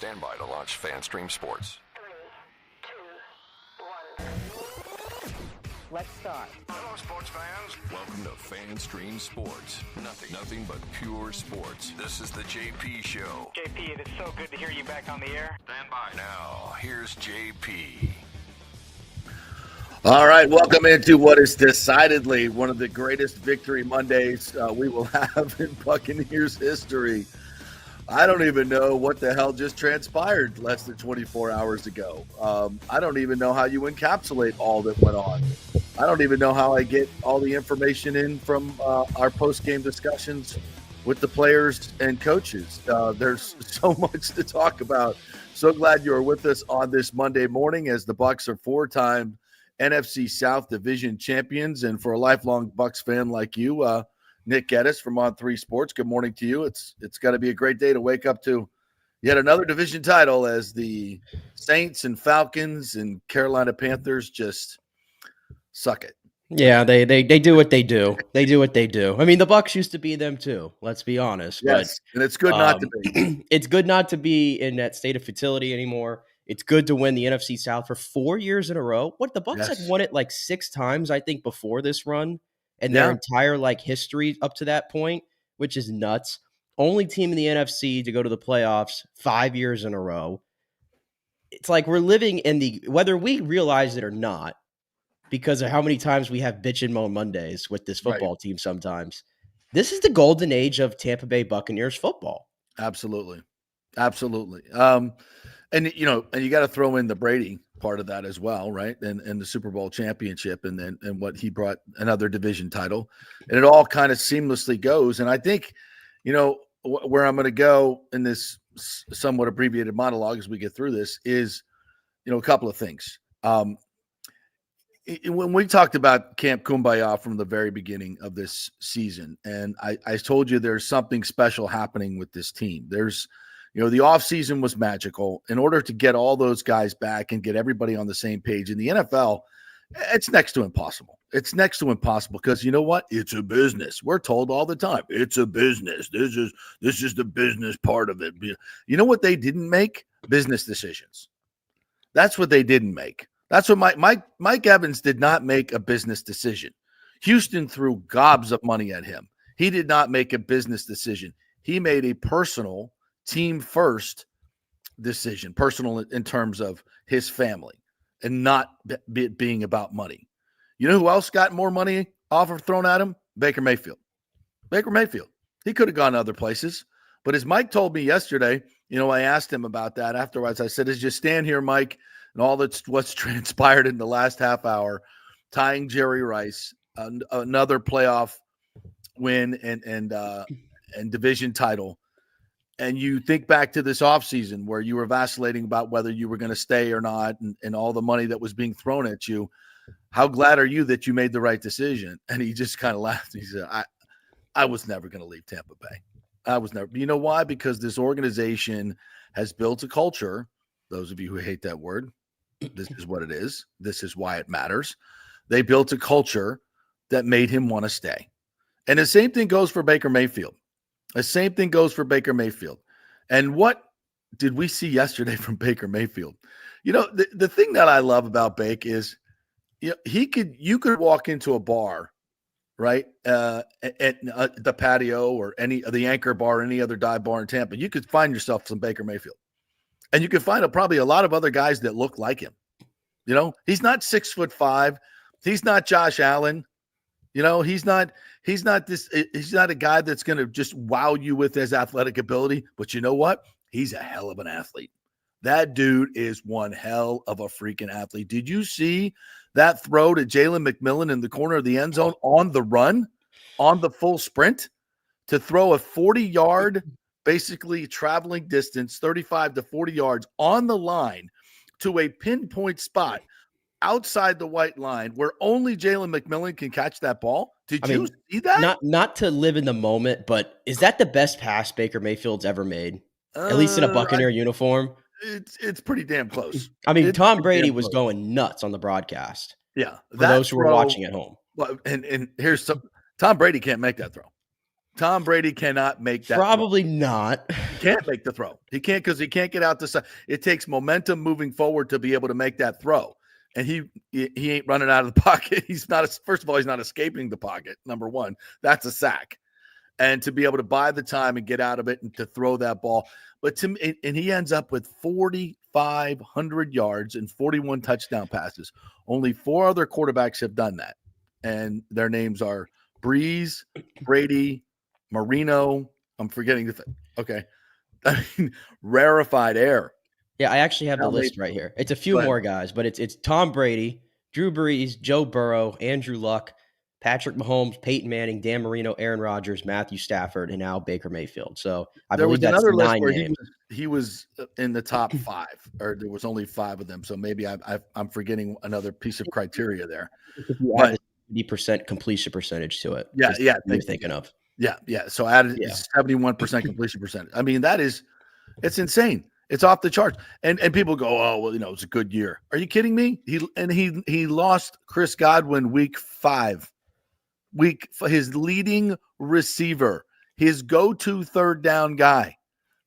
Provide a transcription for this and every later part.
Stand by to launch FanStream Sports. 3, 2, 1. Let's start. Hello, sports fans. Welcome to FanStream Sports. Nothing but pure sports. This is the JP Show. JP, it is so good to hear you back on the air. Stand by. Now, here's JP. All right, welcome into what is decidedly one of the greatest victory Mondays we will have in Buccaneers history. I don't even know what the hell just transpired less than 24 hours ago. I don't even know how you encapsulate all that went on. I don't even know how I get all the information in from our post-game discussions with the players and coaches. There's so much to talk about. So glad you are with us on this Monday morning as the Bucs are four-time NFC South Division champions. And for a lifelong Bucs fan like you, Nick Geddes from On3 Sports, good morning to you. It's got to be a great day to wake up to yet another division title as the Saints and Falcons and Carolina Panthers just suck it. Yeah, they do what they do. They do what they do. I mean, the Bucs used to be them too. Let's be honest. Yes, but, and it's good not to be. It's good not to be in that state of futility anymore. It's good to win the NFC South for 4 years in a row. What, the Bucs had won it like 6 times, I think, before this run, and their entire history up to that point, which is nuts. Only team in the NFC to go to the playoffs 5 years in a row. It's like we're living in whether we realize it or not, because of how many times we have bitch and moan Mondays with this football team sometimes. This is the golden age of Tampa Bay Buccaneers football. Absolutely. And you got to throw in the Brady part of that as well, right? And the Super Bowl championship and what he brought, another division title. And it all kind of seamlessly goes. And I think, where I'm going to go in this somewhat abbreviated monologue as we get through this is, a couple of things. When we talked about Camp Kumbaya from the very beginning of this season, and I told you there's something special happening with this team. There's, the offseason was magical. In order to get all those guys back and get everybody on the same page in the NFL, it's next to impossible. It's next to impossible because you know what? It's a business. We're told all the time, it's a business. This is the business part of it. You know what they didn't make? Business decisions. That's what they didn't make. That's what Mike Evans did not make a business decision. Houston threw gobs of money at him. He did not make a business decision. He made a personal, team first decision, personal in terms of his family and not being about money. You know who else got more money thrown at him? Baker Mayfield. He could have gone other places, but as Mike told me yesterday, I asked him about that afterwards. I said, as you stand here, Mike, and all that's what's transpired in the last half hour, tying Jerry Rice, another playoff win and division title. And you think back to this offseason where you were vacillating about whether you were going to stay or not and all the money that was being thrown at you. How glad are you that you made the right decision? And he just kind of laughed. He said, I was never going to leave Tampa Bay. I was never. You know why? Because this organization has built a culture. Those of you who hate that word, this is what it is. This is why it matters. They built a culture that made him want to stay. And the same thing goes for Baker Mayfield. And what did we see yesterday from Baker Mayfield? The thing that I love about Bake is, you could walk into a bar, right, at the patio or the Anchor Bar, or any other dive bar in Tampa. You could find yourself some Baker Mayfield. And you can find probably a lot of other guys that look like him. He's not 6'5". He's not Josh Allen. He's not a guy that's going to just wow you with his athletic ability. But you know what? He's a hell of an athlete. That dude is one hell of a freaking athlete. Did you see that throw to Jaylen McMillan in the corner of the end zone on the run, on the full sprint, to throw a 40-yard basically traveling distance, 35 to 40 yards on the line to a pinpoint spot outside the white line where only Jaylen McMillan can catch that ball? Did you see that? Not to live in the moment, but is that the best pass Baker Mayfield's ever made? At least in a Buccaneer uniform? It's pretty damn close. Tom Brady was going nuts on the broadcast. Yeah. For those who were watching at home. Well, and here's Tom Brady can't make that throw. Tom Brady cannot make that. Probably not. He can't make the throw. He can't because he can't get out the side. It takes momentum moving forward to be able to make that throw. And he ain't running out of the pocket. He's not. First of all, he's not escaping the pocket. Number one, that's a sack. And to be able to buy the time and get out of it and to throw that ball. But and he ends up with 4,500 yards and 41 touchdown passes. Only 4 other quarterbacks have done that. And their names are Breeze, Brady, Marino. I'm forgetting the thing. Okay. I mean, rarefied air. Yeah, I actually have the list right here. It's a few more guys, but it's Tom Brady, Drew Brees, Joe Burrow, Andrew Luck, Patrick Mahomes, Peyton Manning, Dan Marino, Aaron Rodgers, Matthew Stafford, and now Baker Mayfield. So I believe that's another list where he was in the top 5, or there was only 5 of them. So maybe I'm forgetting another piece of criteria there. But 70% completion percentage to it. Yeah, yeah. You're thinking of. Yeah. So added 71% completion percentage. I mean, it's insane. It's off the charts. And people go, oh, well, it's a good year. Are you kidding me? He lost Chris Godwin week 5. His leading receiver, his go-to third down guy,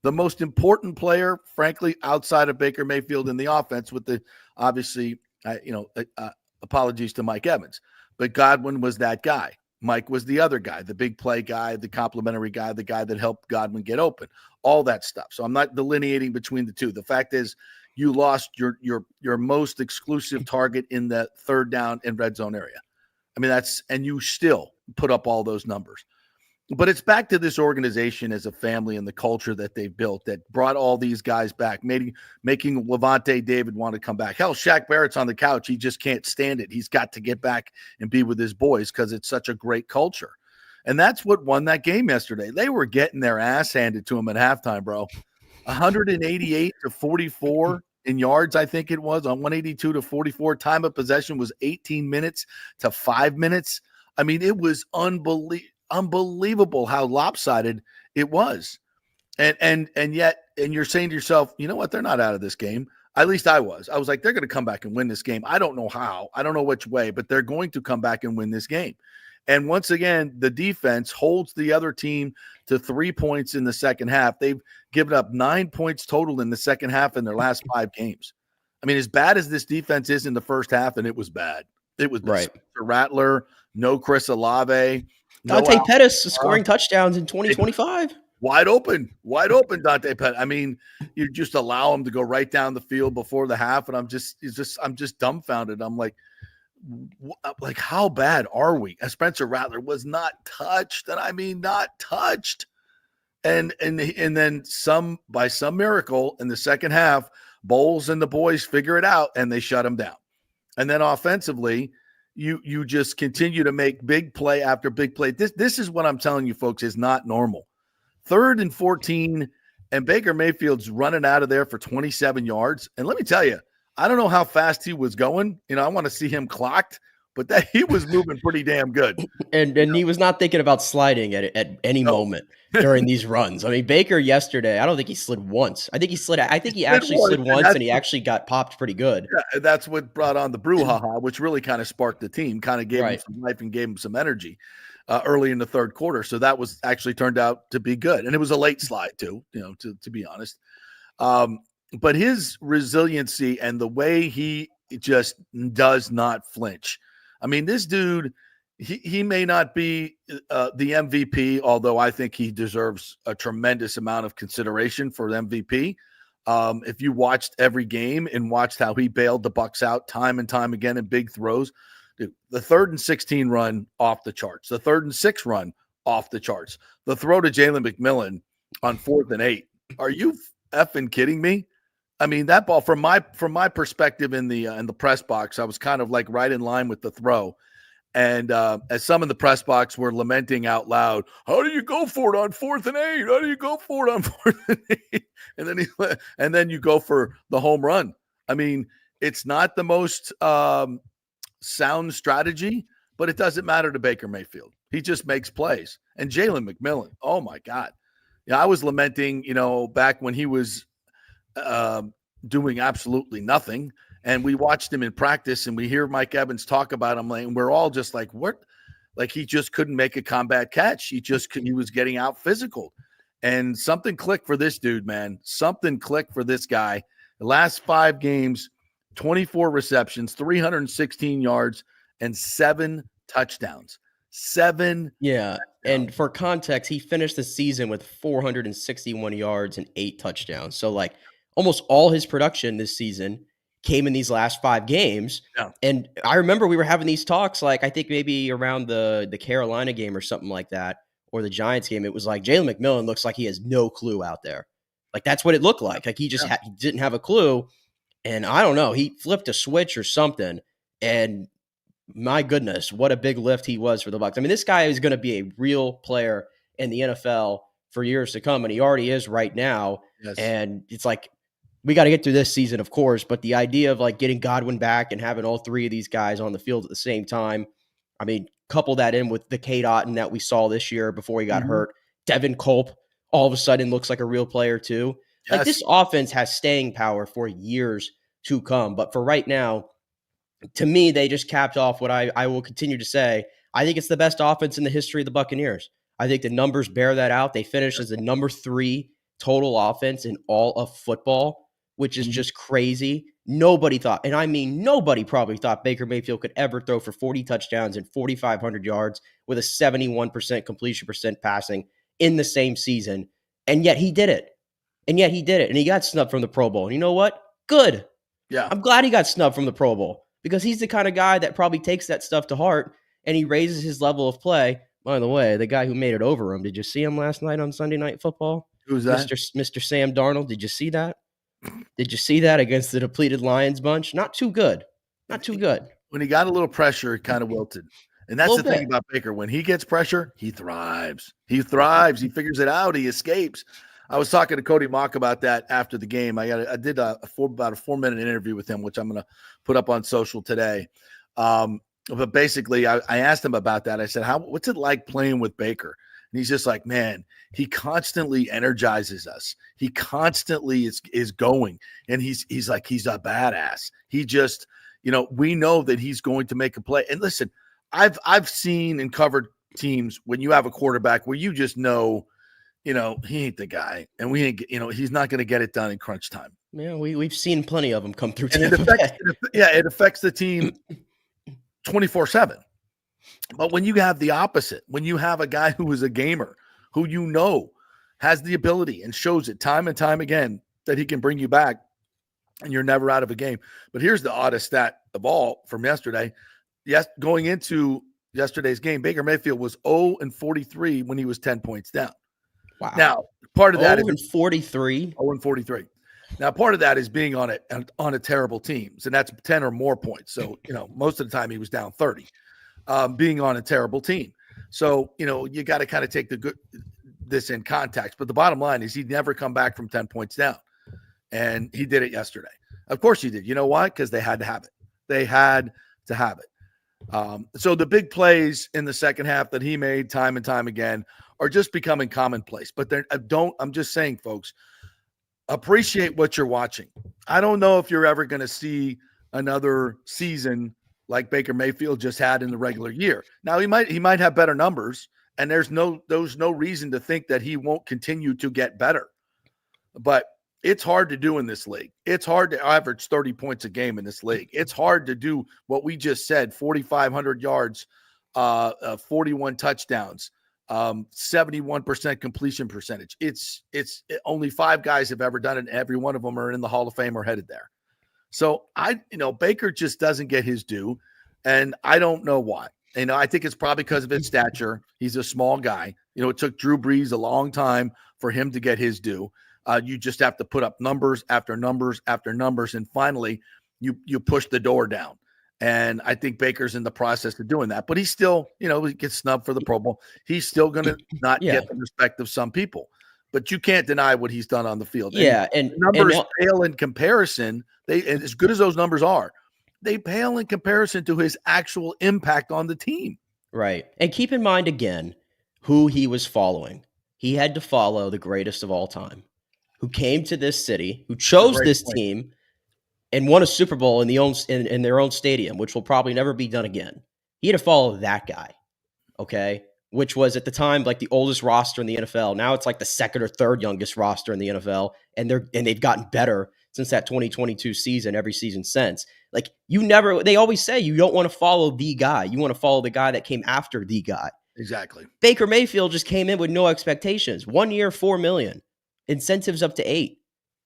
the most important player, frankly, outside of Baker Mayfield in the offense. With the obviously, apologies to Mike Evans, but Godwin was that guy. Mike was the other guy, the big play guy, the complimentary guy, the guy that helped Godwin get open, all that stuff. So I'm not delineating between the two. The fact is, you lost your most exclusive target in the third down and red zone area. I mean, and you still put up all those numbers. But it's back to this organization as a family and the culture that they've built that brought all these guys back, making Levante David want to come back. Hell, Shaq Barrett's on the couch. He just can't stand it. He's got to get back and be with his boys because it's such a great culture. And that's what won that game yesterday. They were getting their ass handed to them at halftime, bro. 188-44. In yards, I think it was, on 182-44. Time of possession was 18 minutes to 5 minutes. I mean, it was unbelievable how lopsided it was. And yet you're saying to yourself, you know what? They're not out of this game. At least I was. I was like, they're going to come back and win this game. I don't know how. I don't know which way, but they're going to come back and win this game. And once again, the defense holds the other team to 3 points in the second half. They've given up 9 points total in the second half in their last 5 games. I mean, as bad as this defense is in the first half, and it was bad. It was right. Rattler, no Chris Olave. Dante Pettis scoring touchdowns in 2025. Wide open Dante Pettis. I mean, you just allow him to go right down the field before the half, and I'm just dumbfounded. I'm like, how bad are we? Spencer Rattler was not touched, and I mean not touched. And then by some miracle in the second half, Bowles and the boys figure it out and they shut him down. And then offensively, you just continue to make big play after big play. This is what I'm telling you, folks, is not normal. 3rd and 14, and Baker Mayfield's running out of there for 27 yards. And let me tell you, I don't know how fast he was going. I want to see him clocked, but that he was moving pretty damn good. And he was not thinking about sliding at any moment during these runs. I mean, Baker yesterday, I don't think he slid once. I think he actually slid once, and he actually got popped pretty good. Yeah, that's what brought on the brouhaha, which really kind of sparked the team, kind of gave him some life and gave him some energy early in the third quarter. So that was actually turned out to be good. And it was a late slide too, to be honest. But his resiliency and the way he just does not flinch. I mean, this dude, he may not be the MVP, although I think he deserves a tremendous amount of consideration for MVP. If you watched every game and watched how he bailed the Bucs out time and time again in big throws, dude, the 3rd and 16 run off the charts, the 3rd and 6 run off the charts, the throw to Jaylen McMillan on 4th and 8. Are you effing kidding me? I mean, that ball from my perspective in the press box, I was kind of like right in line with the throw. And as some in the press box were lamenting out loud, how do you go for it on 4th and 8? How do you go for it on 4th and 8? And then you go for the home run. I mean, it's not the most sound strategy, but it doesn't matter to Baker Mayfield. He just makes plays. And Jaylen McMillan, oh my God. Yeah, I was lamenting, back when he was doing absolutely nothing. And we watched him in practice and we hear Mike Evans talk about him. And we're all just like, what like he just couldn't make a combat catch. He was getting out physical. And something clicked for this dude, man. Something clicked for this guy. The last 5 games, 24 receptions, 316 yards, and 7 touchdowns. 7 Yeah. And for context, he finished the season with 461 yards and 8 touchdowns. So, like, almost all his production this season came in these last 5 games. Yeah. And I remember we were having these talks, like, I think maybe around the Carolina game or something like that, or the Giants game. It was like Jaylen McMillan looks like he has no clue out there. Like, that's what it looked like. Like, he just he didn't have a clue. And I don't know, he flipped a switch or something. And my goodness, what a big lift he was for the Bucs. I mean, this guy is going to be a real player in the NFL for years to come, and he already is right now. Yes. And it's like, we got to get through this season, of course, but the idea of like getting Godwin back and having all 3 of these guys on the field at the same time, I mean, couple that in with the Cade Otton that we saw this year before he got hurt. Devin Culp all of a sudden looks like a real player too. Yes. Like, this offense has staying power for years to come. But for right now, to me, they just capped off what I will continue to say. I think it's the best offense in the history of the Buccaneers. I think the numbers bear that out. They finished as the number 3 total offense in all of football, which is just crazy. Nobody thought, and I mean nobody probably thought Baker Mayfield could ever throw for 40 touchdowns and 4,500 yards with a 71% completion percent passing in the same season. And yet he did it. And he got snubbed from the Pro Bowl. And you know what? Good. Yeah. I'm glad he got snubbed from the Pro Bowl, because he's the kind of guy that probably takes that stuff to heart and he raises his level of play. By the way, the guy who made it over him, did you see him last night on Sunday Night Football? Who's that? Mr. Sam Darnold. Did you see that? Did you see that against the depleted Lions bunch? Not too good. Not too good. When he got a little pressure, it kind of wilted. And that's the thing about Baker. When he gets pressure, he thrives. He thrives. He figures it out. He escapes. I was talking to Cody Mock about that after the game. I did about a 4-minute interview with him, which I'm going to put up on social today. But basically, I asked him about that. I said, what's it like playing with Baker? And he's just like, man, he constantly energizes us. He constantly is going. And he's like, he's a badass. He just, we know that he's going to make a play. And listen, I've seen and covered teams when you have a quarterback where you just know, he ain't the guy. And we ain't, he's not going to get it done in crunch time. Yeah, we've seen plenty of them come through. And it affects the team 24/7. But when you have the opposite, when you have a guy who is a gamer, who has the ability and shows it time and time again that he can bring you back, and you're never out of a game. But here's the oddest stat of all from yesterday. Yes, going into yesterday's game, Baker Mayfield was 0-43 when he was 10 points down. Wow. Now, part of that 0-43. 0-43. Now, part of that is being on a terrible team, and that's 10 or more points. So, most of the time he was down 30, being on a terrible team. So, you got to kind of take this in context. But the bottom line is he'd never come back from 10 points down, and he did it yesterday. Of course he did. You know why? Because they had to have it. They had to have it. So the big plays in the second half that he made time and time again are just becoming commonplace. But I'm just saying, folks, appreciate what you're watching. I don't know if you're ever going to see another season like Baker Mayfield just had in the regular year. Now he might have better numbers, and there's no reason to think that he won't continue to get better. But it's hard to do in this league. It's hard to average 30 points a game in this league. It's hard to do what we just said, 4,500 yards, 41 touchdowns, 71% completion percentage. It's only 5 guys have ever done it, and every one of them are in the Hall of Fame or headed there. So Baker just doesn't get his due, and I don't know why. I think it's probably because of his stature. He's a small guy. It took Drew Brees a long time for him to get his due. You just have to put up numbers after numbers after numbers, and finally you push the door down. And I think Baker's in the process of doing that. But he's still, he gets snubbed for the Pro Bowl. He's still going to not get the respect of some people. But you can't deny what he's done on the field. Yeah, and numbers pale in comparison. And as good as those numbers are, they pale in comparison to his actual impact on the team. Right. And keep in mind, again, who he was following. He had to follow the greatest of all time, who came to this city, who chose this team, and won a Super Bowl in their own stadium, which will probably never be done again. He had to follow that guy. okay, which was at the time like the oldest roster in the NFL. Now it's like the second or third youngest roster in the NFL, and they've gotten better since that 2022 season, every season since. Like they always say you don't want to follow the guy. You want to follow the guy that came after the guy. Exactly. Baker Mayfield just came in with no expectations. 1 year, $4 million, incentives up to $8 million.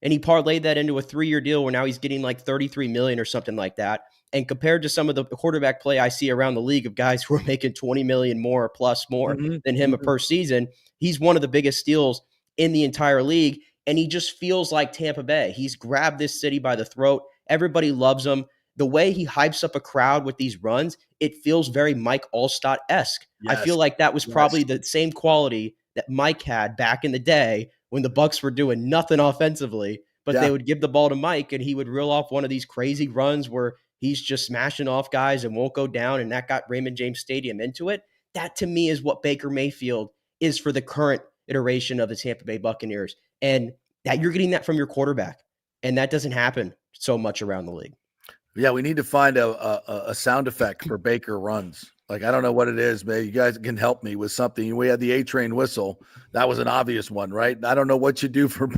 And he parlayed that into a 3-year deal where now he's getting like $33 million or something like that. And compared to some of the quarterback play I see around the league of guys who are making $20 million more than him per season, he's one of the biggest steals in the entire league. And he just feels like Tampa Bay. He's grabbed this city by the throat. Everybody loves him. The way he hypes up a crowd with these runs, it feels very Mike Allstott-esque. Yes. I feel like that was probably the same quality that Mike had back in the day when the Bucs were doing nothing offensively, but they would give the ball to Mike and he would reel off one of these crazy runs where he's just smashing off guys and won't go down, and that got Raymond James Stadium into it. That, to me, is what Baker Mayfield is for the current iteration of the Tampa Bay Buccaneers. And that you're getting that from your quarterback, and that doesn't happen so much around the league. Yeah, we need to find a sound effect for Baker runs. Like, I don't know what it is, man. You guys can help me with something. We had the A-Train whistle. That was an obvious one, right? I don't know what you do for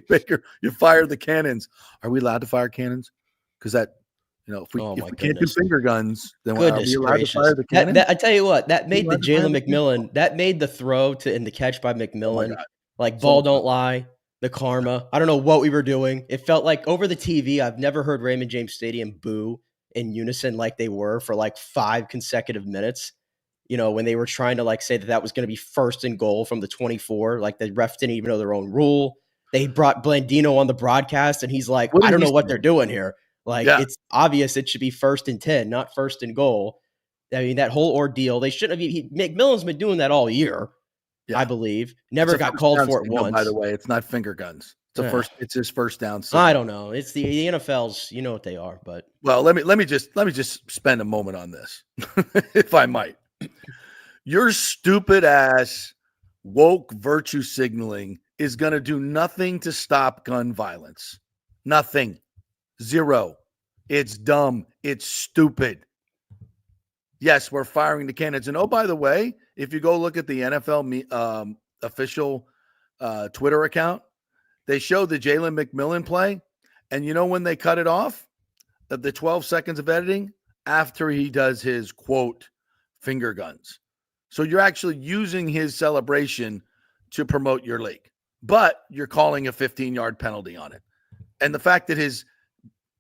Baker. You fire the cannons. Are we allowed to fire cannons? Because that, if we can't do finger guns, then are we allowed to fire the cannons? I tell you what, that made the Jaylen McMillan, that made the throw and the catch by McMillan, ball don't lie. The karma. I don't know what we were doing. It felt like over the TV, I've never heard Raymond James Stadium boo in unison like they were for 5 consecutive minutes. When they were trying to say that was going to be first and goal from the 24, the ref didn't even know their own rule. They brought Blandino on the broadcast and he's like, I don't know what they're doing here. It's obvious it should be 1st and 10, not 1st and goal. I mean, that whole ordeal, they shouldn't have. McMillan's been doing that all year. Yeah. I believe never got called for it once. By the way, it's not finger guns. It's his first down. I don't know. It's the NFL's. You know what they are, but let me just spend a moment on this, if I might. Your stupid ass woke virtue signaling is going to do nothing to stop gun violence. Nothing. Zero. It's dumb. It's stupid. Yes, we're firing the cannons. And by the way, if you go look at the NFL official Twitter account, they show the Jaylen McMillan play. And you know when they cut it off? The 12 seconds of editing after he does his, quote, finger guns. So you're actually using his celebration to promote your league. But you're calling a 15-yard penalty on it. And the fact that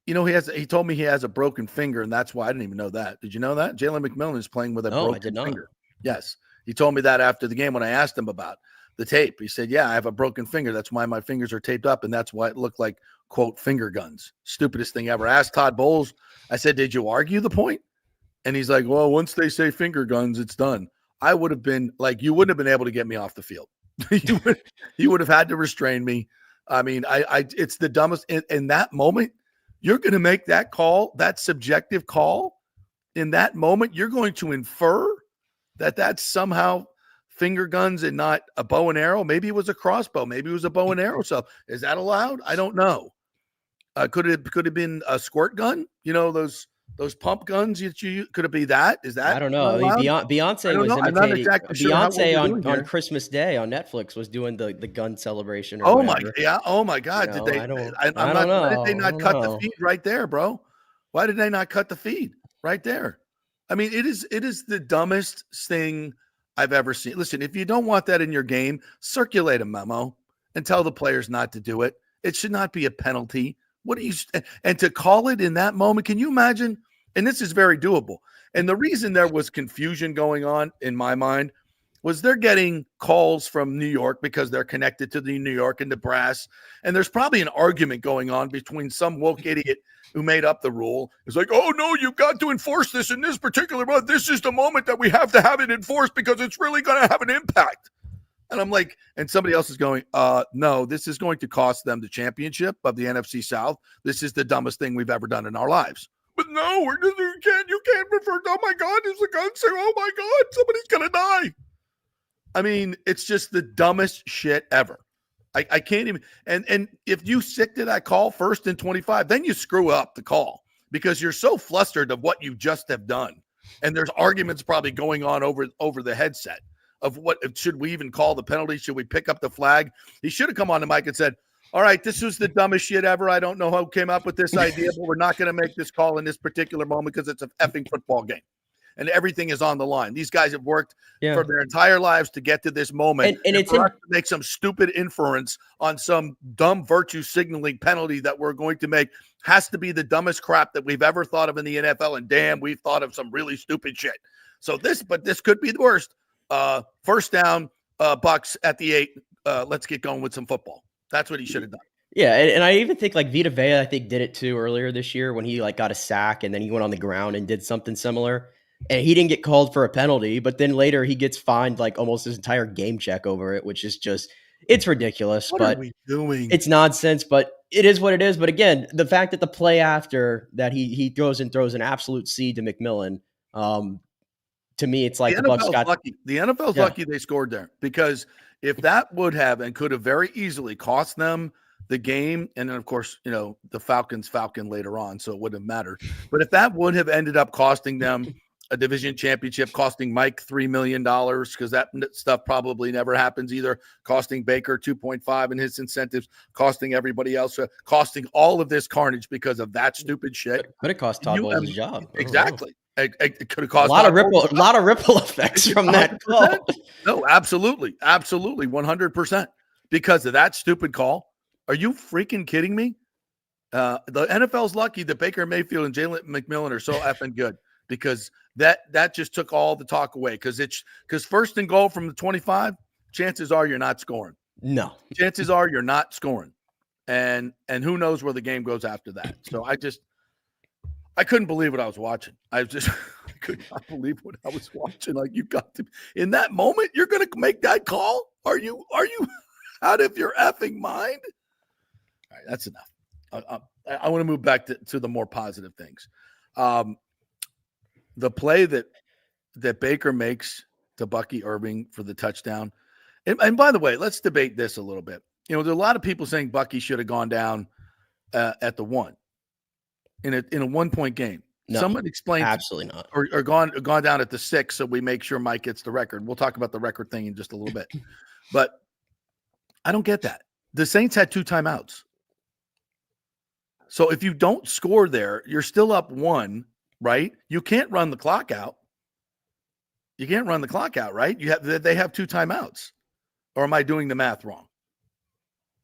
he told me he has a broken finger, and that's why I didn't even know that. Did you know that? Jaylen McMillan is playing with a broken finger. Yes. He told me that after the game when I asked him about the tape. He said, yeah, I have a broken finger. That's why my fingers are taped up, and that's why it looked like, quote, finger guns. Stupidest thing ever. I asked Todd Bowles, I said, did you argue the point? And he's like, well, once they say finger guns, it's done. I would have been you wouldn't have been able to get me off the field. you would have had to restrain me. I mean, it's the dumbest. In that moment, you're going to make that call, that subjective call. In that moment, you're going to infer that that's somehow finger guns and not a bow and arrow. Maybe it was a crossbow. Maybe it was a bow and arrow. So is that allowed? I don't know. Could it have been a squirt gun? Those pump guns. Could it be that? Is that? I don't know. I mean, Beyonce was imitating. Exactly sure Beyonce on Christmas Day on Netflix was doing the gun celebration. Oh my God! Did they? I don't know. Why did they not cut the feed right there, bro? Why did they not cut the feed right there? I mean, it is the dumbest thing I've ever seen. Listen, if you don't want that in your game, circulate a memo and tell the players not to do it. It should not be a penalty. And to call it in that moment, can you imagine? And this is very doable. And the reason there was confusion going on in my mind was they're getting calls from New York because they're connected to the New York and the brass. And there's probably an argument going on between some woke idiot who made up the rule. It's like, oh, no, you've got to enforce this in this particular month. This is the moment that we have to have it enforced because it's really going to have an impact. And I'm like, and somebody else is going, no, this is going to cost them the championship of the NFC South. This is the dumbest thing we've ever done in our lives. But no, you can't refer to, oh my God, is the gun saying, oh my God, somebody's going to die. I mean, it's just the dumbest shit ever. I can't even, and if you stick to that call 1st and 25, then you screw up the call because you're so flustered of what you just have done. And there's arguments probably going on over the headset of what should we even call the penalty? Should we pick up the flag? He should have come on the mic and said, all right, this was the dumbest shit ever. I don't know who came up with this idea, but we're not going to make this call in this particular moment because it's an effing football game. And everything is on the line. These guys have worked for their entire lives to get to this moment. And it's for us to make some stupid inference on some dumb virtue signaling penalty that we're going to make has to be the dumbest crap that we've ever thought of in the NFL. And damn, we've thought of some really stupid shit. So this could be the worst. First down, Bucs at the 8. Let's get going with some football. That's what he should have done. Yeah, and I even think like Vita Vea, I think, did it too earlier this year when he like got a sack and then he went on the ground and did something similar. And he didn't get called for a penalty, but then later he gets fined like almost his entire game check over it, which is just, it's ridiculous. What are we doing? It's nonsense, but it is what it is. But again, the fact that the play after that he throws an absolute seed to McMillan, to me, it's like the Bucs got lucky. The NFL's lucky they scored there, because if that would have and could have very easily cost them the game, and then of course, the Falcon later on, so it wouldn't have mattered. But if that would have ended up costing them a division championship, costing Mike $3 million, because that stuff probably never happens either, costing Baker 2.5 in his incentives, costing everybody else, costing all of this carnage because of that stupid shit. Could have cost Todd Bowles' job. Exactly. It could have caused a lot of ripple effects from that call. No, absolutely. 100%. Because of that stupid call. Are you freaking kidding me? The NFL's lucky that Baker Mayfield and Jaylen McMillan are so effing good, because that just took all the talk away. Because first and goal from the 25, chances are you're not scoring. No. Chances are you're not scoring. And who knows where the game goes after that. So I couldn't believe what I was watching. I could not believe what I was watching. Like, you got to, in that moment, you're going to make that call? Are you out of your effing mind? All right, that's enough. I want to move back to the more positive things. The play that Baker makes to Bucky Irving for the touchdown. And by the way, let's debate this a little bit. There are a lot of people saying Bucky should have gone down at the 1 in a 1-point game. No, someone explain, absolutely not, or gone down at the 6, so we make sure Mike gets the record. We'll talk about the record thing in just a little bit, but I don't get that. The Saints had 2 timeouts, so if you don't score there, you're still up 1, right? You can't run the clock out. Right? They have 2 timeouts, or am I doing the math wrong?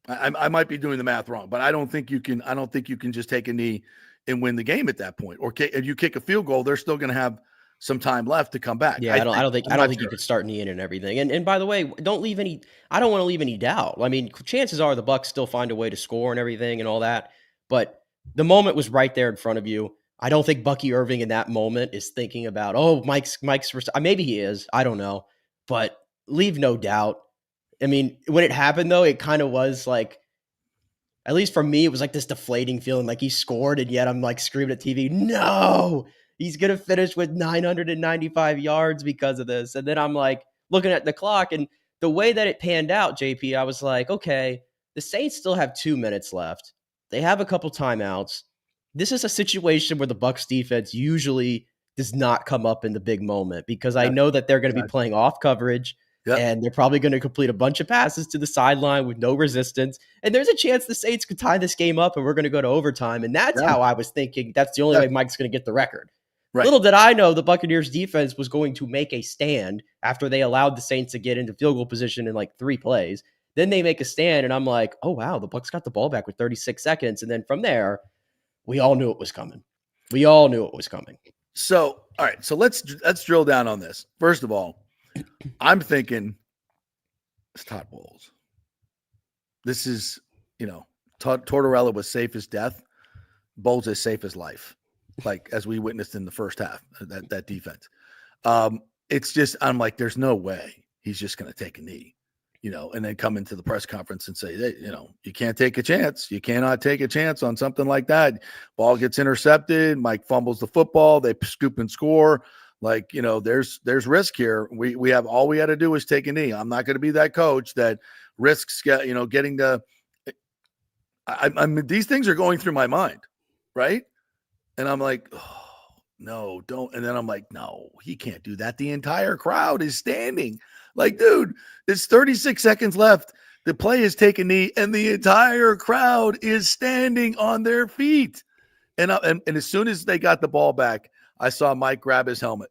I might be doing the math wrong, but I don't think you can just take a knee and win the game at that point. Or if you kick a field goal, they're still going to have some time left to come back. Yeah, I don't think you could start kneeing and everything. And by the way, I don't want to leave any doubt. I mean, chances are the Bucs still find a way to score and everything and all that, but the moment was right there in front of you. I don't think Bucky Irving in that moment is thinking about, Mike's maybe he is, I don't know, but leave no doubt. I mean, when it happened though, it kind of was like, at least for me, it was like this deflating feeling, like he scored, and yet I'm like screaming at TV, no, he's going to finish with 995 yards because of this. And then I'm like looking at the clock, and the way that it panned out, JP, I was like, okay, the Saints still have 2 minutes left. They have a couple timeouts. This is a situation where the Bucs defense usually does not come up in the big moment, because I know that they're going to be playing off coverage. Yep. And they're probably going to complete a bunch of passes to the sideline with no resistance. And there's a chance the Saints could tie this game up and we're going to go to overtime. And that's how I was thinking. That's the only way Mike's going to get the record. Right. Little did I know the Buccaneers defense was going to make a stand after they allowed the Saints to get into field goal position in like 3 plays. Then they make a stand, and I'm like, oh, wow, the Bucs got the ball back with 36 seconds. And then from there, we all knew it was coming. So, all right, so let's drill down on this. First of all, I'm thinking it's Todd Bowles. This is, Tortorella was safe as death. Bowles is safe as life, like as we witnessed in the first half, that defense. It's just, I'm like, there's no way he's just going to take a knee, and then come into the press conference and say, hey, you can't take a chance. You cannot take a chance on something like that. Ball gets intercepted. Mike fumbles the football. They scoop and score. Like, there's risk here. We have, all we had to do is take a knee. I'm not going to be that coach that risks, getting the, I mean, these things are going through my mind. Right. And I'm like, oh, no, don't. And then I'm like, no, he can't do that. The entire crowd is standing. Like, dude, it's 36 seconds left. The play is taking knee, and the entire crowd is standing on their feet. And as soon as they got the ball back, I saw Mike grab his helmet.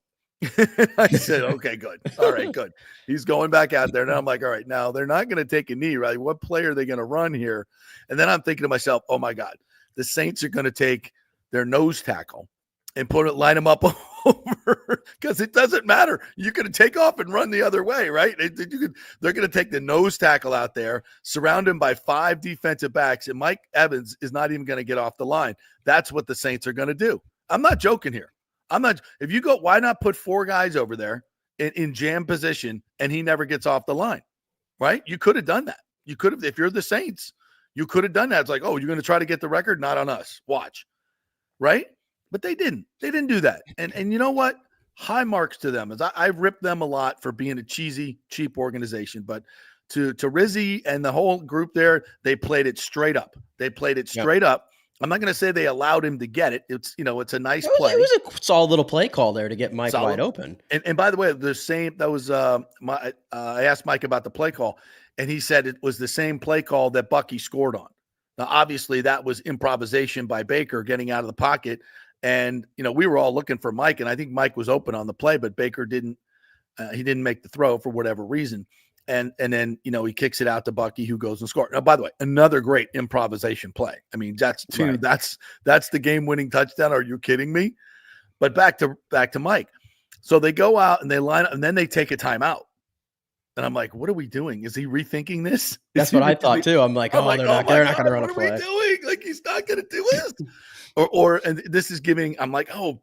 I said, okay, good. All right, good. He's going back out there. And I'm like, all right, now they're not going to take a knee, right? What play are they going to run here? And then I'm thinking to myself, oh my God, the Saints are going to take their nose tackle and line them up over, because it doesn't matter. You're going to take off and run the other way, right? They're going to take the nose tackle out there, surround him by 5 defensive backs, and Mike Evans is not even going to get off the line. That's what the Saints are going to do. I'm not joking here. If you go, why not put 4 guys over there in jam position and he never gets off the line, right? You could have done that. You could have, if you're the Saints, you could have done that. It's like, oh, you're going to try to get the record? Not on us. Watch, right? But they didn't. They didn't do that. And you know what? High marks to them. As I ripped them a lot for being a cheesy, cheap organization. But to Rizzy and the whole group there, they played it straight up. They played it straight up. I'm not going to say they allowed him to get it. It's, it's a nice play. It was a solid little play call there to get Mike wide open. And by the way, I asked Mike about the play call, and he said it was the same play call that Bucky scored on. Now, obviously, that was improvisation by Baker getting out of the pocket. And, we were all looking for Mike, and I think Mike was open on the play, but Baker didn't make the throw for whatever reason. And then, he kicks it out to Bucky, who goes and scores. Now, by the way, another great improvisation play. I mean, that's the game-winning touchdown. Are you kidding me? But back to Mike. So they go out and they line up, and then they take a timeout. And I'm like, what are we doing? Is he rethinking this? That's what I thought too. I'm like, they're not going to run a play. What are we doing? Like, he's not going to do this. And this is giving, I'm like, oh,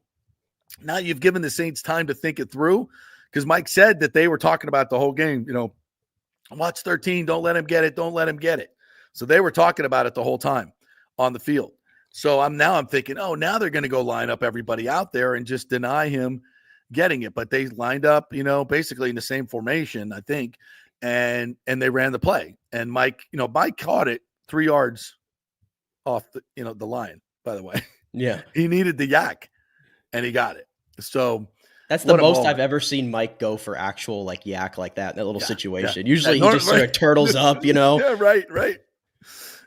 now you've given the Saints time to think it through. Because Mike said that they were talking about the whole game, watch 13, don't let him get it, don't let him get it. So they were talking about it the whole time on the field. So I'm thinking, oh, now they're going to go line up everybody out there and just deny him getting it. But they lined up, basically in the same formation, I think, and they ran the play. And Mike caught it 3 yards off the line, by the way. Yeah. He needed the yak, and he got it. So that's the most I've ever seen Mike go for actual yak like that in that little situation. Yeah. Usually he just sort of turtles up, Yeah,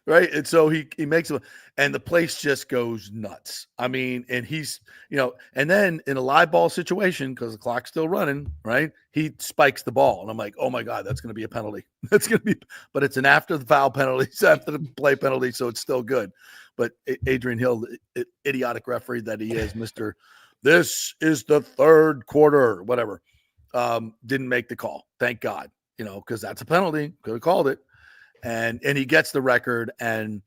right. And so he makes it, and the place just goes nuts. I mean, and he's, and then in a live ball situation, because the clock's still running, right? He spikes the ball, and I'm like, oh my God, that's going to be a penalty. But it's an after the foul penalty, it's after the play penalty, so it's still good. But Adrian Hill, idiotic referee that he is, Mr. This is the third quarter, whatever. Didn't make the call. Thank God, because that's a penalty. Could have called it. And he gets the record, and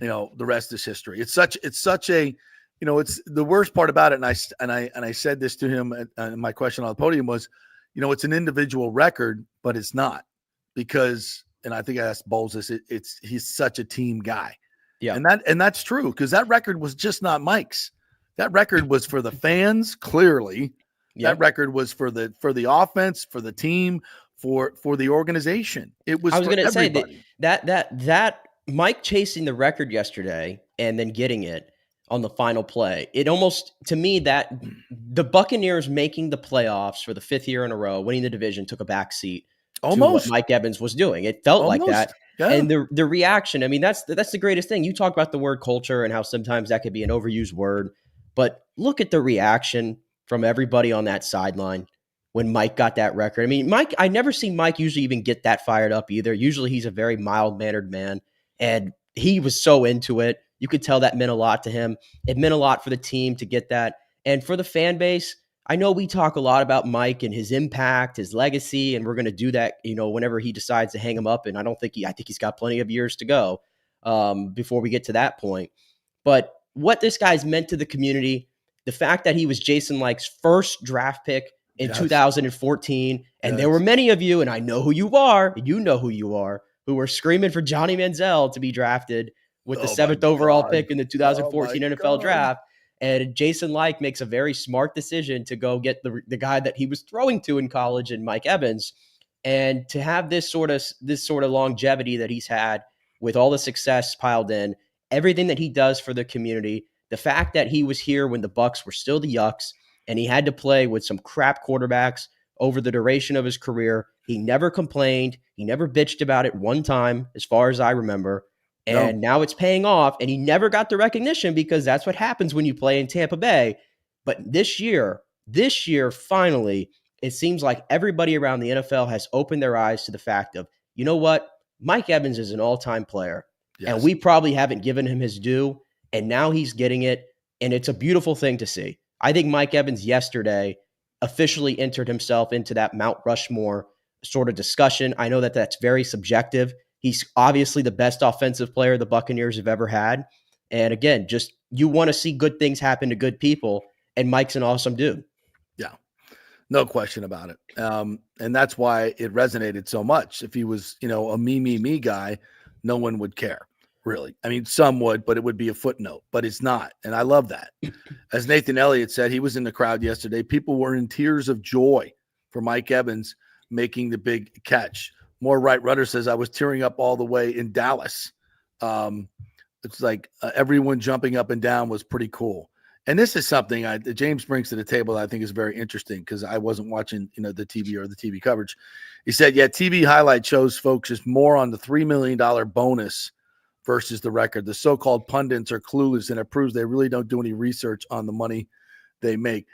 the rest is history. It's such a, it's the worst part about it. And I said this to him, and my question on the podium was, it's an individual record, but it's not, because, and I think I asked Bowles this, he's such a team guy. Yeah. And that's true, because that record was just not Mike's. That record was for the fans, clearly. Yep. That record was for the offense, for the team, for the organization. It was. I was going to say that Mike chasing the record yesterday and then getting it on the final play. It almost, to me, that the Buccaneers making the playoffs for the 5th year in a row, winning the division, took a backseat to what Mike Evans was doing. It felt like that. Yeah. And the reaction. I mean, that's the greatest thing. You talk about the word culture and how sometimes that could be an overused word. But look at the reaction from everybody on that sideline when Mike got that record. I mean, Mike, I never see Mike usually even get that fired up either. Usually he's a very mild-mannered man, and he was so into it. You could tell that meant a lot to him. It meant a lot for the team to get that. And for the fan base, I know we talk a lot about Mike and his impact, his legacy, and we're going to do that, whenever he decides to hang him up. And I think he's got plenty of years to go before we get to that point. But what this guy's meant to the community, the fact that he was Jason Licht's first draft pick in 2014, and there were many of you, and I know who you are, who were screaming for Johnny Manziel to be drafted with the 7th overall pick in the 2014 NFL draft. And Jason Licht makes a very smart decision to go get the guy that he was throwing to in college, and Mike Evans, and to have this sort of longevity that he's had with all the success piled in, everything that he does for the community, The fact that he was here when the Bucs were still the Yucks and he had to play with some crap quarterbacks over the duration of his career, he never complained. He never bitched about it one time, as far as I remember. And now it's paying off, and he never got the recognition because that's what happens when you play in Tampa Bay. But this year, finally, it seems like everybody around the NFL has opened their eyes to the fact of, you know what? Mike Evans is an all-time player, and we probably haven't given him his due, and now he's getting it, and it's a beautiful thing to see. I think Mike Evans yesterday officially entered himself into that Mount Rushmore sort of discussion. I know that that's very subjective. He's obviously the best offensive player the Buccaneers have ever had. And again, just you want to see good things happen to good people, and Mike's an awesome dude. Yeah, no question about it. And that's why it resonated so much. If he was, a me guy, no one would care, really. I mean, some would, but it would be a footnote. But it's not, and I love that. As Nathan Elliott said, he was in the crowd yesterday. People were in tears of joy for Mike Evans making the big catch. More Right Rudder says, I was tearing up all the way in Dallas. It's like everyone jumping up and down was pretty cool. And this is something that James brings to the table that I think is very interesting because I wasn't watching, the TV or the TV coverage. He said, TV highlight shows focus more on the $3 million bonus versus the record. The so-called pundits are clueless, and it proves they really don't do any research on the money they make.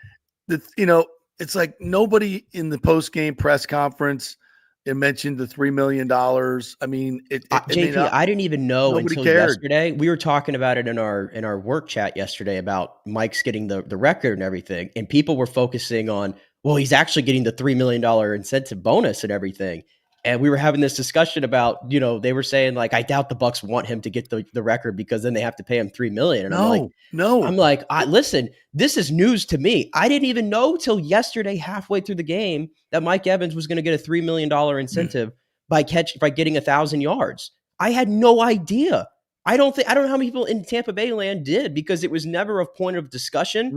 It's like nobody in the post-game press conference it mentioned the $3 million. I mean, JP, I didn't even know until yesterday. We were talking about it in our work chat yesterday about Mike's getting the record and everything. And people were focusing on, well, he's actually getting the $3 million incentive bonus and everything. And we were having this discussion about, they were saying like, I doubt the Bucs want him to get the record because then they have to pay him $3 million. And I'm like, listen, this is news to me. I didn't even know till yesterday, halfway through the game, that Mike Evans was going to get a $3 million incentive by getting 1,000 yards. I had no idea. I don't know how many people in Tampa Bay land did because it was never a point of discussion.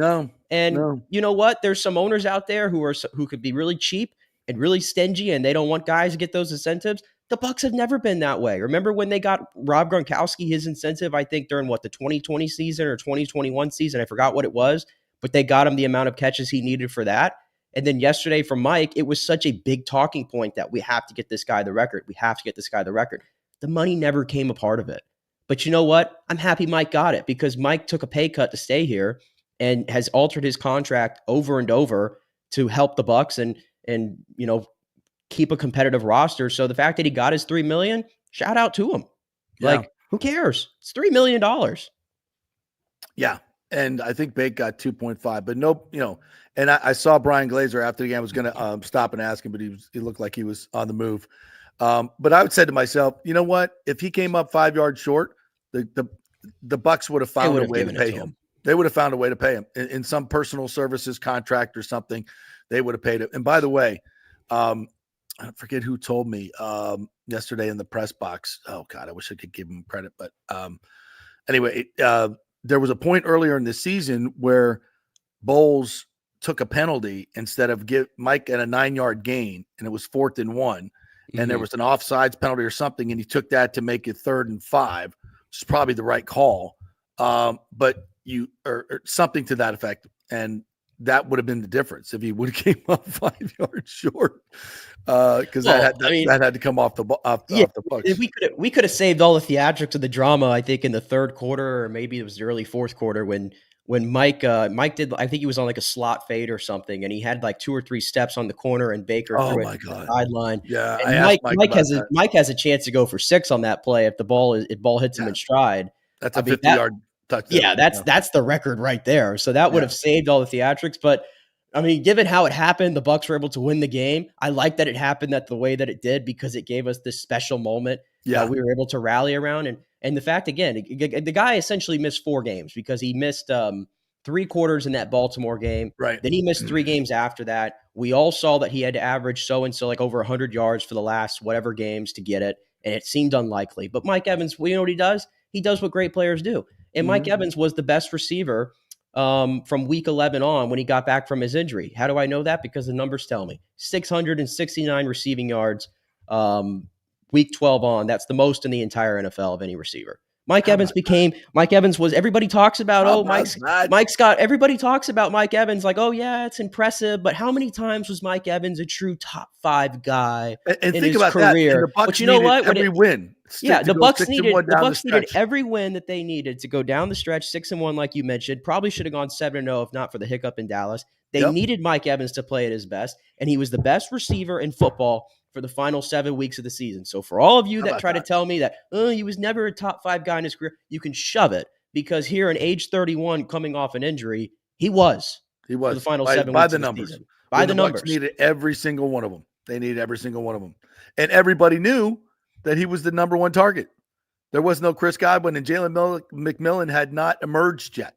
You know what? There's some owners out there who could be really cheap and really stingy, and they don't want guys to get those incentives. The Bucs have never been that way. Remember when they got Rob Gronkowski his incentive, I think during the 2020 season or 2021 season? I forgot what it was, but they got him the amount of catches he needed for that. And then yesterday from Mike, it was such a big talking point that we have to get this guy the record. We have to get this guy the record. The money never came a part of it. But you know what? I'm happy Mike got it because Mike took a pay cut to stay here and has altered his contract over and over to help the Bucs and keep a competitive roster. So the fact that he got his $3 million, shout out to him. Yeah. Like, who cares? It's $3 million. Yeah. And I think Bake got 2.5, but no, and I saw Brian Glazer after the game. I was going to stop and ask him, but he looked like he was on the move. But I would say to myself, you know what? If he came up 5 yards short, the Bucs would have found a way to pay him. They would have found a way to pay him in some personal services contract or something. They would have paid him. And by the way, I forget who told me yesterday in the press box. Oh God, I wish I could give him credit. But anyway, there was a point earlier in the season where Bowles took a penalty instead of give Mike at a 9-yard gain, and it was 4th and 1, and there was an offsides penalty or something, and he took that to make it 3rd and 5, which is probably the right call. But or something to that effect, and that would have been the difference if he would have came up 5 yards short, because that had to come off the Bucs. We could have saved all the theatrics of the drama. I think in the third quarter, or maybe it was the early fourth quarter, when Mike did. I think he was on like a slot fade or something, and he had like 2 or 3 steps on the corner, and Baker threw it to the sideline. Yeah, and Mike has a chance to go for 6 on that play if the ball hits him in stride. That's a 50-yard. touchdown. Yeah, that's the record right there. So that would have saved all the theatrics. But I mean, given how it happened, the Bucs were able to win the game. I like that it happened the way that it did because it gave us this special moment that we were able to rally around. And the fact, again, the guy essentially missed 4 games because he missed 3 quarters in that Baltimore game. Right. Then he missed 3 games after that. We all saw that he had to average so-and-so like over 100 yards for the last whatever games to get it. And it seemed unlikely. But Mike Evans, you know what he does? He does what great players do. And Mike Evans was the best receiver from week 11 on when he got back from his injury. How do I know that? Because the numbers tell me. 669 receiving yards week 12 on. That's the most in the entire NFL of any receiver. Mike Evans was, everybody talks about, everybody talks about Mike Evans like, oh yeah, it's impressive. But how many times was Mike Evans a true top 5 guy and in think his about career? That. And the Bucs but you know what? Every win. Yeah, the Bucs needed stretch. every win that they needed to go down the stretch, 6-1, like you mentioned. Probably should have gone 7-0 if not for the hiccup in Dallas. They needed Mike Evans to play at his best, and he was the best receiver in football for the final 7 weeks of the season. So for all of you that try to tell me that he was never a top 5 guy in his career, you can shove it, because here in age 31, coming off an injury, he was for the final 7 weeks of the season. By the numbers. Bucs needed every single one of them. They needed every single one of them. And everybody knew that he was the number 1 target. There was no Chris Godwin, and Jaylen McMillan had not emerged yet,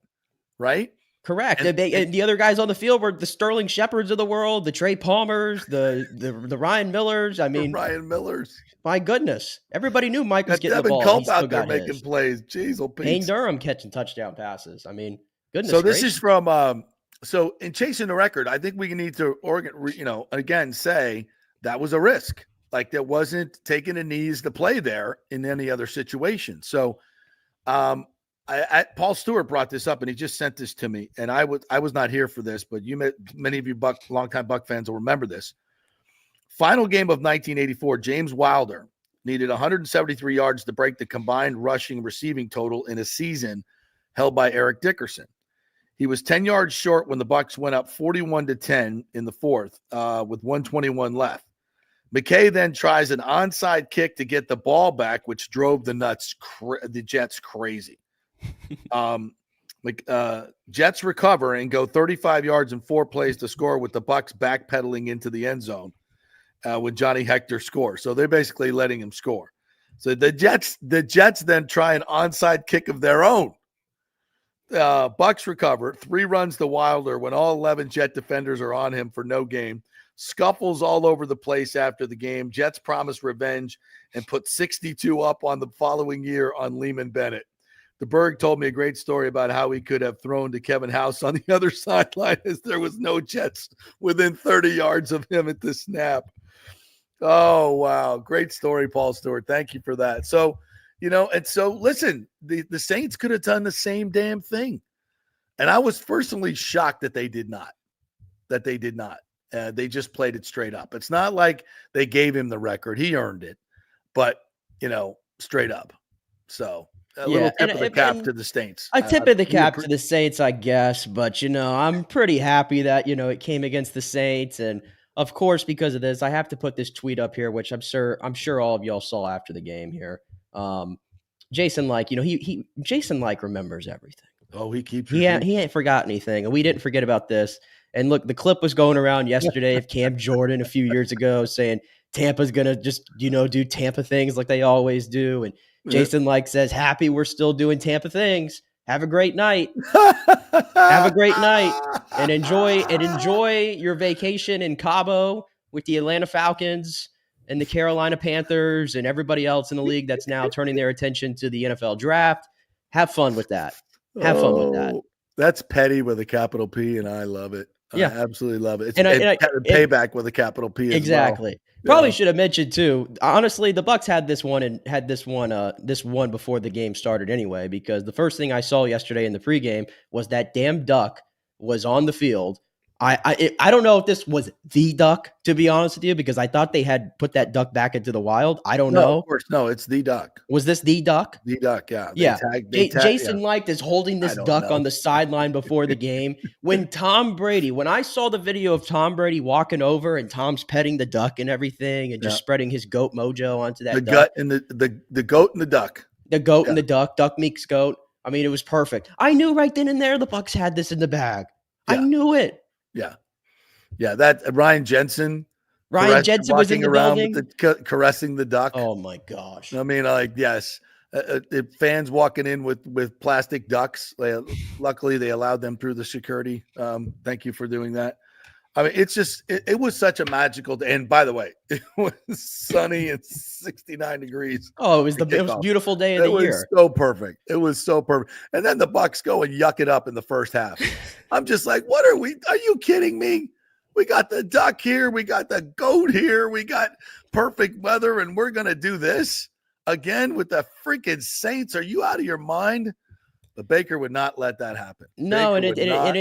right? Correct. And the other guys on the field were the Sterling Shepards of the world, the Trey Palmers, the Ryan Millers. I mean, Ryan Millers. My goodness, everybody knew Mike was getting Devin the ball. Culp out there making plays. Jeez, Payne Durham catching touchdown passes. I mean, goodness. So this is from. So in chasing the record, I think we need to again say that was a risk. Like, there wasn't taking the knees to play there in any other situation. So, Paul Stewart brought this up, and he just sent this to me, and I was not here for this, but many of you longtime Buck fans will remember this. Final game of 1984, James Wilder needed 173 yards to break the combined rushing receiving total in a season held by Eric Dickerson. He was 10 yards short when the Bucs went up 41-10 in the fourth with 1:21 left. McKay then tries an onside kick to get the ball back, which drove the Jets crazy. Jets recover and go 35 yards in 4 plays to score, with the Bucs backpedaling into the end zone when Johnny Hector scores. So they're basically letting him score. So the Jets then try an onside kick of their own. Bucs recover, 3 runs to Wilder when all 11 Jet defenders are on him for no gain. Scuffles all over the place after the game. Jets promise revenge and put 62 up on the following year on Lehman Bennett. The Berg told me a great story about how he could have thrown to Kevin House on the other sideline, as there was no Jets within 30 yards of him at the snap. Oh, wow. Great story, Paul Stewart. Thank you for that. So, listen, the Saints could have done the same damn thing. And I was personally shocked that they did not. They just played it straight up. It's not like they gave him the record. He earned it, but, straight up. So a little tip of the cap to the Saints. A tip of the cap to the Saints, I guess. But, I'm pretty happy that, it came against the Saints. And, of course, because of this, I have to put this tweet up here, which I'm sure all of y'all saw after the game here. Jason Like, Jason Like remembers everything. Oh, he keeps. He ain't forgot anything, and we didn't forget about this. And look, the clip was going around yesterday of Cam Jordan a few years ago saying Tampa's gonna just do Tampa things like they always do. And Jason Like says, "Happy we're still doing Tampa things. Have a great night. Have a great night, and enjoy your vacation in Cabo with the Atlanta Falcons and the Carolina Panthers and everybody else in the league that's now turning their attention to the NFL draft. Have fun with that. Have fun with that." That's petty with a capital P, and I love it. Yeah, I absolutely love it. It's payback with a capital P. Exactly. As well. Probably should have mentioned too. Honestly, the Bucs had this one before the game started anyway, because the first thing I saw yesterday in the pregame was that damn duck was on the field. I don't know if this was the duck, to be honest with you, because I thought they had put that duck back into the wild. I don't know. Of course, no, it's the duck. Was this the duck? The duck, yeah. Jason Licht is holding this duck on the sideline before the game. When I saw the video of Tom Brady walking over and Tom's petting the duck and everything and just spreading his goat mojo onto that duck. The goat and the duck. The goat and the duck. Duck meets goat. I mean, it was perfect. I knew right then and there the Bucs had this in the bag. Yeah. I knew it. Yeah. That Ryan Jensen was in the building, caressing the duck. Oh my gosh! I mean, yes, fans walking in with plastic ducks. Luckily, they allowed them through the security. Thank you for doing that. I mean, it's just it was such a magical day. And by the way, it was sunny and 69 degrees. Oh, it was most beautiful day of the year. It was so perfect. It was so perfect. And then the Bucs go and yuck it up in the first half. I'm just like, what are you kidding me? We got the duck here. We got the goat here. We got perfect weather, and we're going to do this. again with the freaking Saints. Are you out of your mind? But Baker would not let that happen. No, Baker and it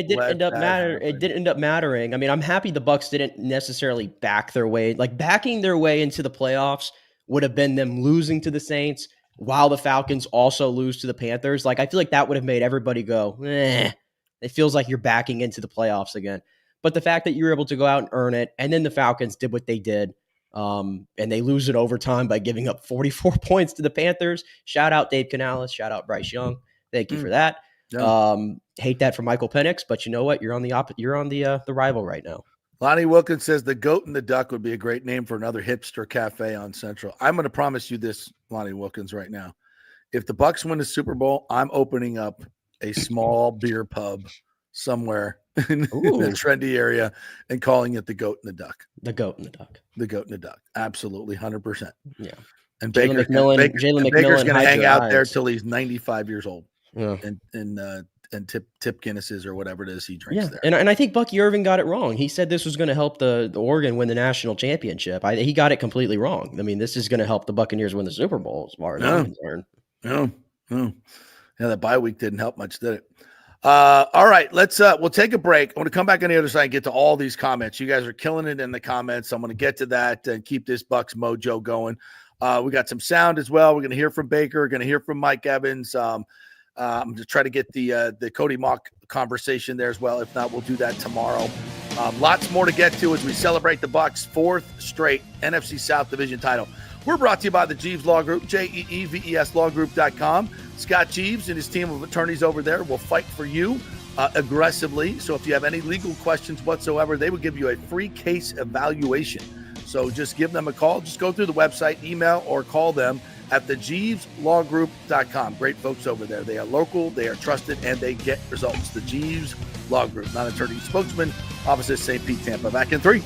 didn't end up happen. It didn't end up mattering. I mean, I'm happy the Bucs didn't necessarily back their way. Like backing their way into the playoffs would have been them losing to the Saints while the Falcons also lose to the Panthers. Like I feel like that would have made everybody go, eh. It feels like you're backing into the playoffs again. But the fact that you were able to go out and earn it, and then the Falcons did what they did, and they lose it overtime by giving up 44 points to the Panthers. Shout out Dave Canales. Shout out Bryce Young. Thank you for that. Yeah. Hate that for Michael Penix, but you know what? You're on the rival right now. Lonnie Wilkins says the Goat and the Duck would be a great name for another hipster cafe on Central. I'm going to promise you this, Lonnie Wilkins, right now. If the Bucs win the Super Bowl, I'm opening up a small beer pub somewhere in a trendy area and calling it the Goat and the Duck. The Goat and the Duck. The Goat and the Duck. Absolutely, 100%. Yeah. And Jaylen Baker's going to hang out there till he's 95 years old. Yeah. And tip Guinnesses or whatever it is he drinks there. And I think Bucky Irving got it wrong. He said this was going to help the Oregon win the national championship. He got it completely wrong. I mean, this is going to help the Buccaneers win the Super Bowl as far as I'm concerned. No. Yeah, that bye week didn't help much, did it? All right, we'll take a break. I want to come back on the other side and get to all these comments. You guys are killing it in the comments. I'm going to get to that and keep this Bucs mojo going. We got some sound as well. We're going to hear from Baker. We're going to hear from Mike Evans. I'm just trying to get the Cody Mock conversation there as well. If not, we'll do that tomorrow. Lots more to get to as we celebrate the Bucs' fourth straight NFC South Division title. We're brought to you by the Jeeves Law Group, JEEVES Lawgroup.com. Scott Jeeves and his team of attorneys over there will fight for you aggressively. So if you have any legal questions whatsoever, they will give you a free case evaluation. So just give them a call. Just go through the website, email, or call them at the JeevesLawGroup.com. Great folks over there. They are local, they are trusted, and they get results. The Jeeves Law Group, non-attorney spokesman, office at St. Pete, Tampa. Back in 3.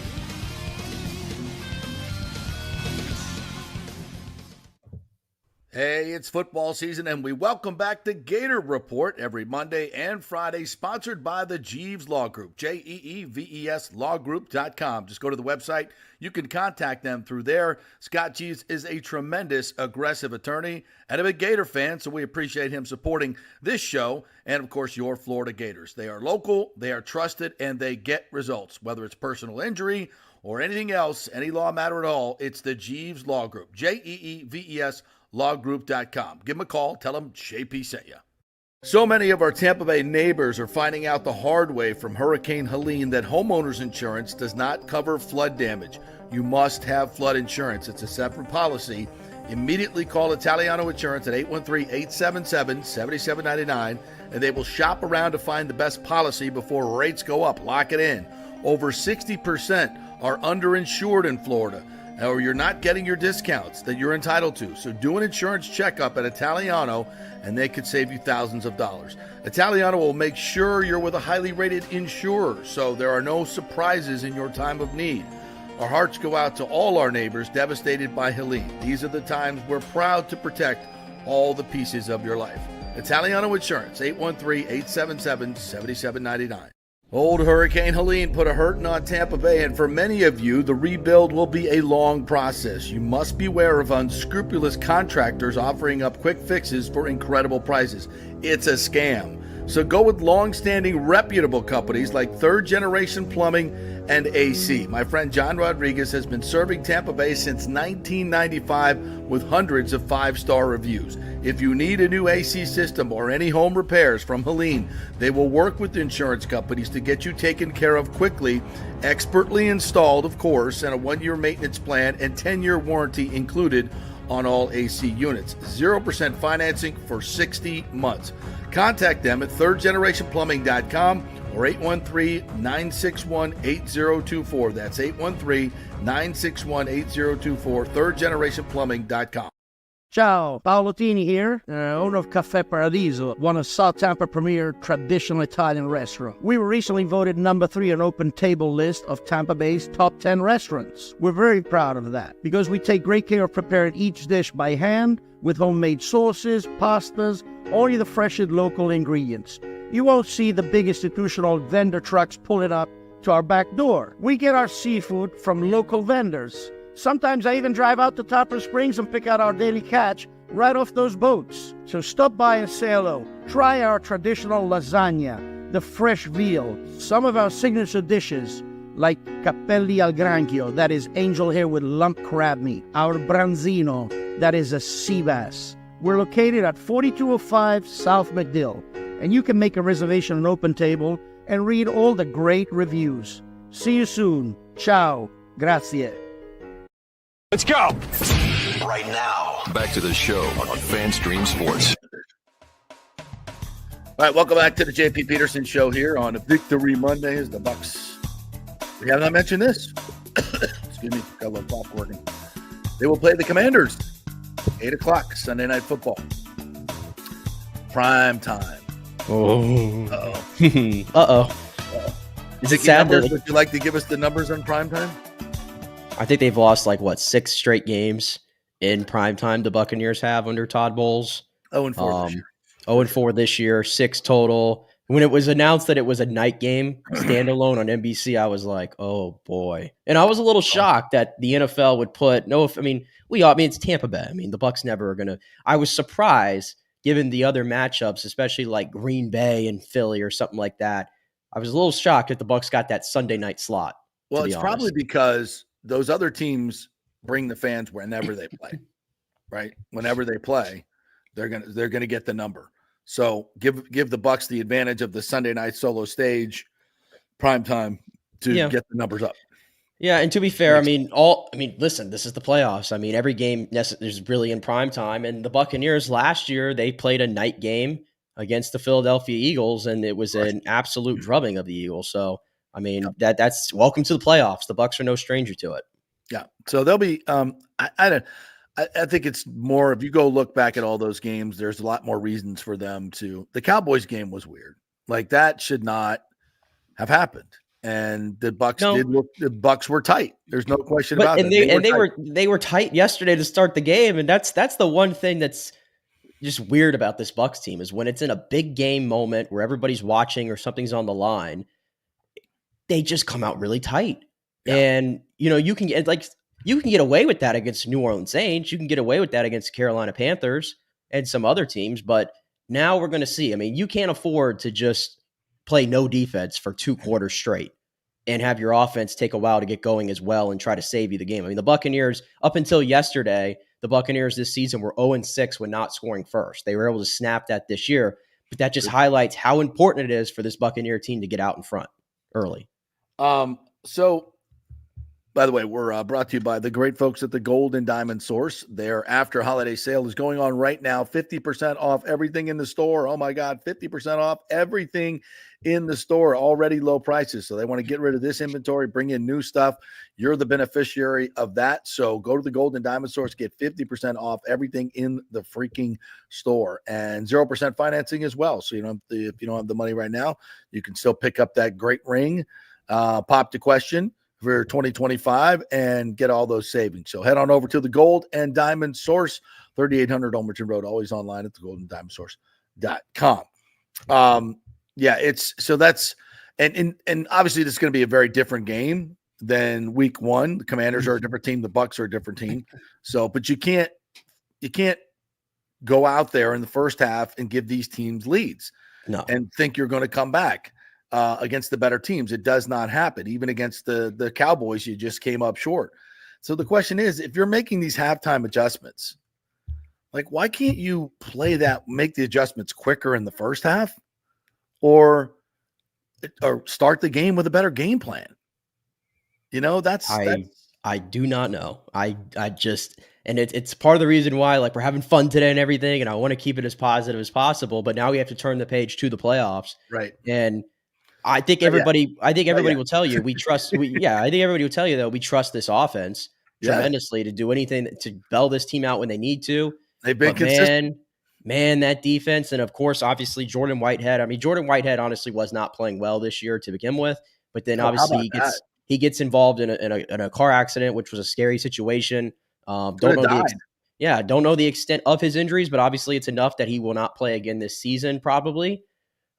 Hey, it's football season, and we welcome back the Gator Report every Monday and Friday, sponsored by the Jeeves Law Group, JEEVES Lawgroup.com. Just go to the website. You can contact them through there. Scott Jeeves is a tremendous, aggressive attorney and a big Gator fan, so we appreciate him supporting this show and, of course, your Florida Gators. They are local, they are trusted, and they get results. Whether it's personal injury or anything else, any law matter at all, it's the Jeeves Law Group, JEEVES Lawgroup.com. Give them a call. Tell them JP sent you. So many of our Tampa Bay neighbors are finding out the hard way from Hurricane Helene that homeowners insurance does not cover flood damage. You must have flood insurance. It's a separate policy. Immediately call Italiano Insurance at 813-877-7799, and they will shop around to find the best policy before rates go up. Lock it in. Over 60% are underinsured in Florida, or you're not getting your discounts that you're entitled to. So do an insurance checkup at Italiano, and they could save you thousands of dollars. Italiano will make sure you're with a highly rated insurer, so there are no surprises in your time of need. Our hearts go out to all our neighbors devastated by Helene. These are the times we're proud to protect all the pieces of your life. Italiano Insurance, 813-877-7799. Old Hurricane Helene put a hurting on Tampa Bay, and for many of you, the rebuild will be a long process. You must beware of unscrupulous contractors offering up quick fixes for incredible prices. It's a scam. So go with long-standing, reputable companies like Third Generation Plumbing and AC. My friend John Rodriguez has been serving Tampa Bay since 1995 with hundreds of 5-star reviews. If you need a new AC system or any home repairs from Helene, they will work with insurance companies to get you taken care of quickly, expertly installed, of course, and a 1-year maintenance plan and 10-year warranty included on all AC units. 0% financing for 60 months. Contact them at thirdgenerationplumbing.com or 813-961-8024. That's 813-961-8024, thirdgenerationplumbing.com. Ciao, Paolo Tini here, owner of Caffè Paradiso, one of South Tampa premier traditional Italian restaurant. We were recently voted number 3 on Open Table list of Tampa Bay's top 10 restaurants. We're very proud of that because we take great care of preparing each dish by hand with homemade sauces, pastas, only the freshest local ingredients. You won't see the big institutional vendor trucks pulling up to our back door. We get our seafood from local vendors. Sometimes I even drive out to Topper Springs and pick out our daily catch right off those boats. So stop by and say hello. Try our traditional lasagna, the fresh veal, some of our signature dishes like capelli al granchio, that is angel hair with lump crab meat, our branzino, that is a sea bass. We're located at 4205 South McDill, and you can make a reservation on Open Table and read all the great reviews. See you soon. Ciao. Grazie. Let's go! Right now. Back to the show on FanStream Sports. All right, welcome back to the JP Peterson Show here on Victory Monday as the Bucs. We have not mentioned this. Excuse me, got a little pop working. They will play the Commanders, 8 o'clock, Sunday Night Football. Prime time. Oh. Uh-oh. Uh-oh. Is it sad that would you like to give us the numbers on prime time? I think they've lost 6 straight games in prime time. The Buccaneers have under Todd Bowles. 0-4 this year. 0-4 this year, 6 total. When it was announced that it was a night game standalone on NBC, I was like, oh boy. And I was a little shocked that the NFL would put it's Tampa Bay. I mean, the Bucs never are gonna. I was surprised given the other matchups, especially like Green Bay and Philly or something like that. I was a little shocked that the Bucs got that Sunday night slot. Well, it's probably because those other teams bring the fans whenever they play, right? Whenever they play, they're gonna get the number. So give the Bucs the advantage of the Sunday night solo stage, prime time to get the numbers up. Yeah, and to be fair, listen, this is the playoffs. I mean, every game is really in prime time, and the Buccaneers last year they played a night game against the Philadelphia Eagles, and it was an absolute drubbing of the Eagles. So, I mean, that's welcome to the playoffs. The Bucs are no stranger to it. Yeah, so they'll be. I think it's more, if you go look back at all those games, there's a lot more reasons for them to. The Cowboys game was weird. Like, that should not have happened. And the Bucs were tight. There's no question about it. They were tight yesterday to start the game. And that's the one thing that's just weird about this Bucs team is when it's in a big game moment where everybody's watching or something's on the line, they just come out really tight. Yeah. And, you can get away with that against New Orleans Saints. You can get away with that against Carolina Panthers and some other teams. But now we're going to see. I mean, you can't afford to just play no defense for 2 quarters straight and have your offense take a while to get going as well and try to save you the game. I mean, the Buccaneers, up until yesterday, the Buccaneers this season were 0-6 when not scoring first. They were able to snap that this year. But that just highlights how important it is for this Buccaneer team to get out in front early. So, by the way, we're brought to you by the great folks at the Gold and Diamond Source. Their after holiday sale is going on right now. 50% off everything in the store. Oh my God, 50% off everything in the store. Already low prices. So they want to get rid of this inventory, bring in new stuff. You're the beneficiary of that. So go to the Gold and Diamond Source, get 50% off everything in the freaking store, and 0% financing as well. So if you don't have the money right now, you can still pick up that great ring. Pop the question for 2025 and get all those savings. So head on over to the Gold and Diamond Source, 3800 Olmerton Road, always online at thegoldendiamondsource.com. And obviously this is going to be a very different game than week 1. The Commanders are a different team. The Bucs are a different team. So, but you can't go out there in the first half and give these teams leads and think you're going to come back against the better teams. It does not happen. Even against the Cowboys, you just came up short. So the question is, if you're making these halftime adjustments, like, why can't you make the adjustments quicker in the first half or start the game with a better game plan? I do not know. And it's part of the reason why, like, we're having fun today and everything, and I want to keep it as positive as possible, but now we have to turn the page to the playoffs. Right. And I think everybody will tell you I think everybody will tell you that we trust this offense tremendously to do anything to bail this team out when they need to. They've been consistent. Man, that defense, and of course, obviously Jordan Whitehead. I mean, Jordan Whitehead honestly was not playing well this year to begin with, but then obviously he gets involved in a car accident, which was a scary situation. Don't know the extent of his injuries, but obviously it's enough that he will not play again this season probably.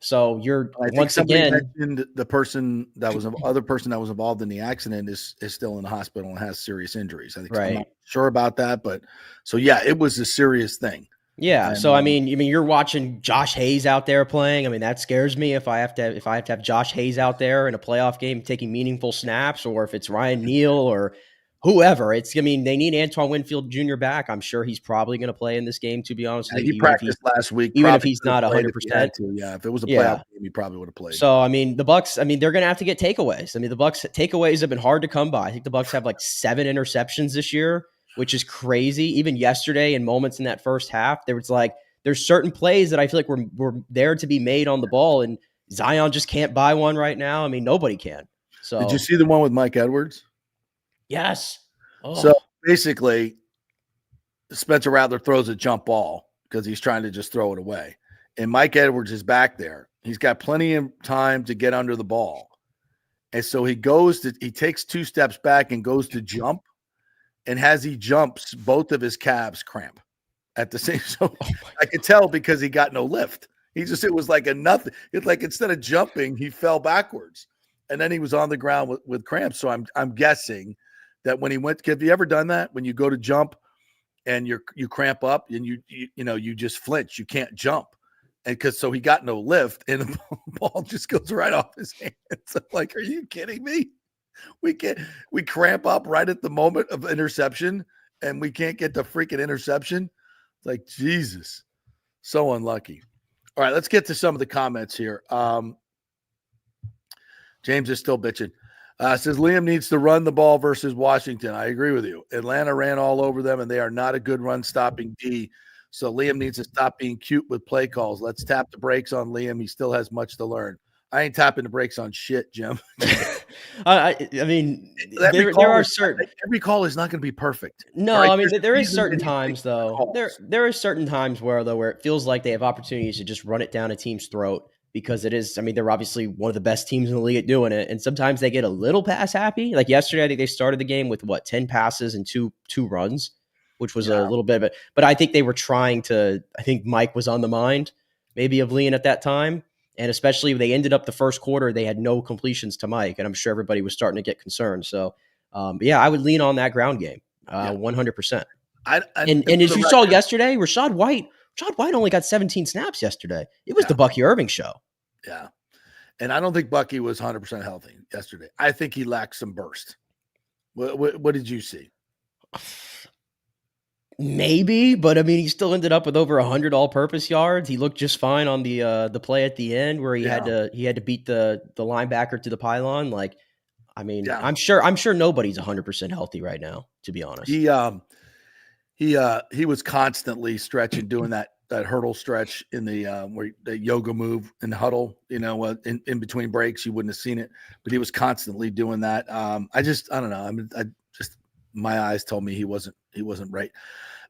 So you're I think once again mentioned the other person that was involved in the accident is still in the hospital and has serious injuries. I think I'm not sure about that, but so yeah, it was a serious thing. Yeah. And, so I mean, you're watching Josh Hayes out there playing. I mean, that scares me if I have to have Josh Hayes out there in a playoff game taking meaningful snaps, or if it's Ryan Neal or whoever. They need Antoine Winfield Jr. back. I'm sure he's probably going to play in this game, to be honest with you. He practiced last week. Even if he's not 100%. Yeah, if it was a playoff game, he probably would have played. So, I mean, the Bucs, they're going to have to get takeaways. I mean, the Bucs takeaways have been hard to come by. I think the Bucs have like 7 interceptions this year, which is crazy. Even yesterday, in moments in that first half, there's certain plays that I feel like were there to be made on the ball, and Zion just can't buy one right now. I mean, nobody can. So, did you see the one with Mike Edwards? Yes. Oh. So basically, Spencer Rattler throws a jump ball because he's trying to just throw it away. And Mike Edwards is back there. He's got plenty of time to get under the ball. And so he takes 2 steps back and goes to jump. And as he jumps, both of his calves cramp at the same. So I could tell because he got no lift. It was like a nothing. It's like instead of jumping, he fell backwards. And then he was on the ground with cramps. So I'm guessing that when he went, have you ever done that? When you go to jump and you cramp up and you just flinch, you can't jump. And so he got no lift and the ball just goes right off his hands. I'm like, are you kidding me? We cramp up right at the moment of interception and we can't get the freaking interception. It's like, Jesus, so unlucky. All right, let's get to some of the comments here. James is still bitching. Says Liam needs to run the ball versus Washington. I agree with you. Atlanta ran all over them, and they are not a good run-stopping D. So Liam needs to stop being cute with play calls. Let's tap the brakes on Liam. He still has much to learn. I ain't tapping the brakes on shit, Jim. I mean, there are certain – every call is not going to be perfect. No, right? I mean, there is certain times, though. There are certain times where it feels like they have opportunities to just run it down a team's throat. Because it is, they're obviously one of the best teams in the league at doing it. And sometimes they get a little pass happy. Like yesterday, I think they started the game with 10 passes and two runs, which was a little bit of it. But I think they were I think Mike was on the mind maybe of Leon at that time. And especially they ended up the first quarter, they had no completions to Mike. And I'm sure everybody was starting to get concerned. So, I would lean on that ground game 100%. And as you saw yesterday, Rashad White only got 17 snaps yesterday. It was the Bucky Irving show. Yeah. And I don't think Bucky was 100% healthy yesterday. I think he lacked some burst. What did you see? Maybe, but he still ended up with over 100 all-purpose yards. He looked just fine on the play at the end where he had to beat the linebacker to the pylon. I'm sure nobody's 100% healthy right now, to be honest. He was constantly stretching, doing that hurdle stretch in the yoga move in the huddle, in between breaks. You wouldn't have seen it, but he was constantly doing that. I don't know. My eyes told me he wasn't right.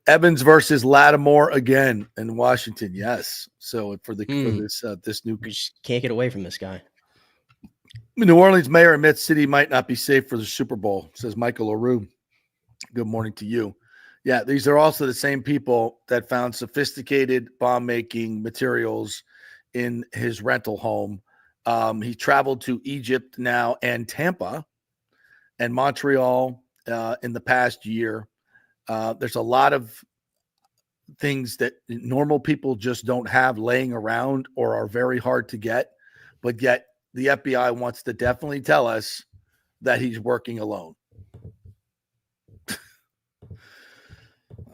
Evans versus Lattimore again in Washington. Yes. So for this new, we just can't get away from this guy. New Orleans mayor admits city might not be safe for the Super Bowl, says Michael LaRue. Good morning to you. Yeah, these are also the same people that found sophisticated bomb-making materials in his rental home. He traveled to Egypt now and Tampa and Montreal in the past year. There's a lot of things that normal people just don't have laying around or are very hard to get, but yet the FBI wants to definitely tell us that he's working alone.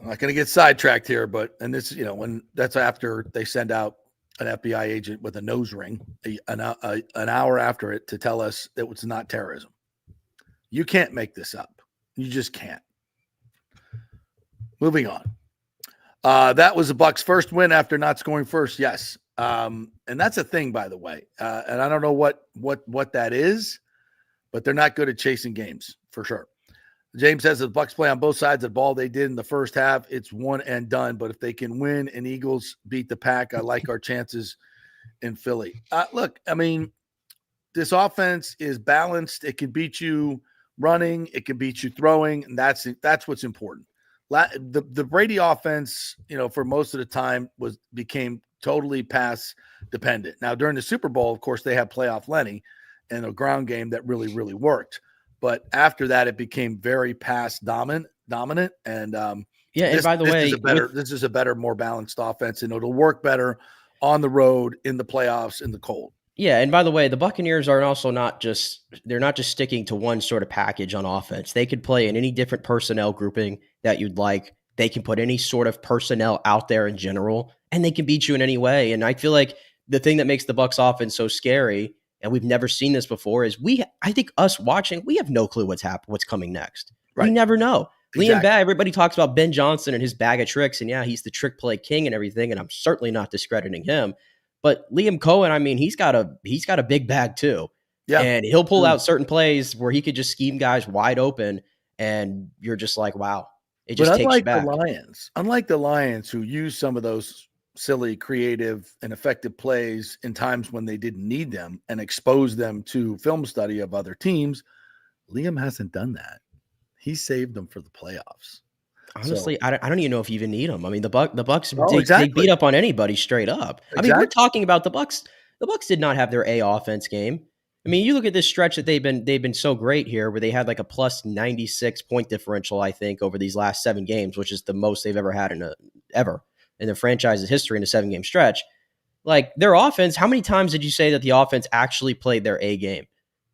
I'm not going to get sidetracked here, and this, when that's after they send out an FBI agent with a nose ring an hour after it to tell us that it's not terrorism. You can't make this up. You just can't. Moving on. That was the Bucs' first win after not scoring first. Yes. And that's a thing, by the way. And I don't know what that is, but they're not good at chasing games for sure. James says the Bucs play on both sides of the ball. They did in the first half. It's one and done. But if they can win and Eagles beat the Pack, I like our chances in Philly. Look, this offense is balanced. It can beat you running. It can beat you throwing. And that's what's important. The Brady offense, for most of the time became totally pass dependent. Now during the Super Bowl, of course, they had playoff Lenny and a ground game that really, really worked. But after that, it became very pass dominant. And and by the way, this is a better, more balanced offense, and it'll work better on the road in the playoffs in the cold. Yeah, and by the way, the Buccaneers are also not just sticking to one sort of package on offense. They could play in any different personnel grouping that you'd like. They can put any sort of personnel out there in general, and they can beat you in any way. And I feel like the thing that makes the Bucs offense so scary, and we've never seen this before, is I think us watching, we have no clue what's coming next. Right. We never know. Exactly. Liam Bag, everybody talks about Ben Johnson and his bag of tricks, and yeah, he's the trick play king and everything, and I'm certainly not discrediting him. But Liam Cohen, I mean, he's got a big bag too. Yeah. And he'll pull out certain plays where he could just scheme guys wide open, and you're just like, wow. It just takes you back. Unlike the Lions, who use some of those silly, creative, and effective plays in times when they didn't need them and expose them to film study of other teams, Liam hasn't done that. He saved them for the playoffs. Honestly, I don't even know if you even need them. I mean, the Bucs, they beat up on anybody straight up. Exactly. I mean, we're talking about the Bucs. The Bucs did not have their A offense game. I mean, you look at this stretch that they've been so great here, where they had like a plus 96 point differential, I think, over these last 7 games, which is the most they've ever had ever in their franchise's history in a 7-game stretch. Like their offense, how many times did you say that the offense actually played their A game?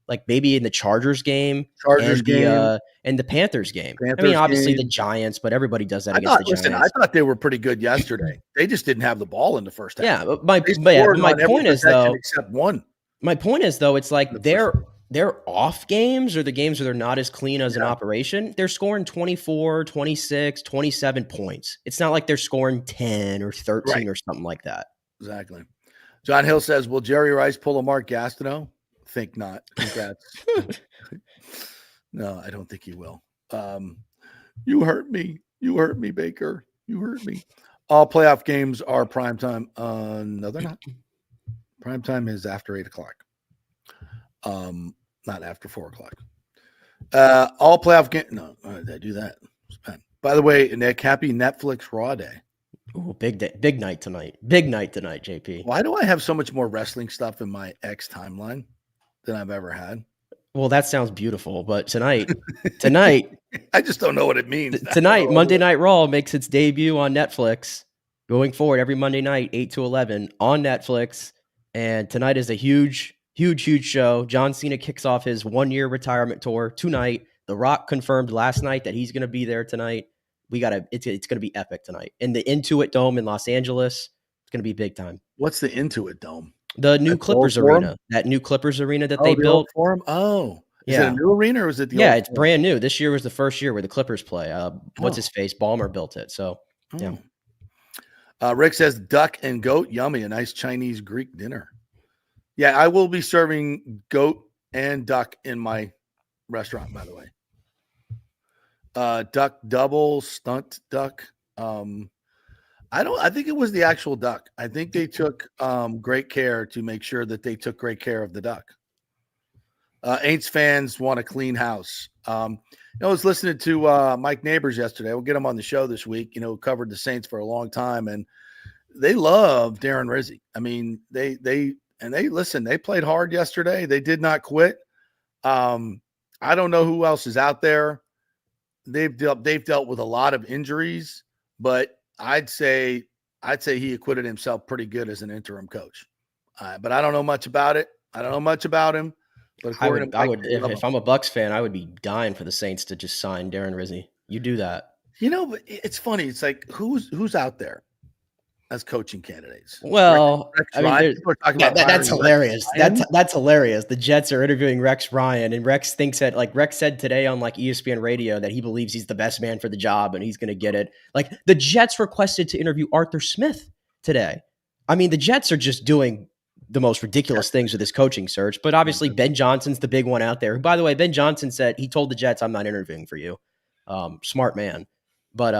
Like maybe in the Chargers game, and the Panthers game. I mean, obviously the Giants, but everybody does that against the Giants. I thought they were pretty good yesterday. They just didn't have the ball in the first half. Yeah, but my point is though, except one. My point is though, it's like their off games, or the games where they're not as clean as an operation, they're scoring 24, 26, 27 points. It's not like they're scoring 10 or 13 or something like that. Exactly. John Hill says, will Jerry Rice pull a Mark Gastineau? Think not. No, I don't think he will. You hurt me. You hurt me, Baker. You hurt me. All playoff games are primetime. No, they're not. Primetime is after 8 o'clock. Not after 4 o'clock. All playoff games. No, did I do that? By the way, Nick, happy Netflix Raw Day. Oh, big day, big night tonight. Big night tonight, JP. Why do I have so much more wrestling stuff in my X timeline than I've ever had? Well, that sounds beautiful, but tonight, I just don't know what it means. Tonight, Monday Night Raw makes its debut on Netflix. Going forward, every Monday night, 8 to 11 on Netflix. And tonight is a huge show. John Cena kicks off his 1-year retirement tour tonight. The Rock confirmed last night that he's going to be there tonight. It's going to be epic tonight. In the Intuit Dome in Los Angeles, it's going to be big time. What's the Intuit Dome? The new Clippers arena. That new Clippers arena that they built. Oh, is it a new arena or is it the old it's brand new. This year was the first year where the Clippers play. What's his face? Ballmer built it. So, yeah. Rick says duck and goat, yummy, a nice Chinese Greek dinner. Yeah, I will be serving goat and duck in my restaurant, by the way. Duck double, stunt duck. I think it was the actual duck. I think they took great care to make sure that they took great care of the duck. Aints fans want a clean house. I was listening to Mike Neighbors yesterday. We'll get him on the show this week. Covered the Saints for a long time, and they love Darren Rizzi. I mean, they listen. They played hard yesterday. They did not quit. I don't know who else is out there. They've dealt with a lot of injuries, but I'd say he acquitted himself pretty good as an interim coach. But I don't know much about it. I don't know much about him. But I would if I'm a Bucs fan, I would be dying for the Saints to just sign Darren Rizzi. You do that. But it's funny. It's like who's out there as coaching candidates? Well, that's hilarious. That's hilarious. The Jets are interviewing Rex Ryan, and Rex thinks that, like, Rex said today on like ESPN radio that he believes he's the best man for the job and he's going to get it. Like, the Jets requested to interview Arthur Smith today. I mean, the Jets are just doing the most ridiculous things with this coaching search. But obviously, Ben Johnson's the big one out there. By the way, Ben Johnson said he told the Jets, "I'm not interviewing for you." Smart man. But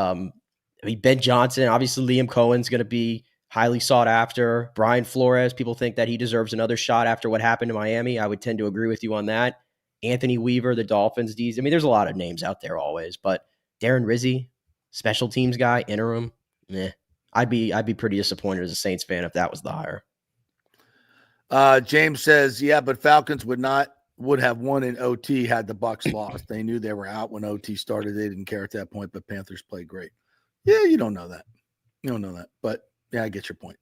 Ben Johnson, obviously Liam Cohen's going to be highly sought after. Brian Flores, people think that he deserves another shot after what happened in Miami. I would tend to agree with you on that. Anthony Weaver, the Dolphins D's. I mean, there's a lot of names out there always, but Darren Rizzi, special teams guy, interim. I'd be pretty disappointed as a Saints fan if that was the hire. James says, yeah, but Falcons would have won in OT had the Bucs lost. They knew they were out when OT started. They didn't care at that point, but Panthers played great. Yeah, you don't know that. But yeah, I get your point.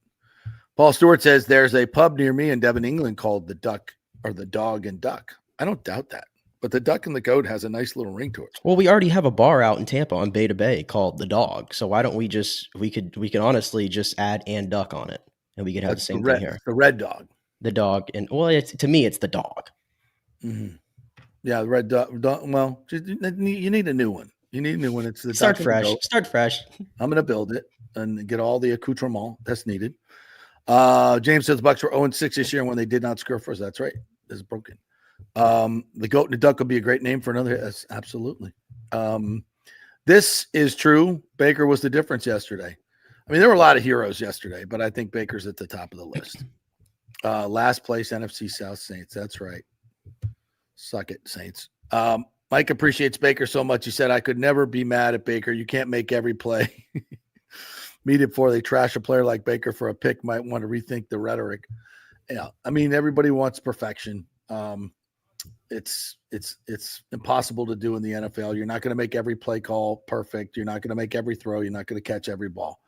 Paul Stewart says there's a pub near me in Devon, England called the Duck or the Dog and Duck. I don't doubt that. But the Duck and the Goat has a nice little ring to it. Well, we already have a bar out in Tampa on Beta Bay called the Dog. So why don't we could honestly just add and Duck on it, and we could have the same thing here. The Red Dog. The Dog, and to me it's the Dog. Mm-hmm. Yeah, the Red Dog. Well, you need a new one. It's the Start Duck fresh. and the Goat. Start fresh. I'm going to build it and get all the accoutrement that's needed. James says the Bucs were 0-6 this year when they did not score first. That's right. It's broken. The Goat and the Duck would be a great name for another. Yes, absolutely. This is true. Baker was the difference yesterday. I mean, there were a lot of heroes yesterday, but I think Baker's at the top of the list. Last place, NFC South Saints. That's right. Suck it, Saints. Mike appreciates Baker so much. He said, I could never be mad at Baker. You can't make every play. Media before they trash a player like Baker for a pick might want to rethink the rhetoric. Yeah, I mean, everybody wants perfection. It's impossible to do in the NFL. You're not going to make every play call perfect. You're not going to make every throw. You're not going to catch every ball.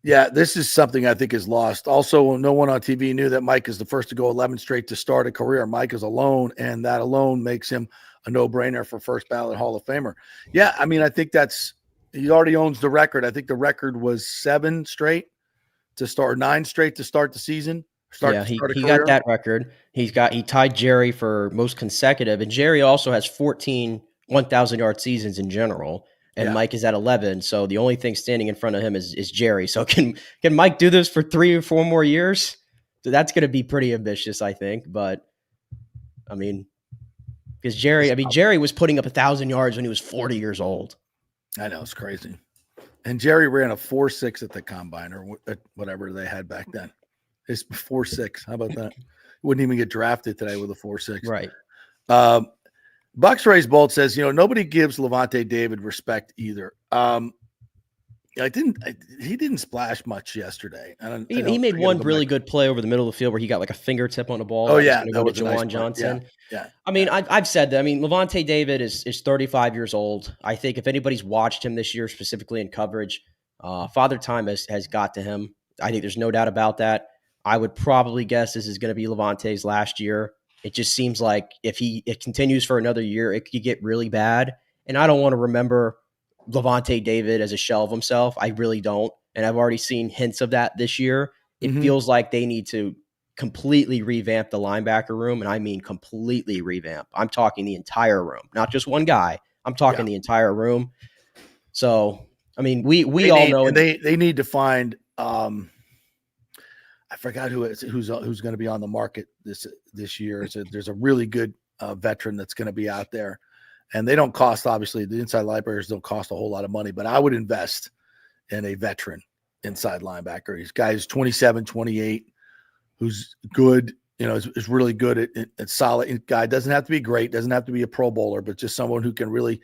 Yeah, this is something I think is lost. Also, no one on TV knew that Mike is the first to go 11 straight to start a career. Mike is alone, and that alone makes him a no-brainer for first ballot Hall of Famer. Yeah, I mean, I think he already owns the record. I think the record was 7 straight to start, 9 straight to start the season. He got that record. He tied Jerry for most consecutive, and Jerry also has 14 1,000-yard seasons in general. And Mike is at 11, so the only thing standing in front of him is Jerry. So can Mike do this for 3 or 4 more years? So that's going to be pretty ambitious, I think. But I mean, because Jerry was putting up 1,000 yards when he was 40 years old. I know, it's crazy. And Jerry ran a 4.6 at the combine or whatever they had back then. It's 4.6. How about that? Wouldn't even get drafted today with a 4.6. Right. Bucks Race Bolt says, nobody gives Levante David respect either. He didn't splash much yesterday. He made one really good play over the middle of the field where he got like a fingertip on the ball. Oh, yeah. That was Jawan Johnson. Yeah. I mean, I've said that. I mean, Levante David is 35 years old. I think if anybody's watched him this year, specifically in coverage, Father Time has got to him. I think there's no doubt about that. I would probably guess this is going to be Levante's last year. It just seems like if it continues for another year, it could get really bad. And I don't want to remember Levante David as a shell of himself. I really don't. And I've already seen hints of that this year. It feels like they need to completely revamp the linebacker room. And I mean completely revamp. I'm talking the entire room, not just one guy. I'm talking the entire room. So, I mean, we all know. They need to find I forgot who's going to be on the market this year. There's a really good veteran that's going to be out there, and they don't cost, obviously the inside linebackers don't cost a whole lot of money, but I would invest in a veteran inside linebacker. He's guys 27, 28, who's good, is really good at solid guy. Doesn't have to be great, doesn't have to be a Pro Bowler, but just someone who can really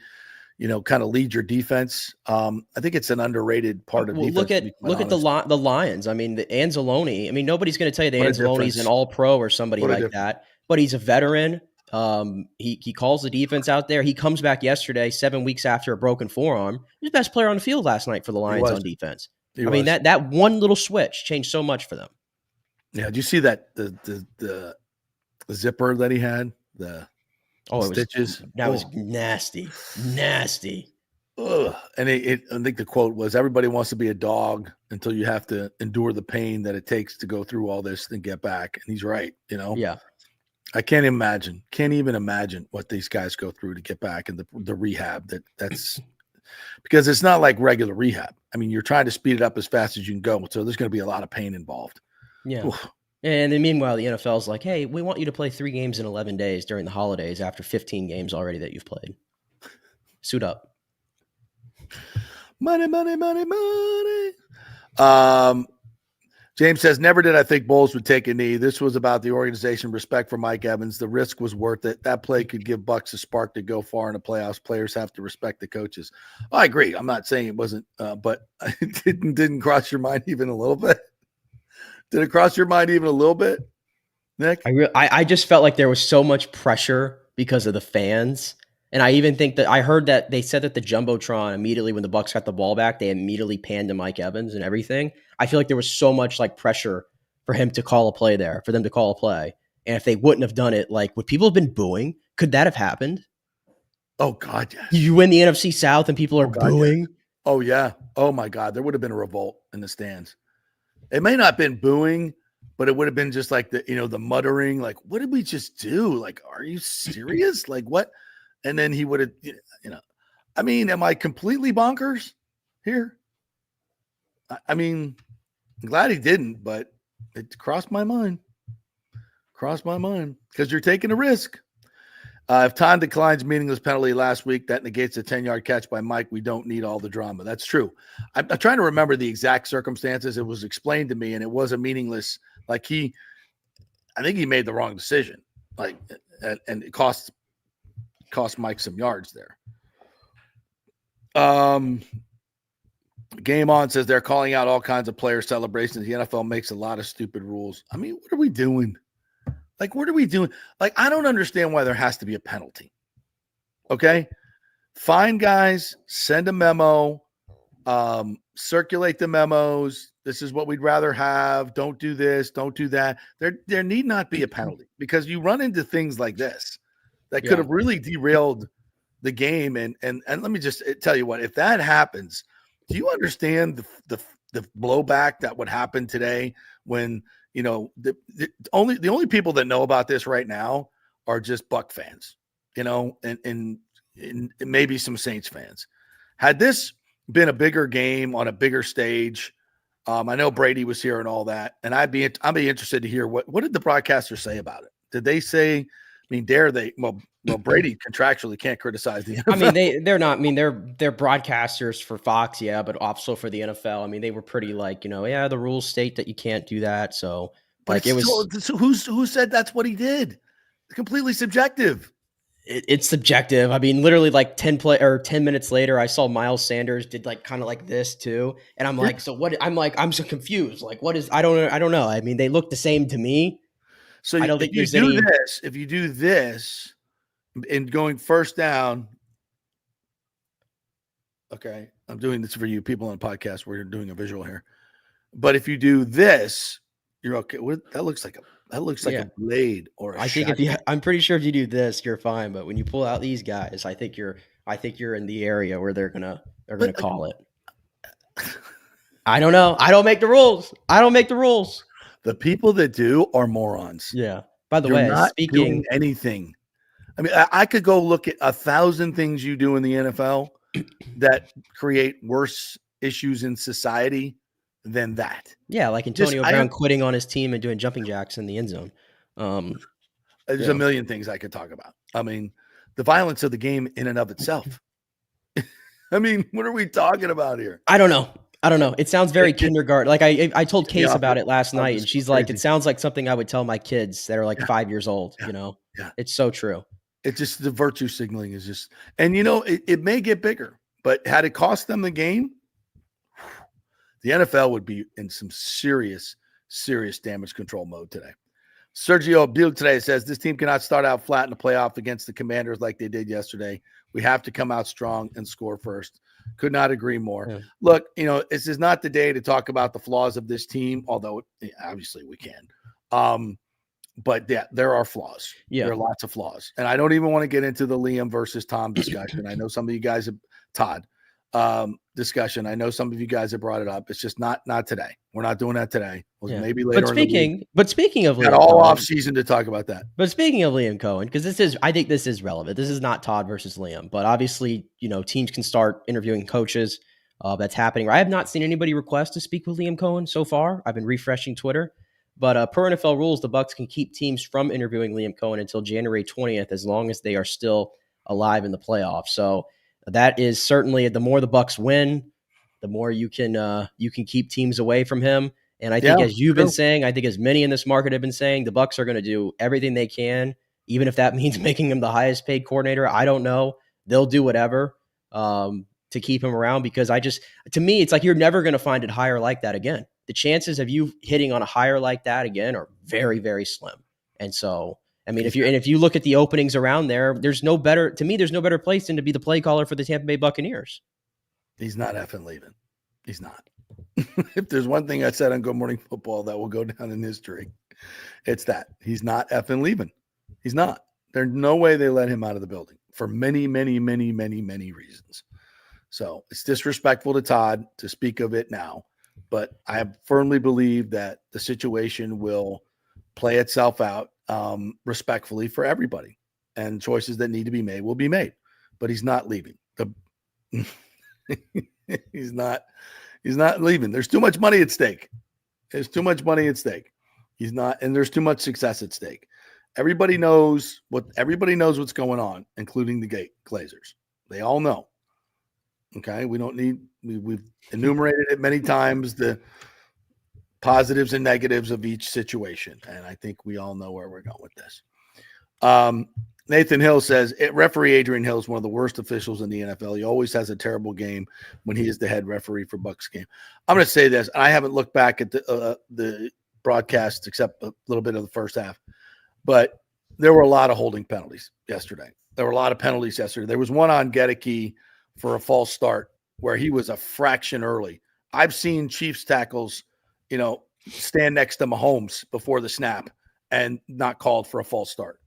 kind of lead your defense. I think it's an underrated part of defense. Look at the Lions. I mean, the Anzalone. I mean, nobody's going to tell you the Anzalone's an all-pro or somebody like that, but he's a veteran. He calls the defense out there. He comes back yesterday, 7 weeks after a broken forearm. He's the best player on the field last night for the Lions on defense. I mean, that one little switch changed so much for them. Yeah. Did you see that the zipper that he had? Stitches. That was nasty. Ugh. And I think the quote was, everybody wants to be a dog until you have to endure the pain that it takes to go through all this and get back. And he's right. Yeah. I can't even imagine what these guys go through to get back, and the rehab that's because it's not like regular rehab. I mean, you're trying to speed it up as fast as you can go. So there's going to be a lot of pain involved. Yeah. Oof. And then meanwhile, the NFL's like, hey, we want you to play 3 games in 11 days during the holidays after 15 games already that you've played. Suit up. Money. James says, never did I think Bowles would take a knee. This was about the organization, respect for Mike Evans. The risk was worth it. That play could give Bucs a spark to go far in the playoffs. Players have to respect the coaches. I agree. I'm not saying it wasn't, but it didn't cross your mind even a little bit. Did it cross your mind even a little bit, Nick? I just felt like there was so much pressure because of the fans. And I even think that I heard that they said that the Jumbotron immediately when the Bucs got the ball back, they immediately panned to Mike Evans and everything. I feel like there was so much like pressure for him to call a play there, for them to call a play. And if they wouldn't have done it, like would people have been booing? Could that have happened? Oh God, yes. You win the NFC South and people are booing. Yes. Oh yeah. Oh my God. There would have been a revolt in the stands. It may not have been booing, but it would have been just like the muttering, like, what did we just do? Like, are you serious? Like what? And then he would have, I mean, am I completely bonkers here? I mean, I'm glad he didn't, but it crossed my mind. Because you're taking a risk. If Tom declines meaningless penalty last week, that negates a 10-yard catch by Mike. We don't need all the drama. That's true. I'm trying to remember the exact circumstances. It was explained to me, and it was a meaningless. Like I think he made the wrong decision. Like, and it cost Mike some yards there. Game On says they're calling out all kinds of player celebrations. The NFL makes a lot of stupid rules. I mean, what are we doing? Like, what are we doing? Like, I don't understand why there has to be a penalty. Okay? Fine, guys. Send a memo. Circulate the memos. This is what we'd rather have. Don't do this. Don't do that. There need not be a penalty because you run into things like this that could have really derailed the game. And let me just tell you what, if that happens, do you understand the blowback that would happen today when, the only people that know about this right now are just Buck fans, and maybe some Saints fans. Had this been a bigger game on a bigger stage, I know Brady was here and all that, and I'd be interested to hear what did the broadcasters say about it? Did they say, I mean, dare they? Well, Brady contractually can't criticize the NFL. I mean, they're not. I mean, they're broadcasters for Fox, yeah, but also for the NFL. I mean, they were pretty like, the rules state that you can't do that. So, but who said that's what he did? It's completely subjective. It's subjective. I mean, literally like 10 minutes later, I saw Miles Sanders did like kind of like this too, and I'm like, so what? I'm so confused. Like, what is? I don't know. I mean, they look the same to me. So I don't think there's any. If you do this. And going first down, okay, I'm doing this for you people on the podcast. We're doing a visual here, but if you do this, you're okay. That looks like a blade or a shotgun. I'm pretty sure if you do this, you're fine. But when you pull out these guys, I think you're in the area where they're gonna call it. I don't know. I don't make the rules. The people that do are morons. Yeah. By the way, not doing anything. I mean, I could go look at 1,000 things you do in the NFL that create worse issues in society than that. Yeah, like Antonio Brown quitting on his team and doing jumping jacks in the end zone. There's a million things I could talk about. I mean, the violence of the game in and of itself. I mean, what are we talking about here? I don't know. It sounds very kindergarten. Like I told Case about it last night, and she's like, it sounds like something I would tell my kids that are like 5 years old. Yeah. It's so true. It's just the virtue signaling is just, and it may get bigger, but had it cost them the game, the NFL would be in some serious damage control mode today. Sergio Abdul today says this team cannot start out flat in the playoff against the Commanders like they did yesterday. We have to come out strong and score first. Could not agree more. Yeah. Look, this is not the day to talk about the flaws of this team, although obviously we can. But yeah, there are flaws. Yeah. There are lots of flaws. And I don't even want to get into the Liam versus Tom discussion. I know some of you guys have discussion. I know some of you guys have brought it up. It's just not today. We're not doing that today. Maybe later. But speaking of Liam, got all off season to talk about that. But speaking of Liam Cohen, because I think this is relevant. This is not Todd versus Liam, but obviously, teams can start interviewing coaches. That's happening. I have not seen anybody request to speak with Liam Cohen so far. I've been refreshing Twitter. But per NFL rules, the Bucs can keep teams from interviewing Liam Cohen until January 20th, as long as they are still alive in the playoffs. So that is certainly, the more the Bucs win, the more you can keep teams away from him. And I think, as you've been saying, I think as many in this market have been saying, the Bucs are going to do everything they can, even if that means making him the highest paid coordinator. I don't know. They'll do whatever to keep him around, because to me, it's like you're never going to find it higher like that again. The chances of you hitting on a hire like that again are very, very slim. And so, I mean, if you look at the openings around there, there's no better place than to be the play caller for the Tampa Bay Buccaneers. He's not effing leaving. He's not. If there's one thing I said on Good Morning Football that will go down in history, it's that he's not effing leaving. He's not. There's no way they let him out of the building for many, many, many, many, many reasons. So it's disrespectful to Todd to speak of it now, but I firmly believe that the situation will play itself out respectfully for everybody, and choices that need to be made will be made. But he's not leaving. He's not leaving. There's too much money at stake. He's not, and there's too much success at stake. Everybody knows what's going on, including the Glazers. They all know. Okay, we've enumerated it many times, the positives and negatives of each situation, and I think we all know where we're going with this. Nathan Hill says, referee Adrian Hill is one of the worst officials in the NFL. He always has a terrible game when he is the head referee for Bucs game. I'm going to say this. I haven't looked back at the broadcast except a little bit of the first half, but there were a lot of holding penalties yesterday. There was one on Gedeke for a false start where he was a fraction early. I've seen Chiefs tackles, stand next to Mahomes before the snap and not called for a false start.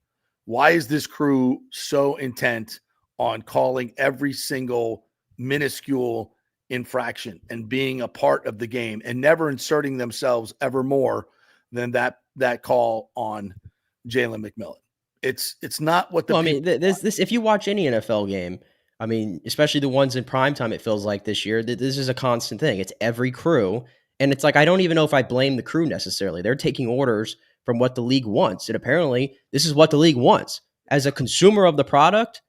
Why is this crew so intent on calling every single minuscule infraction and being a part of the game and never inserting themselves ever more than that call on Jaylen McMillan? It's not what this if you watch any NFL game, I mean, especially the ones in primetime, it feels like this year, this is a constant thing. It's every crew. And it's like, I don't even know if I blame the crew necessarily. They're taking orders from what the league wants. And apparently this is what the league wants. As a consumer of the product,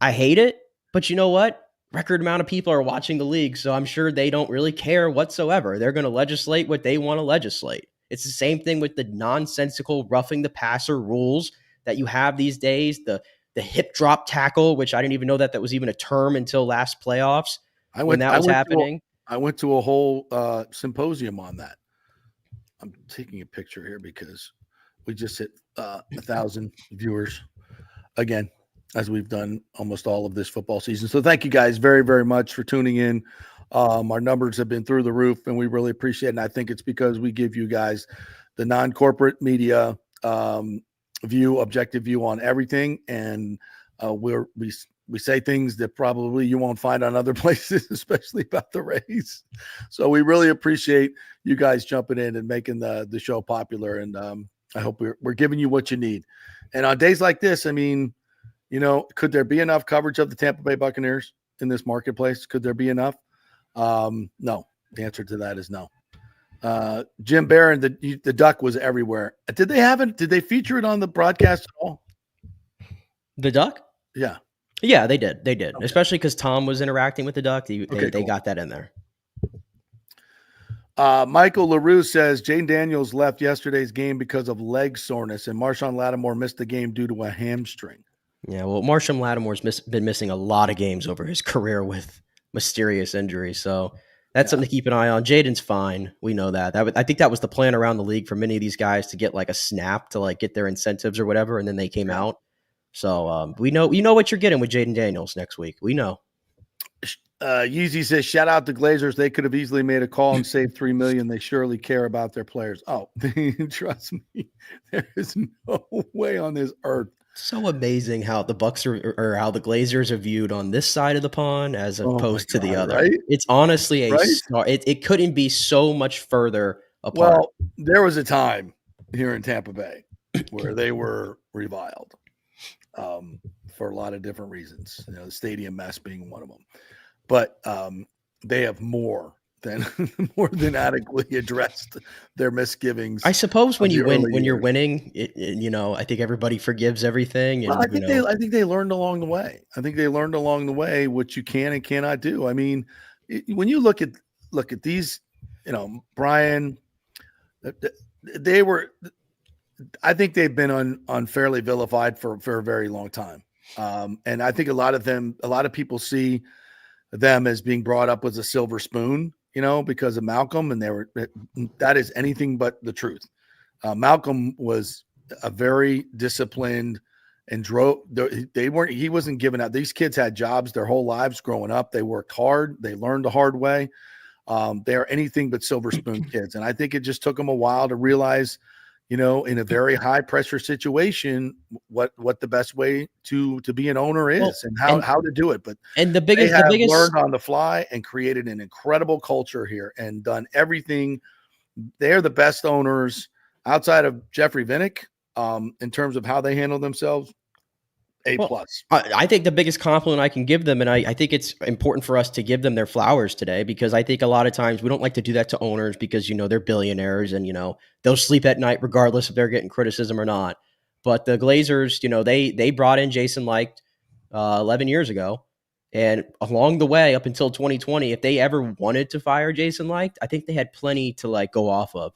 I hate it. But you know what? Record amount of people are watching the league, so I'm sure they don't really care whatsoever. They're going to legislate what they want to legislate. It's the same thing with the nonsensical roughing the passer rules that you have these days. The hip drop tackle, which I didn't even know that was even a term until last playoffs when that was happening. I went to a whole symposium on that. I'm taking a picture here because we just hit 1,000 viewers again, as we've done almost all of this football season. So thank you guys very, very much for tuning in. Our numbers have been through the roof, and we really appreciate it. And I think it's because we give you guys the non-corporate media objective view on everything. And we say things that probably you won't find on other places, especially about the Rays. So we really appreciate you guys jumping in and making the show popular. And I hope we're giving you what you need. And on days like this, I mean, could there be enough coverage of the Tampa Bay Buccaneers in this marketplace? Could there be enough? No. The answer to that is no. Jim Barron, the duck was everywhere. Did they feature it on the broadcast at all? The duck? Yeah. Yeah, they did. Okay. Especially because Tom was interacting with the duck. They got that in there. Michael LaRue says Jane Daniels left yesterday's game because of leg soreness, and Marshawn Lattimore missed the game due to a hamstring. Yeah, well, Marshawn Lattimore's been missing a lot of games over his career with mysterious injuries, so that's something to keep an eye on. Jaden's fine. We know that. I think that was the plan around the league for many of these guys to get like a snap to like get their incentives or whatever, and then they came out. So we know what you're getting with Jayden Daniels next week. We know. Yeezy says, shout out to Glazers. They could have easily made a call and saved $3 million. They surely care about their players. Oh, trust me, there is no way on this earth. So amazing how the Bucs or how the Glazers are viewed on this side of the pond as opposed to the other. Right? It's honestly it couldn't be so much further apart. Well, there was a time here in Tampa Bay where they were reviled for a lot of different reasons. The stadium mess being one of them. But they have more than adequately addressed their misgivings. I suppose when you're winning, I think everybody forgives everything. And, I think they learned along the way. I think they learned along the way what you can and cannot do. I mean, when you look at these, Brian, They were. I think they've been unfairly vilified for a very long time, and I think a lot of people see them as being brought up with a silver spoon, because of Malcolm, and that is anything but the truth. Malcolm was a very disciplined and he wasn't giving out. These kids had jobs their whole lives growing up. They worked hard. They learned the hard way. They are anything but silver spoon kids. And I think it just took them a while to realize, in a very high pressure situation, what the best way to be an owner is, and how to do it. But the biggest learned on the fly and created an incredible culture here and done everything. They're the best owners outside of Jeffrey Vinnick, in terms of how they handle themselves. A+. I think the biggest compliment I can give them, and I think it's important for us to give them their flowers today, because I think a lot of times we don't like to do that to owners because, they're billionaires and, they'll sleep at night regardless if they're getting criticism or not. But the Glazers, they brought in Jason Licht 11 years ago. And along the way, up until 2020, if they ever wanted to fire Jason Licht, I think they had plenty to go off of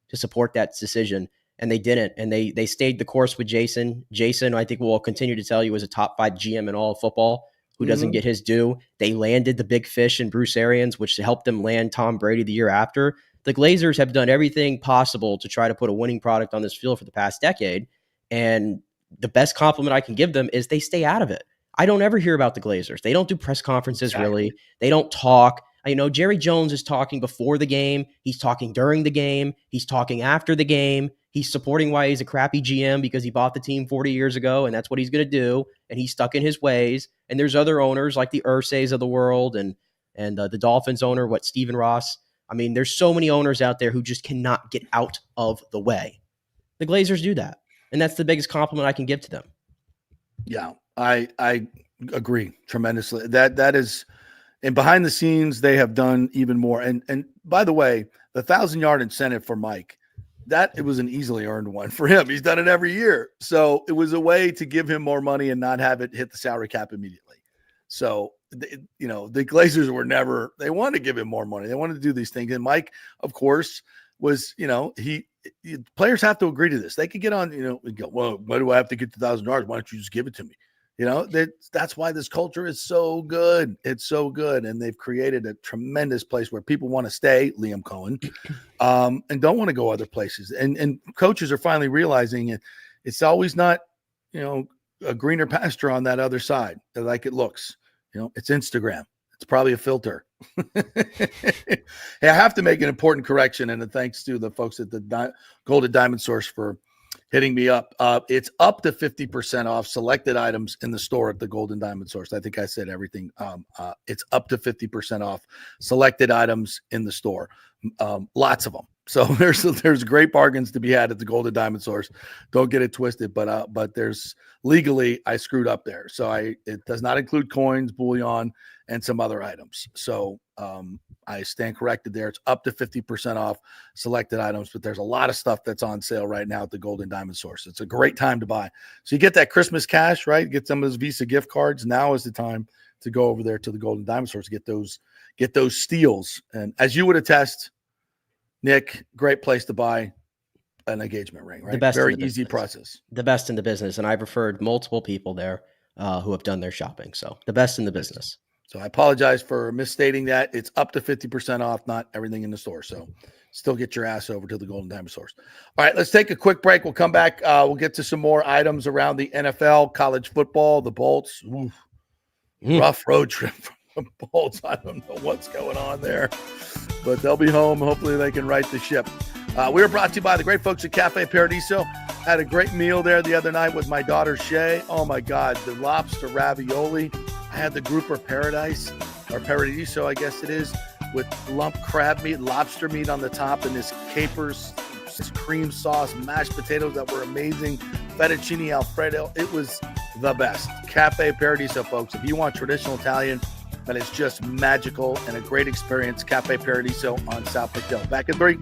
to support that decision. And they didn't. And they stayed the course with Jason. Jason, I think we'll continue to tell you, is a top 5 GM in all of football who doesn't get his due. They landed the big fish in Bruce Arians, which helped them land Tom Brady the year after. The Glazers have done everything possible to try to put a winning product on this field for the past decade. And the best compliment I can give them is they stay out of it. I don't ever hear about the Glazers. They don't do press conferences, really. They don't talk. Jerry Jones is talking before the game. He's talking during the game. He's talking after the game. He's supporting why he's a crappy GM because he bought the team 40 years ago, and that's what he's going to do. And he's stuck in his ways. And there's other owners like the Irsays of the world and the Dolphins owner, Stephen Ross. There's so many owners out there who just cannot get out of the way. The Glazers do that. And that's the biggest compliment I can give to them. Yeah, I agree tremendously. That is, and behind the scenes, they have done even more. And by the way, the 1,000-yard incentive for Mike, it was an easily earned one for him. He's done it every year. So it was a way to give him more money and not have it hit the salary cap immediately. So, the Glazers were never, they wanted to give him more money. They wanted to do these things. And Mike, of course, was, players have to agree to this. They could get on, and go, well, why do I have to get to 1,000 yards? Why don't you just give it to me? That's why this culture is so good. It's so good. And they've created a tremendous place where people want to stay, Liam Cohen, and don't want to go other places. And coaches are finally realizing it's always not, a greener pasture on that other side like it looks. It's Instagram. It's probably a filter. Hey, I have to make an important correction, and thanks to the folks at the Golden Diamond Source for hitting me up. It's up to 50% off selected items in the store at the Golden Diamond Source. I think I said everything. It's up to 50% off selected items in the store. Lots of them. So there's great bargains to be had at the Golden Diamond Source. Don't get it twisted, but there's legally I screwed up there. So it does not include coins, bullion, and some other items. So I stand corrected there. It's up to 50% off selected items, but there's a lot of stuff that's on sale right now at the Golden Diamond Source. It's a great time to buy. So you get that Christmas cash, right? Get some of those Visa gift cards. Now is the time to go over there to the Golden Diamond Source, get those steals. And as you would attest, Nick, great place to buy an engagement ring, right? The best Very easy process. The best in the business. And I've referred multiple people there who have done their shopping. So the best in the business. So I apologize for misstating that. It's up to 50% off, not everything in the store. So still get your ass over to the Golden Diamond Source. All right, let's take a quick break. We'll come back. We'll get to some more items around the NFL, college football, the Bolts. Rough road trip from the Bolts. I don't know what's going on there, but they'll be home. Hopefully they can right the ship. We are brought to you by the great folks at Cafe Paradiso. Had a great meal there the other night with my daughter, Shay. Oh, my God, the lobster ravioli. I had the grouper paradise, or paradiso, I guess it is, with lump crab meat, lobster meat on the top, and this capers, this cream sauce, mashed potatoes that were amazing, fettuccine Alfredo. It was the best. Cafe Paradiso, folks. If you want traditional Italian, then it's just magical and a great experience. Cafe Paradiso on South McDill. Back in 3.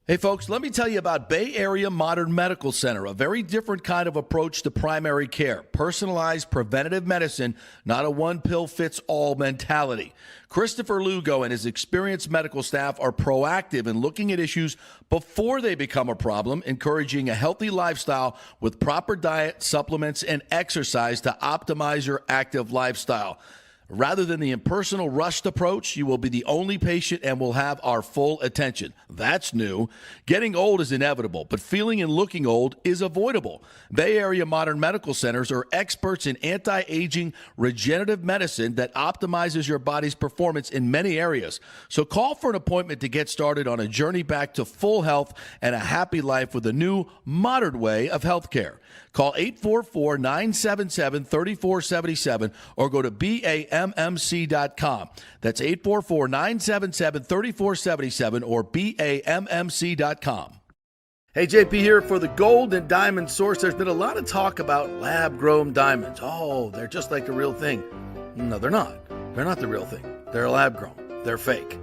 Hey, folks, let me tell you about Bay Area Modern Medical Center, a very different kind of approach to primary care. Personalized preventative medicine, not a one-pill-fits-all mentality. Christopher Lugo and his experienced medical staff are proactive in looking at issues before they become a problem, encouraging a healthy lifestyle with proper diet, supplements, and exercise to optimize your active lifestyle. Rather than the impersonal, rushed approach, you will be the only patient and will have our full attention. That's new. Getting old is inevitable, but feeling and looking old is avoidable. Bay Area Modern Medical Centers are experts in anti-aging regenerative medicine that optimizes your body's performance in many areas. So call for an appointment to get started on a journey back to full health and a happy life with a new, modern way of healthcare. Call 844-977-3477 or go to BAMMC.com. That's 844-977-3477 or BAMMC.com. Hey, JP here for the Gold and Diamond Source. There's been a lot of talk about lab-grown diamonds. Oh, they're just like the real thing. No, they're not. They're not the real thing. They're lab-grown. They're fake.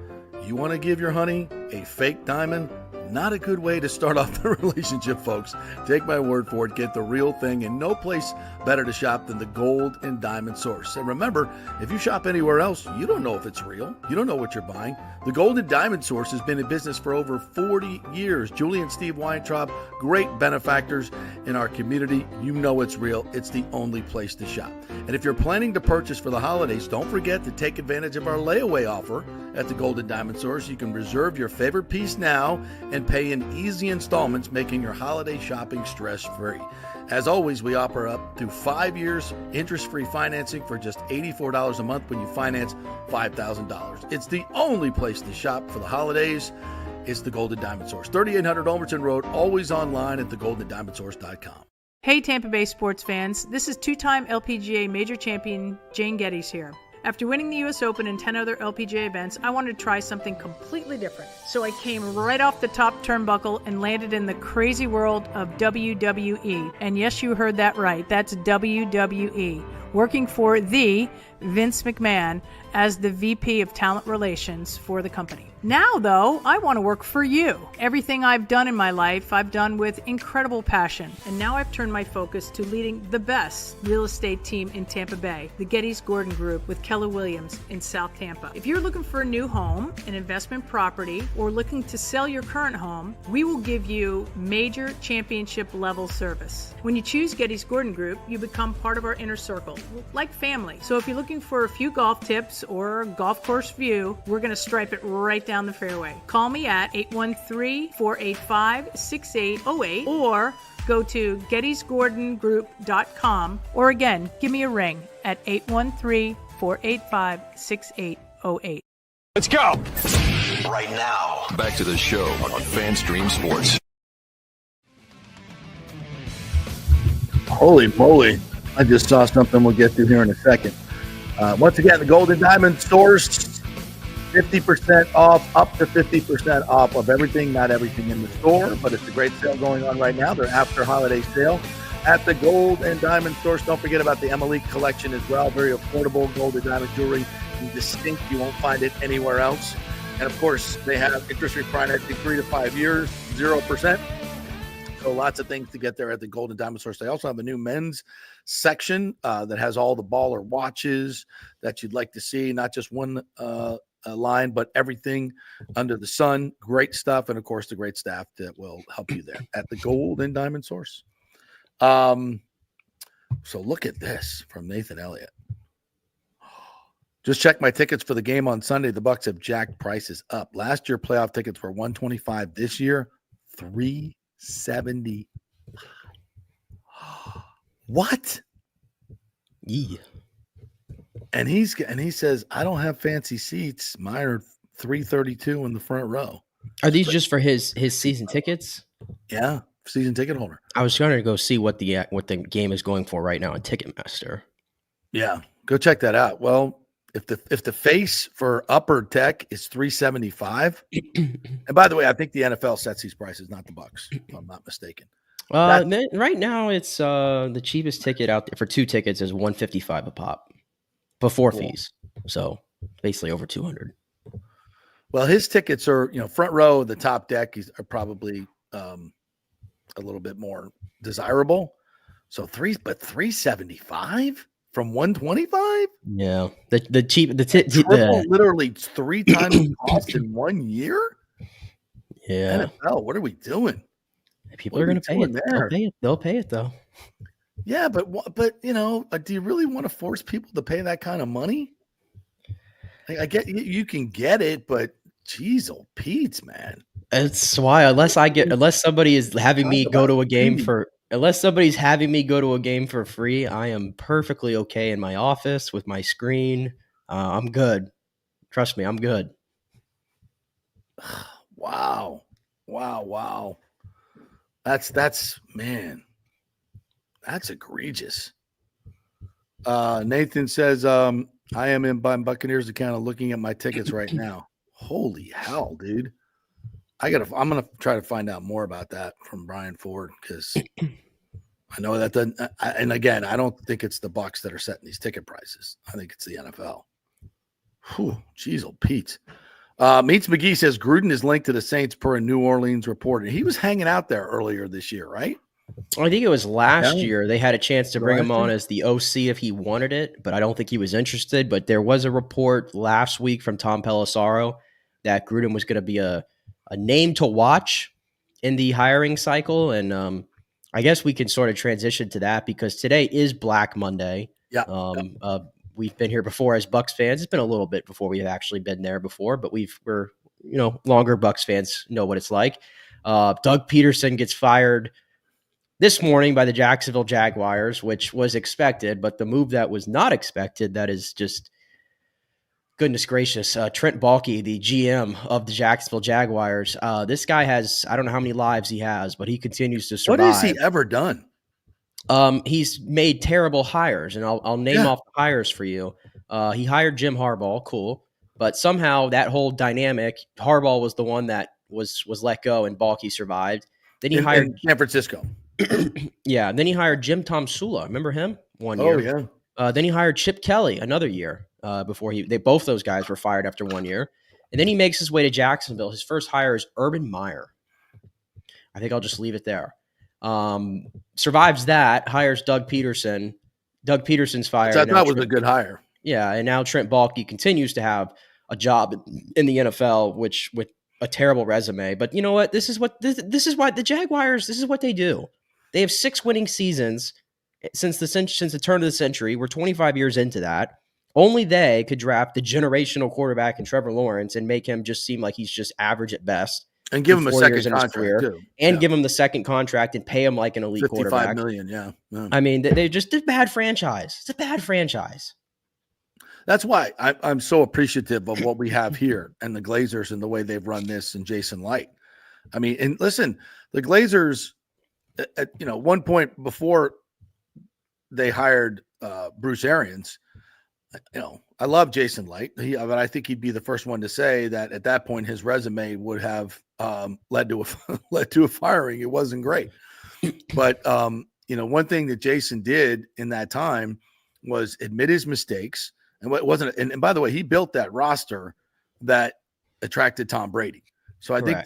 You want to give your honey a fake diamond? Not a good way to start off the relationship, folks. Take my word for it. Get the real thing, and no place better to shop than the Gold and Diamond Source. And remember, if you shop anywhere else, you don't know if it's real. You don't know what you're buying. The Gold and Diamond Source has been in business for over 40 years. Julie and Steve Weintraub, great benefactors in our community. You know it's real. It's the only place to shop. And if you're planning to purchase for the holidays, don't forget to take advantage of our layaway offer at the Gold and Diamond Source. You can reserve your favorite piece now and pay in easy installments, making your holiday shopping stress-free. As always, we offer up to 5 years interest-free financing for just $84 a month when you finance $5,000. It's the only place to shop for the holidays. It's the Golden Diamond Source. 3800 Ulmerton Road, always online at thegoldendiamondsource.com. Hey Tampa Bay sports fans, this is two-time LPGA major champion Jane Geddes here. After winning the US Open and 10 other LPGA events, I wanted to try something completely different. So I came right off the top turnbuckle and landed in the crazy world of WWE. And yes, you heard that right. That's WWE. Working for the Vince McMahon as the VP of Talent Relations for the company. Now, though, I want to work for you. Everything I've done in my life, I've done with incredible passion. And now I've turned my focus to leading the best real estate team in Tampa Bay, the Geddes Gordon Group with Keller Williams in South Tampa. If you're looking for a new home, an investment property, or looking to sell your current home, we will give you major championship level service. When you choose Geddes Gordon Group, you become part of our inner circle, like family. So if you're looking for a few golf tips or golf course view, we're going to stripe it right down the fairway. Call me at 813-485-6808 or go to gettysgordongroup.com, or again, give me a ring at 813-485-6808. Let's go! Right now, back to the show on FanStream Sports. Holy moly. I just saw something we'll get to here in a second. Once again, the Golden Diamond Source, 50% off, up to 50% off of everything, not everything in the store, but it's a great sale going on right now. Their after holiday sale at the Gold and Diamond Source. Don't forget about the Emily collection as well. Very affordable gold and diamond jewelry, distinct. You won't find it anywhere else. And of course, they have interest-free financing 3 to 5 years, 0%. So lots of things to get there at the Gold and Diamond Source. They also have a new men's section that has all the baller watches that you'd like to see, not just one line, but everything under the sun. Great stuff. And of course, the great staff that will help you there at the Gold and Diamond Source. So look at this from Nathan Elliott. Just check my tickets for the game on Sunday. The Bucs have jacked prices up. Last year, playoff tickets were $125. This year, $370. What? Yeah. And he says, I don't have fancy seats. Mine are $332 in the front row. Are these just for his season tickets? Yeah, season ticket holder. I was trying to go see what the game is going for right now on Ticketmaster. Yeah, go check that out. Well, if the face for upper tech is $375, and by the way, I think the NFL sets these prices, not the Bucs, if I'm not mistaken. Right now, it's the cheapest ticket out there for 2 tickets is $155 a pop before fees. So basically over $200. Well, his tickets are, front row, the top deck are probably a little bit more desirable. So 375 from 125. Yeah, Literally 3 times the cost in 1 year. Yeah, NFL, what are we doing? People are going to pay it. They'll pay it. They'll pay it though. Yeah, but do you really want to force people to pay that kind of money? I get you can get it, but geez, old Pete's, man. That's why unless somebody is having me go to a game unless somebody's having me go to a game for free, I am perfectly okay in my office with my screen. I'm good. Trust me, I'm good. Wow. That's man. That's egregious. Nathan says, I am in my Buccaneers account looking at my tickets right now. Holy hell, dude. I'm going to try to find out more about that from Brian Ford because I know that and again, I don't think it's the Bucs that are setting these ticket prices. I think it's the NFL. Whew, geez, old Pete. Meets McGee says Gruden is linked to the Saints per a New Orleans reporter. He was hanging out there earlier this year, right? I think it was last year. They had a chance to bring him on as the OC if he wanted it, but I don't think he was interested. But there was a report last week from Tom Pelissero that Gruden was going to be a name to watch in the hiring cycle. And I guess we can sort of transition to that because today is Black Monday. Yeah. We've been here before as Bucs fans. It's been a little bit before we've actually been there before, but we're longer Bucs fans know what it's like. Doug Peterson gets fired this morning by the Jacksonville Jaguars, which was expected, but the move that was not expected, that is just goodness gracious. Trent Baalke, the GM of the Jacksonville Jaguars. This guy has, I don't know how many lives he has, but he continues to survive. What has he ever done? He's made terrible hires, and I'll name off the hires for you. He hired Jim Harbaugh, cool, but somehow that whole dynamic, Harbaugh was the one that was let go, and Baalke survived. Then he hired in San Francisco. Yeah. Then he hired Jim Tom Sula. Remember him? 1 year. Oh yeah. Then he hired Chip Kelly another year before both those guys were fired after 1 year. And then he makes his way to Jacksonville. His first hire is Urban Meyer. I think I'll just leave it there. Survives that, hires Doug Peterson. Doug Peterson's fired. I thought was a good hire. Yeah, and now Trent Baalke continues to have a job in the NFL, which with a terrible resume. But you know what? This is why the Jaguars. This is what they do. They have 6 winning seasons since the turn of the century. We're 25 years into that. Only they could draft the generational quarterback in Trevor Lawrence and make him just seem like he's just average at best. And give him a second contract too. And give him the second contract and pay him like an elite quarterback. $55 million, yeah. I mean, they're just a bad franchise. It's a bad franchise. That's why I'm so appreciative of what we have here and the Glazers and the way they've run this and Jason Light. I mean, and listen, the Glazers, at one point before they hired Bruce Arians, I love Jason Light, but I think he'd be the first one to say that at that point his resume would have led to a firing. It wasn't great, but one thing that Jason did in that time was admit his mistakes, and what wasn't. And by the way, he built that roster that attracted Tom Brady. So I think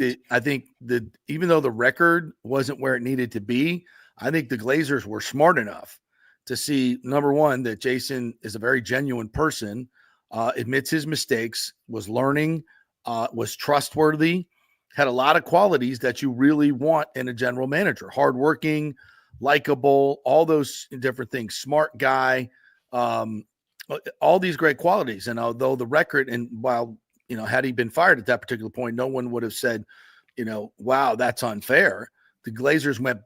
that even though the record wasn't where it needed to be, I think the Glazers were smart enough to see, number one, that Jason is a very genuine person, admits his mistakes, was learning, was trustworthy, had a lot of qualities that you really want in a general manager: hardworking, likable, all those different things, smart guy, all these great qualities. And although the record, and while had he been fired at that particular point, no one would have said, wow, that's unfair. The Glazers went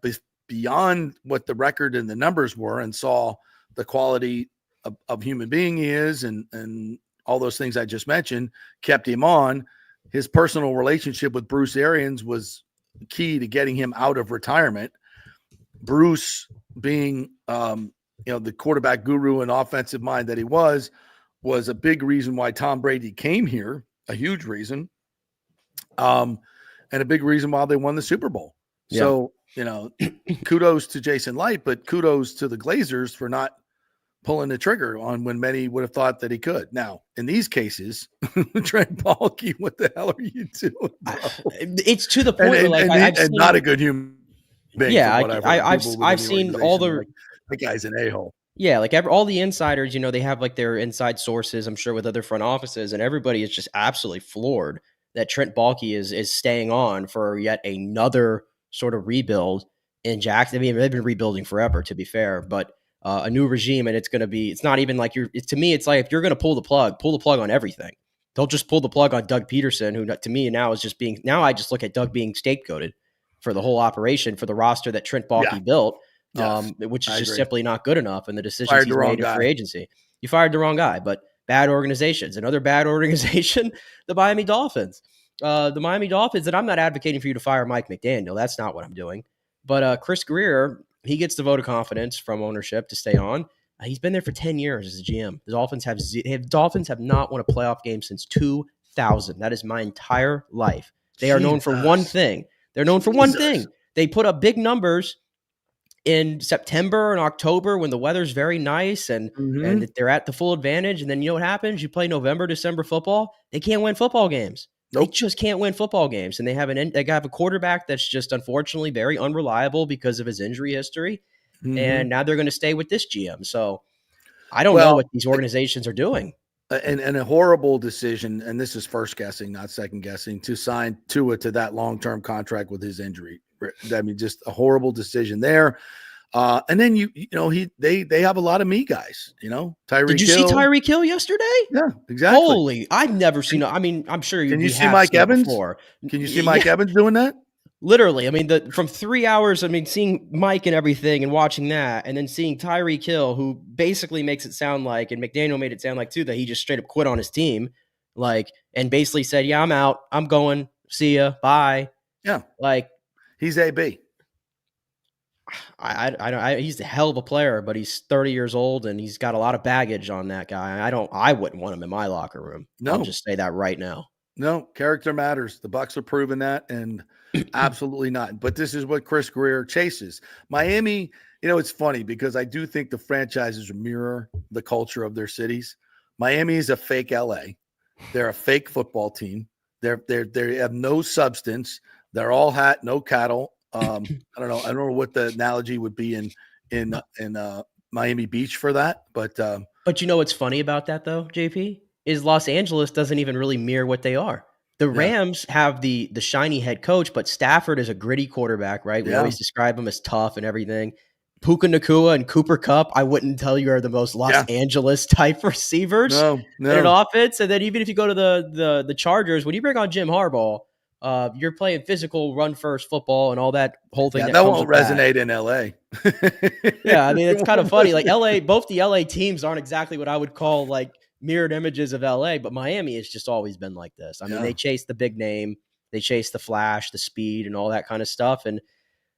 beyond what the record and the numbers were and saw the quality of human being he is, and all those things I just mentioned kept him on. His personal relationship with Bruce Arians was key to getting him out of retirement. Bruce, being the quarterback guru and offensive mind that he was a big reason why Tom Brady came here, a huge reason, and a big reason why they won the Super Bowl. Yeah. So, kudos to Jason Light, but kudos to the Glazers for not pulling the trigger on when many would have thought that he could. Now, in these cases, Trent Baalke, what the hell are you doing, bro? It's to the point and not a good human being. Yeah, I've seen all the the guy's an a-hole. Yeah, like all the insiders, they have like their inside sources, I'm sure, with other front offices, and everybody is just absolutely floored that Trent Baalke is staying on for yet another sort of rebuild in Jackson. I mean, they've been rebuilding forever, to be fair, but a new regime, and it's not even like to me, it's like if you're going to pull the plug on everything. Don't just pull the plug on Doug Peterson, who to me now is now I just look at Doug being scapegoated for the whole operation, for the roster that Trent Baalke built. Yes, which is just simply not good enough. And the decisions he's made in free agency. You fired the wrong guy, but bad organizations. Another bad organization, the Miami Dolphins. The Miami Dolphins, and I'm not advocating for you to fire Mike McDaniel. That's not what I'm doing. But Chris Greer, he gets the vote of confidence from ownership to stay on. He's been there for 10 years as a GM. The Dolphins have not won a playoff game since 2000. That is my entire life. They are known for one thing. They're known for one thing. They put up big numbers in September and October when the weather's very nice and they're at the full advantage. And then you know what happens? You play November, December football. They can't win football games. Nope. They just can't win football games. And they have a quarterback that's just unfortunately very unreliable because of his injury history. And now they're going to stay with this GM. So I don't know what these organizations are doing. And a horrible decision, and this is first guessing, not second guessing, to sign Tua to that long-term contract with his injury. I mean, just a horrible decision there. And then they have a lot of me guys, Tyreek. Did you see Tyreek Hill yesterday? Yeah, exactly. Holy, I've never seen. I mean, I'm sure you see Mike Evans before. Can you see Mike Evans doing that? Literally, I mean, from 3 hours, I mean, seeing Mike and everything and watching that, and then seeing Tyreek Hill, who basically makes it sound like, and McDaniel made it sound like too, that he just straight up quit on his team, and basically said, "Yeah, I'm out. I'm going. See ya. Bye." Yeah, he's AB. He's a hell of a player, but he's 30 years old and he's got a lot of baggage on that guy. I wouldn't want him in my locker room. No, I'll just say that right now. No, character matters. The Bucs are proving that, and absolutely not. But this is what Chris Greer chases. Miami, it's funny because I do think the franchises mirror the culture of their cities. Miami is a fake LA. They're a fake football team. They have no substance. They're all hat, no cattle. I don't know what the analogy would be in Miami Beach for that, but you know what's funny about that though, JP, is Los Angeles doesn't even really mirror what they are. The Rams have the shiny head coach, but Stafford is a gritty quarterback, right? We always describe him as tough and everything. Puka Nacua and Cooper Kupp, I wouldn't tell you are the most Los Angeles type receivers in an offense. And then even if you go to the Chargers, when you bring on Jim Harbaugh, you're playing physical, run first football and all that whole thing. That won't resonate in LA. Yeah, I mean it's kind of funny. Like LA, both the LA teams aren't exactly what I would call like mirrored images of LA, but Miami has just always been like this. I mean, they chase the big name, they chase the flash, the speed, and all that kind of stuff, and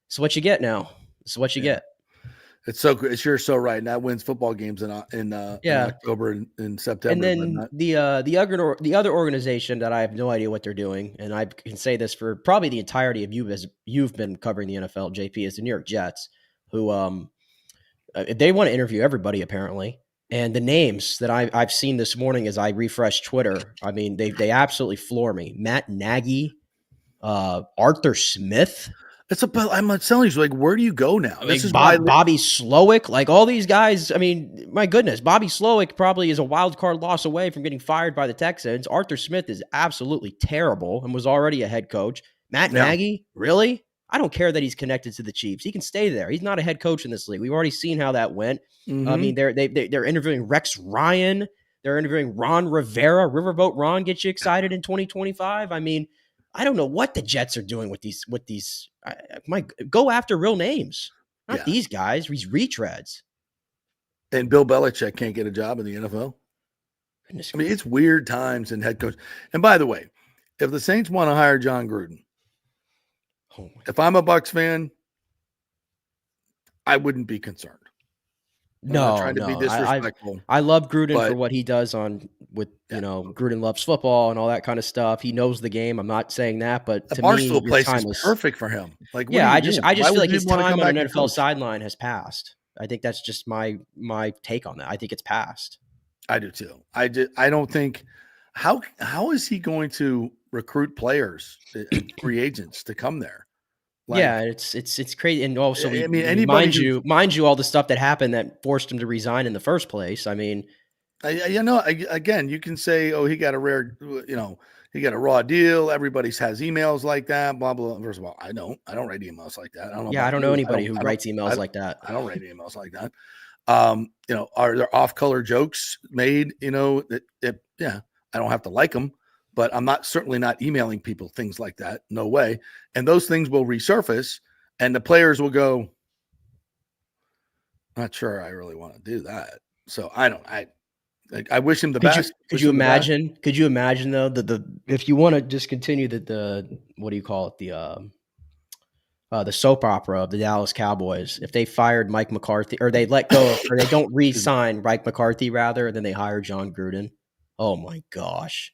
it's what you get now. It's what you get. It's so good. You're so right. And that wins football games in October and September. And then the other organization that I have no idea what they're doing, and I can say this for probably the entirety of you as you've been covering the NFL, JP, is the New York Jets, who they want to interview everybody apparently. And the names that I've seen this morning as I refreshed Twitter, I mean, they absolutely floor me. Matt Nagy, Arthur Smith. I'm telling you, where do you go now? This is Bobby Slowick, like all these guys. I mean, my goodness, Bobby Slowick probably is a wild card loss away from getting fired by the Texans. Arthur Smith is absolutely terrible and was already a head coach. Matt Nagy, really? I don't care that he's connected to the Chiefs. He can stay there. He's not a head coach in this league. We've already seen how that went. I mean, they're interviewing Rex Ryan. They're interviewing Ron Rivera. Riverboat Ron gets you excited in 2025. I mean, I don't know what the Jets are doing with these. Go after real names, not these guys. These retreads. And Bill Belichick can't get a job in the NFL. I mean, it's weird times in head coach. And by the way, if the Saints want to hire John Gruden, if I'm a Bucs fan, I wouldn't be concerned. No, trying to be disrespectful. I love Gruden for what he does Gruden loves football and all that kind of stuff. He knows the game. I'm not saying that, but the to Barstool me, place is perfect for him. I just feel like his time on an NFL sideline has passed. I think that's just my take on that. I think it's past. I do too. I don't think how is he going to recruit players, free agents to come there? Like, yeah, it's crazy. And also, I mean, anybody mind you, all the stuff that happened that forced him to resign in the first place. I mean, again, you can say, oh, he got a rare, he got a raw deal. Everybody has emails like that, blah, blah. First of all, I don't write emails like that. I don't know anybody who writes emails like that. I don't write emails like that. Are there off-color jokes made? Yeah, I don't have to like them, but I'm certainly not emailing people things like that. No way. And those things will resurface, and the players will go, not sure I really want to do that. So I wish him the best. Could you imagine though if you want to just continue the what do you call it, the soap opera of the Dallas Cowboys, if they fired Mike McCarthy, or they let go or they don't re-sign Mike McCarthy rather, and then they hire John Gruden. Oh my gosh.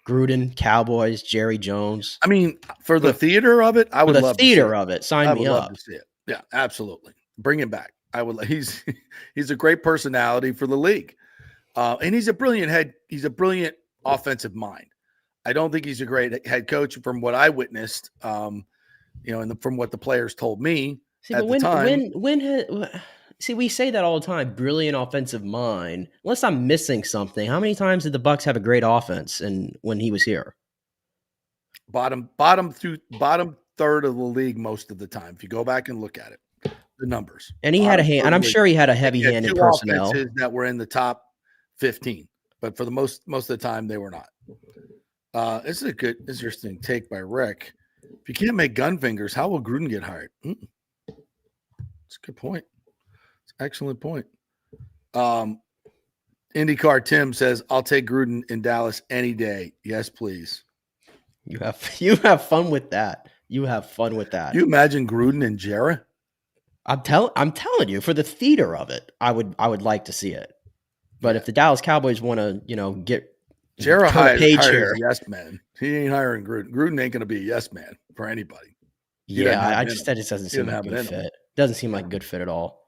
Gruden, Cowboys, Jerry Jones. I mean, for the theater of it, I would love theater of it. Sign me up. I would love to see it. Yeah, absolutely. Bring him back. I would. He's a great personality for the league. And he's a brilliant offensive mind. I don't think he's a great head coach from what I witnessed, and from what the players told me at the time. We say that all the time, brilliant offensive mind. Unless I'm missing something, how many times did the Bucs have a great offense when he was here? Bottom third of the league most of the time. If you go back and look at it, the numbers. And he had a hand, and I'm sure he had a heavy hand in personnel that were in the top 15, but for the most of the time they were not. This is a good, interesting take by Rick. If you can't make gun fingers, how will Gruden get hired? It's a good point. It's an excellent point. IndyCar Tim says, "I'll take Gruden in Dallas any day." Yes, please. You have fun with that. You have fun with that. You imagine Gruden and Jarrah? I'm telling you, for the theater of it, I would like to see it. But if the Dallas Cowboys want to, get Jarrah hires yes man, he ain't hiring Gruden. Gruden ain't going to be a yes man for anybody. That just doesn't seem like a good fit. Doesn't seem like a good fit at all.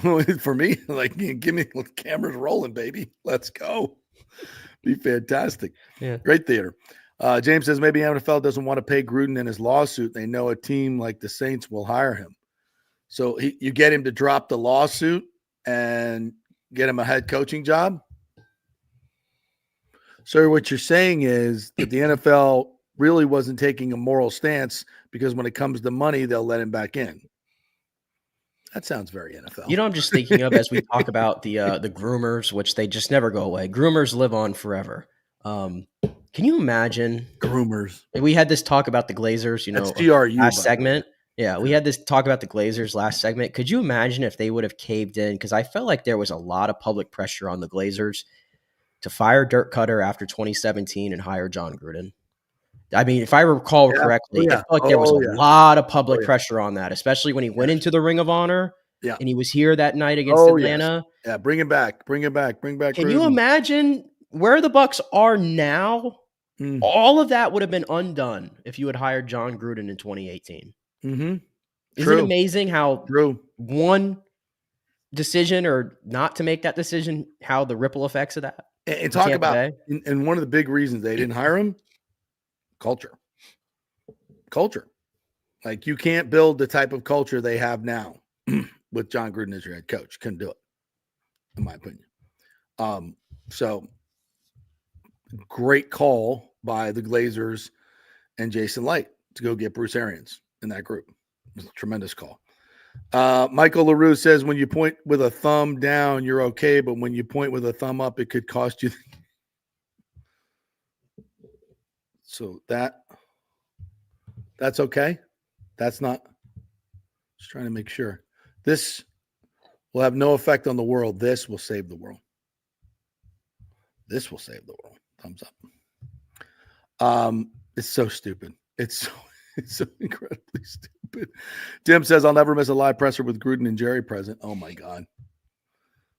No. For me, like, give me the cameras rolling, baby. Let's go. Be fantastic. Yeah, great theater. James says maybe NFL doesn't want to pay Gruden in his lawsuit. They know a team like the Saints will hire him. So you get him to drop the lawsuit and get him a head coaching job. So what you're saying is that the NFL really wasn't taking a moral stance because when it comes to money, they'll let him back in. That sounds very NFL. I'm just thinking of as we talk about the groomers, which they just never go away. Groomers live on forever. Can you imagine groomers? We had this talk about the Glazers, That's GRU, last segment. Yeah, we had this talk about the Glazers last segment. Could you imagine if they would have caved in? Because I felt like there was a lot of public pressure on the Glazers to fire Dirk Cutter after 2017 and hire John Gruden. I mean, if I recall correctly, I felt like there was a lot of public pressure on that, especially when he went into the Ring of Honor and he was here that night against Atlanta. Yes. Yeah, bring him back. Bring back Can Gruden. You imagine where the Bucs are now? All of that would have been undone if you had hired John Gruden in 2018. Mm-hmm. Isn't it amazing how one decision or not to make that decision, how the ripple effects of that? And talk about, and one of the big reasons they didn't hire him, culture. Like, you can't build the type of culture they have now with John Gruden as your head coach. Couldn't do it, in my opinion. So great call by the Glazers and Jason Light to go get Bruce Arians in that group. It was a tremendous call. Michael LaRue says, when you point with a thumb down, you're okay, but when you point with a thumb up, it could cost you. So that's okay. That's not, just trying to make sure. This will have no effect on the world. This will save the world. This will save the world. Thumbs up. It's so stupid. It's so incredibly stupid. Tim says, I'll never miss a live presser with Gruden and Jerry present. Oh my God.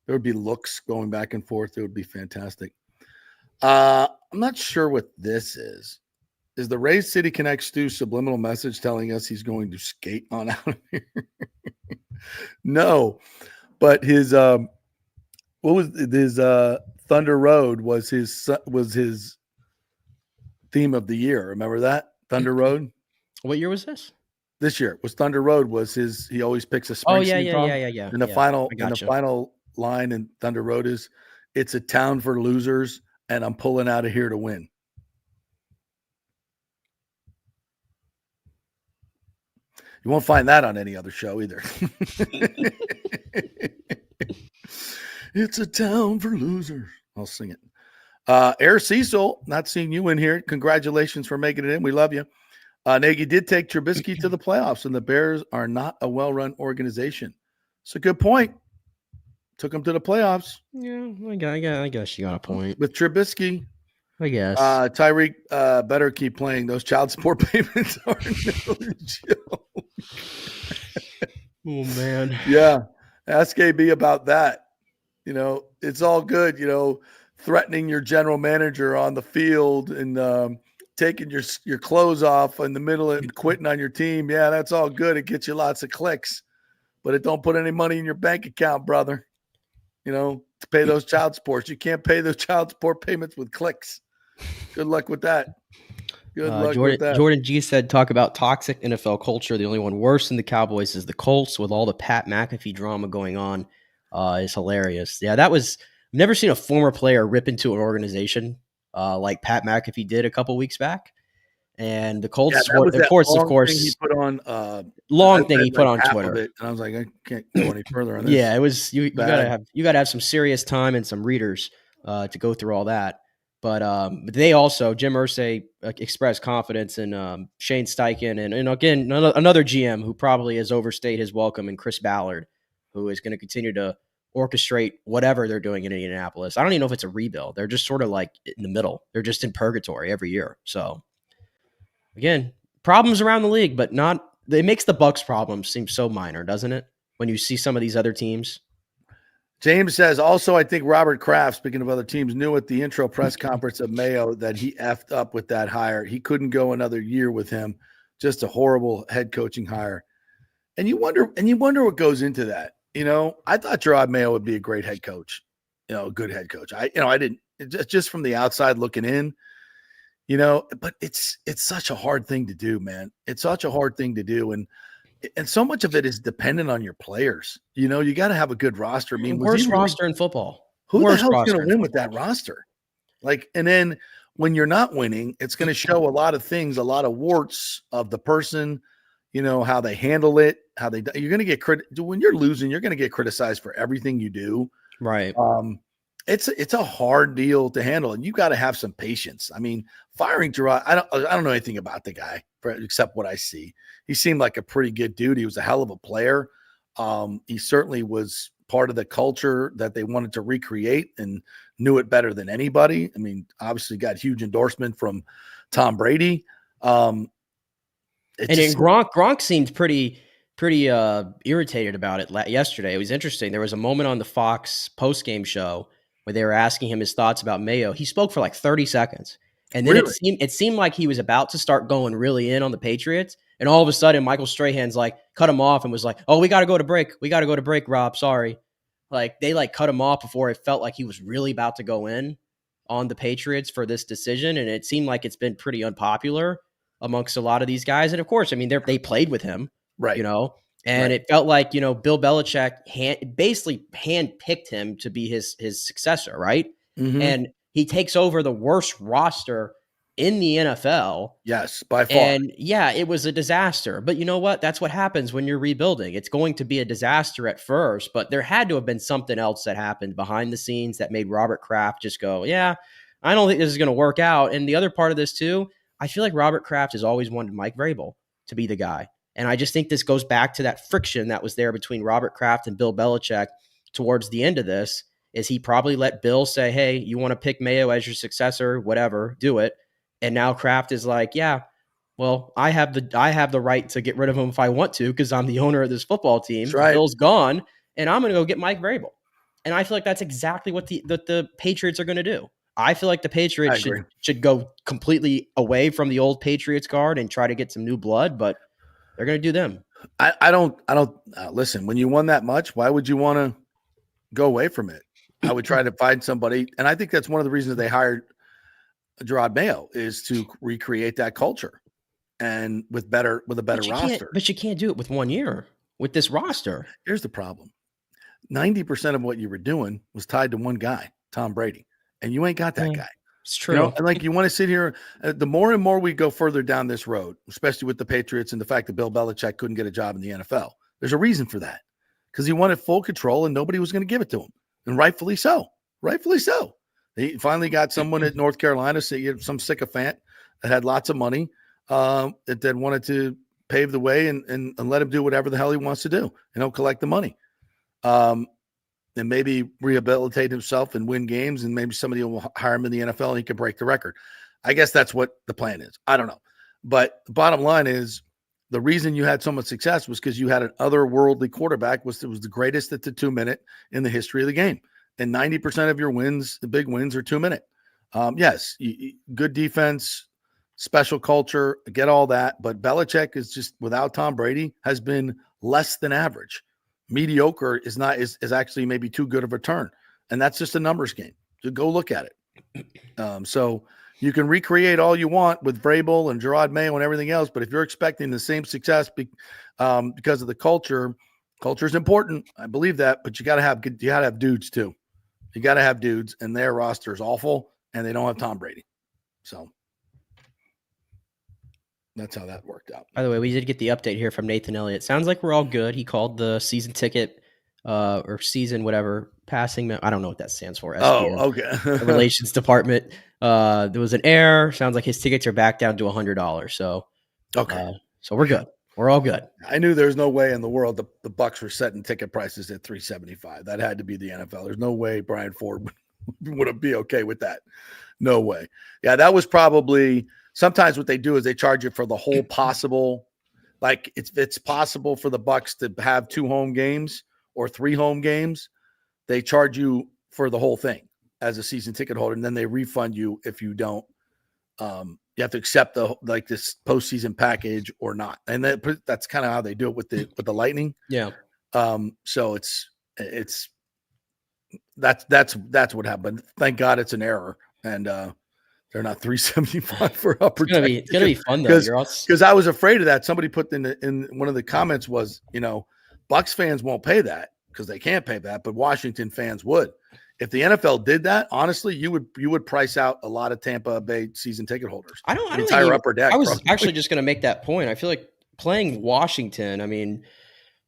There would be looks going back and forth. It would be fantastic. I'm not sure what this is. Is the Rays City Connect Stu subliminal message telling us he's going to skate on out of here? No, But his what was his Thunder Road was his theme of the year. Remember that? Thunder Road? What year was this? This year was Thunder Road was his. He always picks a Springsteen song. Yeah. And the final line in Thunder Road is, "It's a town for losers, and I'm pulling out of here to win." You won't find that on any other show either. It's a town for losers. I'll sing it. Air Cecil, not seeing you in here. Congratulations for making it in. We love you. Nagy did take Trubisky to the playoffs, and the Bears are not a well-run organization. It's a good point. Took him to the playoffs. Yeah, I guess you got a point. With Trubisky. I guess. Tyreek better keep playing. Those child support payments are no joke. Oh, man. Yeah. Ask AB about that. It's all good, threatening your general manager on the field and taking your clothes off in the middle and quitting on your team. Yeah, that's all good. It gets you lots of clicks, but it don't put any money in your bank account, brother, to pay those child supports. You can't pay those child support payments with clicks. Good luck with that. Good luck with that. Jordan G said, talk about toxic NFL culture. The only one worse than the Cowboys is the Colts, with all the Pat McAfee drama going on. Is hilarious. Yeah, I've never seen a former player rip into an organization like Pat McAfee did a couple weeks back. And the Colts, of course, he put on he put on Twitter. And I was like, I can't go any further on this. Yeah, it was you gotta have some serious time and some readers to go through all that. But they also, Jim Irsay expressed confidence in Shane Steichen and again another GM who probably has overstayed his welcome, and Chris Ballard, who is going to continue to orchestrate whatever they're doing in Indianapolis. I don't even know if it's a rebuild. They're just sort of like in the middle. They're just in purgatory every year. So again, problems around the league, but it makes the Bucs problems seem so minor, doesn't it? When you see some of these other teams. James says, also, I think Robert Kraft, speaking of other teams, knew at the intro press conference of Mayo that he effed up with that hire. He couldn't go another year with him. Just a horrible head coaching hire. And you wonder what goes into that. I thought Gerard Mayo would be a great head coach, a good head coach. I didn't, just from the outside looking in, but it's such a hard thing to do, man. It's such a hard thing to do. And so much of it is dependent on your players. You got to have a good roster. I mean, worst roster in football. Who the hell's going to win with that roster? And then when you're not winning, it's going to show a lot of things, a lot of warts of the person, how they handle it, you're going to get when you're losing, you're going to get criticized for everything you do. Right. It's a hard deal to handle, and you got to have some patience. I mean, firing Gerard, I don't know anything about the guy except what I see. He seemed like a pretty good dude. He was a hell of a player. He certainly was part of the culture that they wanted to recreate and knew it better than anybody. I mean, obviously got huge endorsement from Tom Brady. And Gronk seemed pretty irritated about it yesterday. It was interesting. There was a moment on the Fox postgame show where they were asking him his thoughts about Mayo. He spoke for like 30 seconds. And then really? it seemed like he was about to start going really in on the Patriots. And all of a sudden, Michael Strahan's cut him off and was like, oh, we got to go to break. We got to go to break, Rob. Sorry. They cut him off before it felt like he was really about to go in on the Patriots for this decision. And it seemed like it's been pretty unpopular amongst a lot of these guys. And of course, I mean, they played with him, right? And it felt like, Bill Belichick basically handpicked him to be his successor, right? Mm-hmm. And he takes over the worst roster in the NFL. Yes, by far. And yeah, it was a disaster. But you know what? That's what happens when you're rebuilding. It's going to be a disaster at first, but there had to have been something else that happened behind the scenes that made Robert Kraft just go, yeah, I don't think this is going to work out. And the other part of this too, I feel like Robert Kraft has always wanted Mike Vrabel to be the guy. And I just think this goes back to that friction that was there between Robert Kraft and Bill Belichick towards the end of this, is he probably let Bill say, hey, you want to pick Mayo as your successor, whatever, do it. And now Kraft is like, yeah, well, I have the right to get rid of him if I want to, because I'm the owner of this football team. That's right. Bill's gone, and I'm going to go get Mike Vrabel. And I feel like that's exactly what the Patriots are going to do. I feel like the Patriots should go completely away from the old Patriots guard and try to get some new blood, but they're going to do them. I don't listen, when you won that much, why would you want to go away from it. I would try to find somebody, and I think that's one of the reasons they hired Gerard Mayo is to recreate that culture, and with a better roster. But you can't do it with 1 year with this roster. Here's the problem: 90% of what you were doing was tied to one guy, Tom Brady, and you ain't got that guy. It's true. You know, and like you want to sit here. The more and more we go further down this road, especially with the Patriots and the fact that Bill Belichick couldn't get a job in the NFL, there's a reason for that, because he wanted full control and nobody was going to give it to him, and rightfully so. Rightfully so. He finally got someone at North Carolina, some sycophant that had lots of money, that wanted to pave the way and let him do whatever the hell he wants to do, and he'll collect the money. And maybe rehabilitate himself and win games, and maybe somebody will hire him in the NFL and he can break the record. I guess that's what the plan is. I don't know. But the bottom line is the reason you had so much success was because you had an otherworldly quarterback. It was the greatest at the 2-minute in the history of the game. And 90% of your wins, the big wins, are 2-minute. Yes, good defense, special culture, get all that. But Belichick is just, without Tom Brady, has been less than average. Mediocre is actually maybe too good of a turn. And that's just a numbers game. So go look at it. So you can recreate all you want with Vrabel and Gerard Mayo and everything else, but if you're expecting the same success because of the culture is important. I believe that, but you got to have dudes too. You got to have dudes, and their roster is awful, and they don't have Tom Brady. So that's how that worked out. By the way, we did get the update here from Nathan Elliott. Sounds like we're all good. He called the season ticket or season whatever passing. I don't know what that stands for. SPN, okay. Relations department. There was an error. Sounds like his tickets are back down to $100. So okay. So we're good. We're all good. I knew there's no way in the world the Bucs were setting ticket prices at $375. That had to be the NFL. There's no way Brian Ford would be okay with that. No way. Yeah, that was probably. Sometimes what they do is they charge you for the whole possible, like it's possible for the Bucs to have 2 home games or 3 home games. They charge you for the whole thing as a season ticket holder, and then they refund you if you don't. You have to accept this postseason package or not, and that's kind of how they do it with the Lightning. Yeah. So that's what happened. Thank God it's an error, and they're not $375 for upper. It's gonna be fun though. Because I was afraid of that. Somebody put in one of the comments was, Bucs fans won't pay that because they can't pay that, but Washington fans would. If the NFL did that, honestly, you would price out a lot of Tampa Bay season ticket holders. I don't entire upper deck. I was actually just going to make that point. I feel like playing Washington. I mean,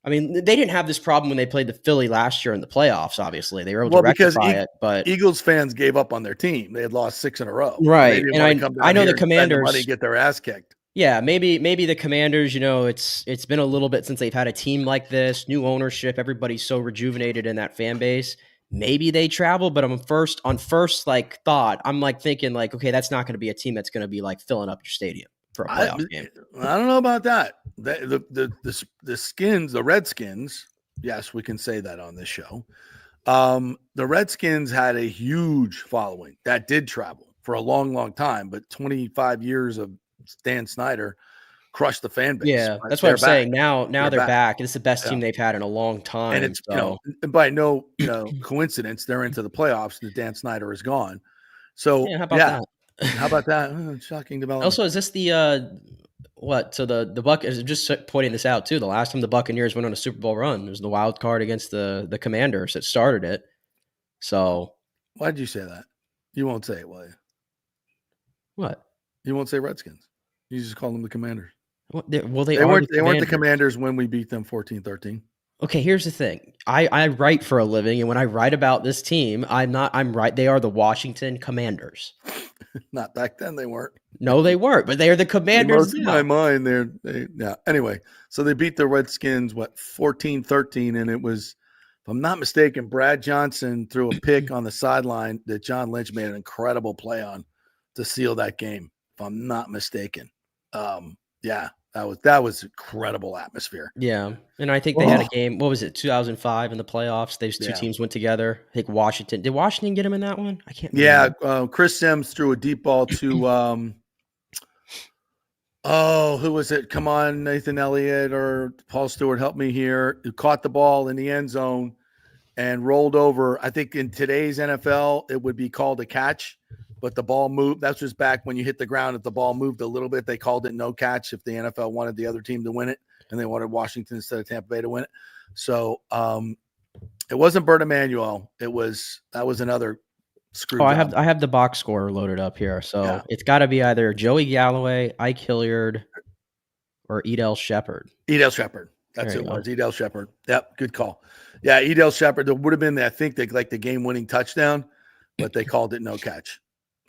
they didn't have this problem when they played the Philly last year in the playoffs. Obviously, they were able to rectify it. But Eagles fans gave up on their team. They had lost 6 in a row, right? And I know the Commanders money, get their ass kicked. Yeah, maybe the Commanders. It's been a little bit since they've had a team like this, new ownership. Everybody's so rejuvenated in that fan base. Maybe they travel, but on first thought, I'm thinking okay, that's not going to be a team that's going to be filling up your stadium for a playoff game. I don't know about that. The Skins, the Redskins, yes, we can say that on this show. The Redskins had a huge following that did travel for a long, long time, but 25 years of Dan Snyder crushed the fan base. Yeah, that's what I'm saying. Now they're back. It's the best team they've had in a long time. And it's and by no coincidence, they're into the playoffs and Dan Snyder is gone. So how about that? How about that? Shocking development. Also, is this the what? So the Buck is just pointing this out too. The last time the Buccaneers went on a Super Bowl run, it was the wild card against the Commanders that started it. So why did you say that? You won't say it, will you? What? You won't say Redskins. You just call them the Commanders. They weren't the Commanders when we beat them 14-13. Okay, here's the thing. I write for a living, and when I write about this team, I'm right. They are the Washington Commanders. Not back then, they weren't. No, they weren't, but they are the Commanders. In my mind, yeah. Anyway, so they beat the Redskins 14-13, and it was, if I'm not mistaken, Brad Johnson threw a pick on the sideline that John Lynch made an incredible play on to seal that game. If I'm not mistaken, yeah. That was incredible atmosphere. Yeah, and I think they had a game. What was it? 2005 in the playoffs. Those two teams went together. I think Washington. Did Washington get him in that one? I can't remember. Yeah, Chris Sims threw a deep ball to who was it? Come on, Nathan Elliott or Paul Stewart, help me here. Who caught the ball in the end zone, and rolled over. I think in today's NFL, it would be called a catch, but the ball moved. That's just back when you hit the ground. If the ball moved a little bit, they called it no catch if the NFL wanted the other team to win it, and they wanted Washington instead of Tampa Bay to win it. So it wasn't Bert Emanuel. That was another screw job. I have the box score loaded up here. So It's got to be either Joey Galloway, Ike Hilliard, or Edel Shepard. Edel Shepard. That's it. Was Edel Shepard. Yep, good call. Yeah, Edel Shepard. There would have been, I think, like the game-winning touchdown, but they called it no catch.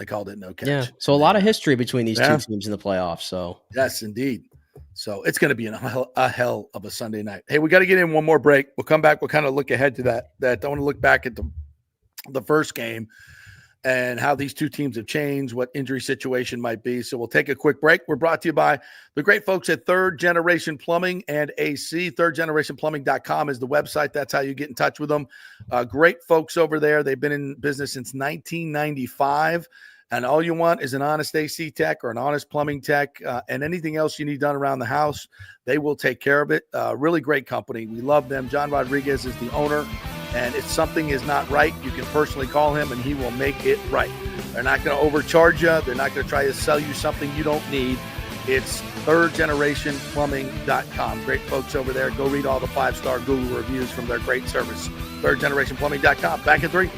Yeah. So a lot of history between these two teams in the playoffs. So yes, indeed. So it's going to be a hell of a Sunday night. Hey, we got to get in one more break. We'll come back. We'll kind of look ahead to that. I want to look back at the first game and how these two teams have changed, what injury situation might be. So we'll take a quick break. We're brought to you by the great folks at Third Generation Plumbing and AC. ThirdGenerationPlumbing.com is the website. That's how you get in touch with them. Great folks over there. They've been in business since 1995. And all you want is an honest AC tech or an honest plumbing tech and anything else you need done around the house. They will take care of it. Really great company. We love them. John Rodriguez is the owner. And if something is not right, you can personally call him and he will make it right. They're not going to overcharge you. They're not going to try to sell you something you don't need. It's thirdgenerationplumbing.com. Great folks over there. Go read all the 5-star Google reviews from their great service. Thirdgenerationplumbing.com. Back in 3.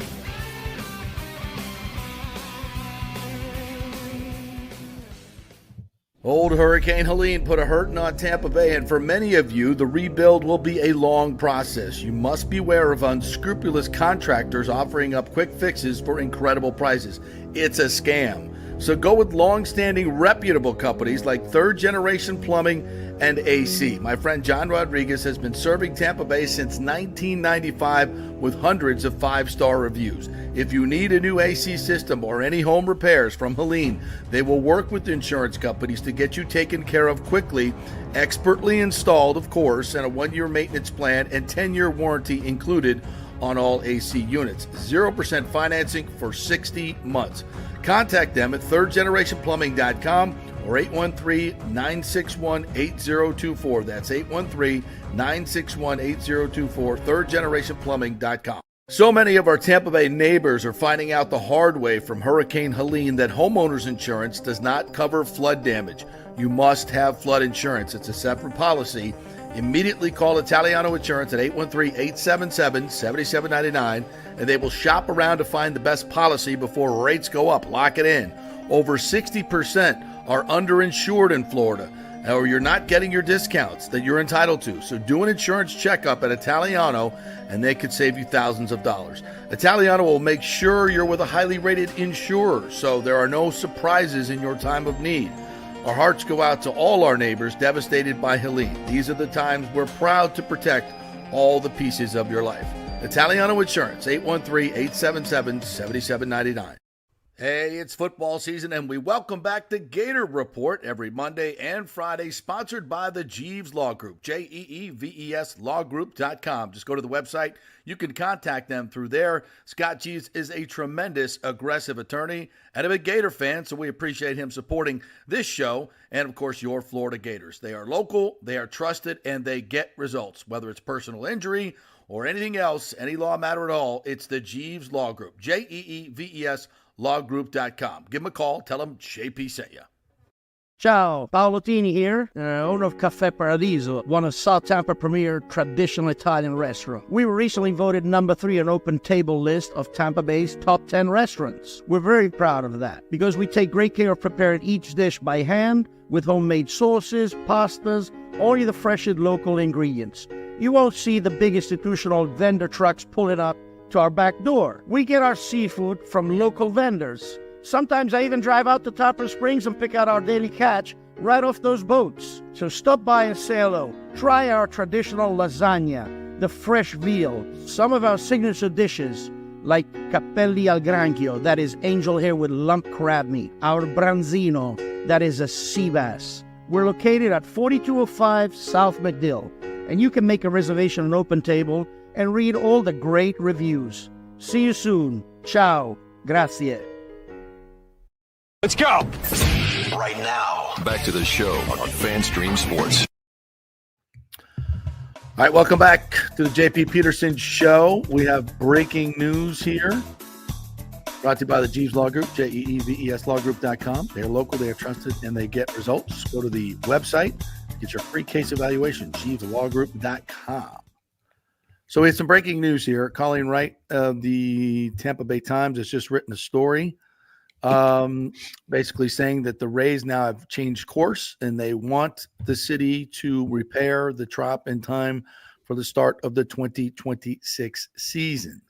Old Hurricane Helene put a hurting on Tampa Bay, and for many of you, the rebuild will be a long process. You must beware of unscrupulous contractors offering up quick fixes for incredible prices. It's a scam. So go with long-standing, reputable companies like Third Generation Plumbing and AC. My friend John Rodriguez has been serving Tampa Bay since 1995 with hundreds of 5-star reviews. If you need a new AC system or any home repairs from Helene, they will work with insurance companies to get you taken care of quickly, expertly installed, of course, and a 1-year maintenance plan and 10-year warranty included on all AC units. 0% financing for 60 months. Contact them at thirdgenerationplumbing.com or 813-961-8024. That's 813-961-8024, thirdgenerationplumbing.com. So many of our Tampa Bay neighbors are finding out the hard way from Hurricane Helene that homeowners insurance does not cover flood damage. You must have flood insurance. It's a separate policy. Immediately call Italiano Insurance at 813-877-7799, and they will shop around to find the best policy before rates go up. Lock it in. Over 60% are underinsured in Florida, or you're not getting your discounts that you're entitled to. So do an insurance checkup at Italiano, and they could save you thousands of dollars. Italiano will make sure you're with a highly rated insurer, so there are no surprises in your time of need. Our hearts go out to all our neighbors devastated by Helene. These are the times we're proud to protect all the pieces of your life. Italiano Insurance, 813-877-7799. Hey, it's football season, and we welcome back the Gator Report every Monday and Friday, sponsored by the Jeeves Law Group, Jeeves lawgroup.com. Just go to the website. You can contact them through there. Scott Jeeves is a tremendous, aggressive attorney and a big Gator fan, so we appreciate him supporting this show and, of course, your Florida Gators. They are local, they are trusted, and they get results. Whether it's personal injury or anything else, any law matter at all, it's the Jeeves Law Group, Jeeves lawgroup.com. Give them a call. Tell them JP sent you. Ciao, Paolo Tini here, owner of Caffè Paradiso, one of South Tampa premier traditional Italian restaurant. We were recently voted number 3 on Open Table list of Tampa Bay's top 10 restaurants. We're very proud of that because we take great care of preparing each dish by hand with homemade sauces, pastas, only the freshest local ingredients. You won't see the big institutional vendor trucks pulling up to our back door. We get our seafood from local vendors. Sometimes I even drive out to Tarpon Springs and pick out our daily catch right off those boats. So stop by and say hello. Try our traditional lasagna, the fresh veal, some of our signature dishes like capelli al granchio, that is angel hair with lump crab meat, our branzino, that is a sea bass. We're located at 4205 South McDill, and you can make a reservation on Open Table and read all the great reviews. See you soon. Ciao. Grazie. Let's go! Right now. Back to the show on FanStream Sports. All right, welcome back to the JP Peterson Show. We have breaking news here. Brought to you by the Jeeves Law Group, JEEVES Lawgroup.com. They are local, they are trusted, and they get results. Go to the website, get your free case evaluation, JeevesLawGroup.com. So we had some breaking news here. Colleen Wright of the Tampa Bay Times has just written a story basically saying that the Rays now have changed course and they want the city to repair the Trop in time for the start of the 2026 season.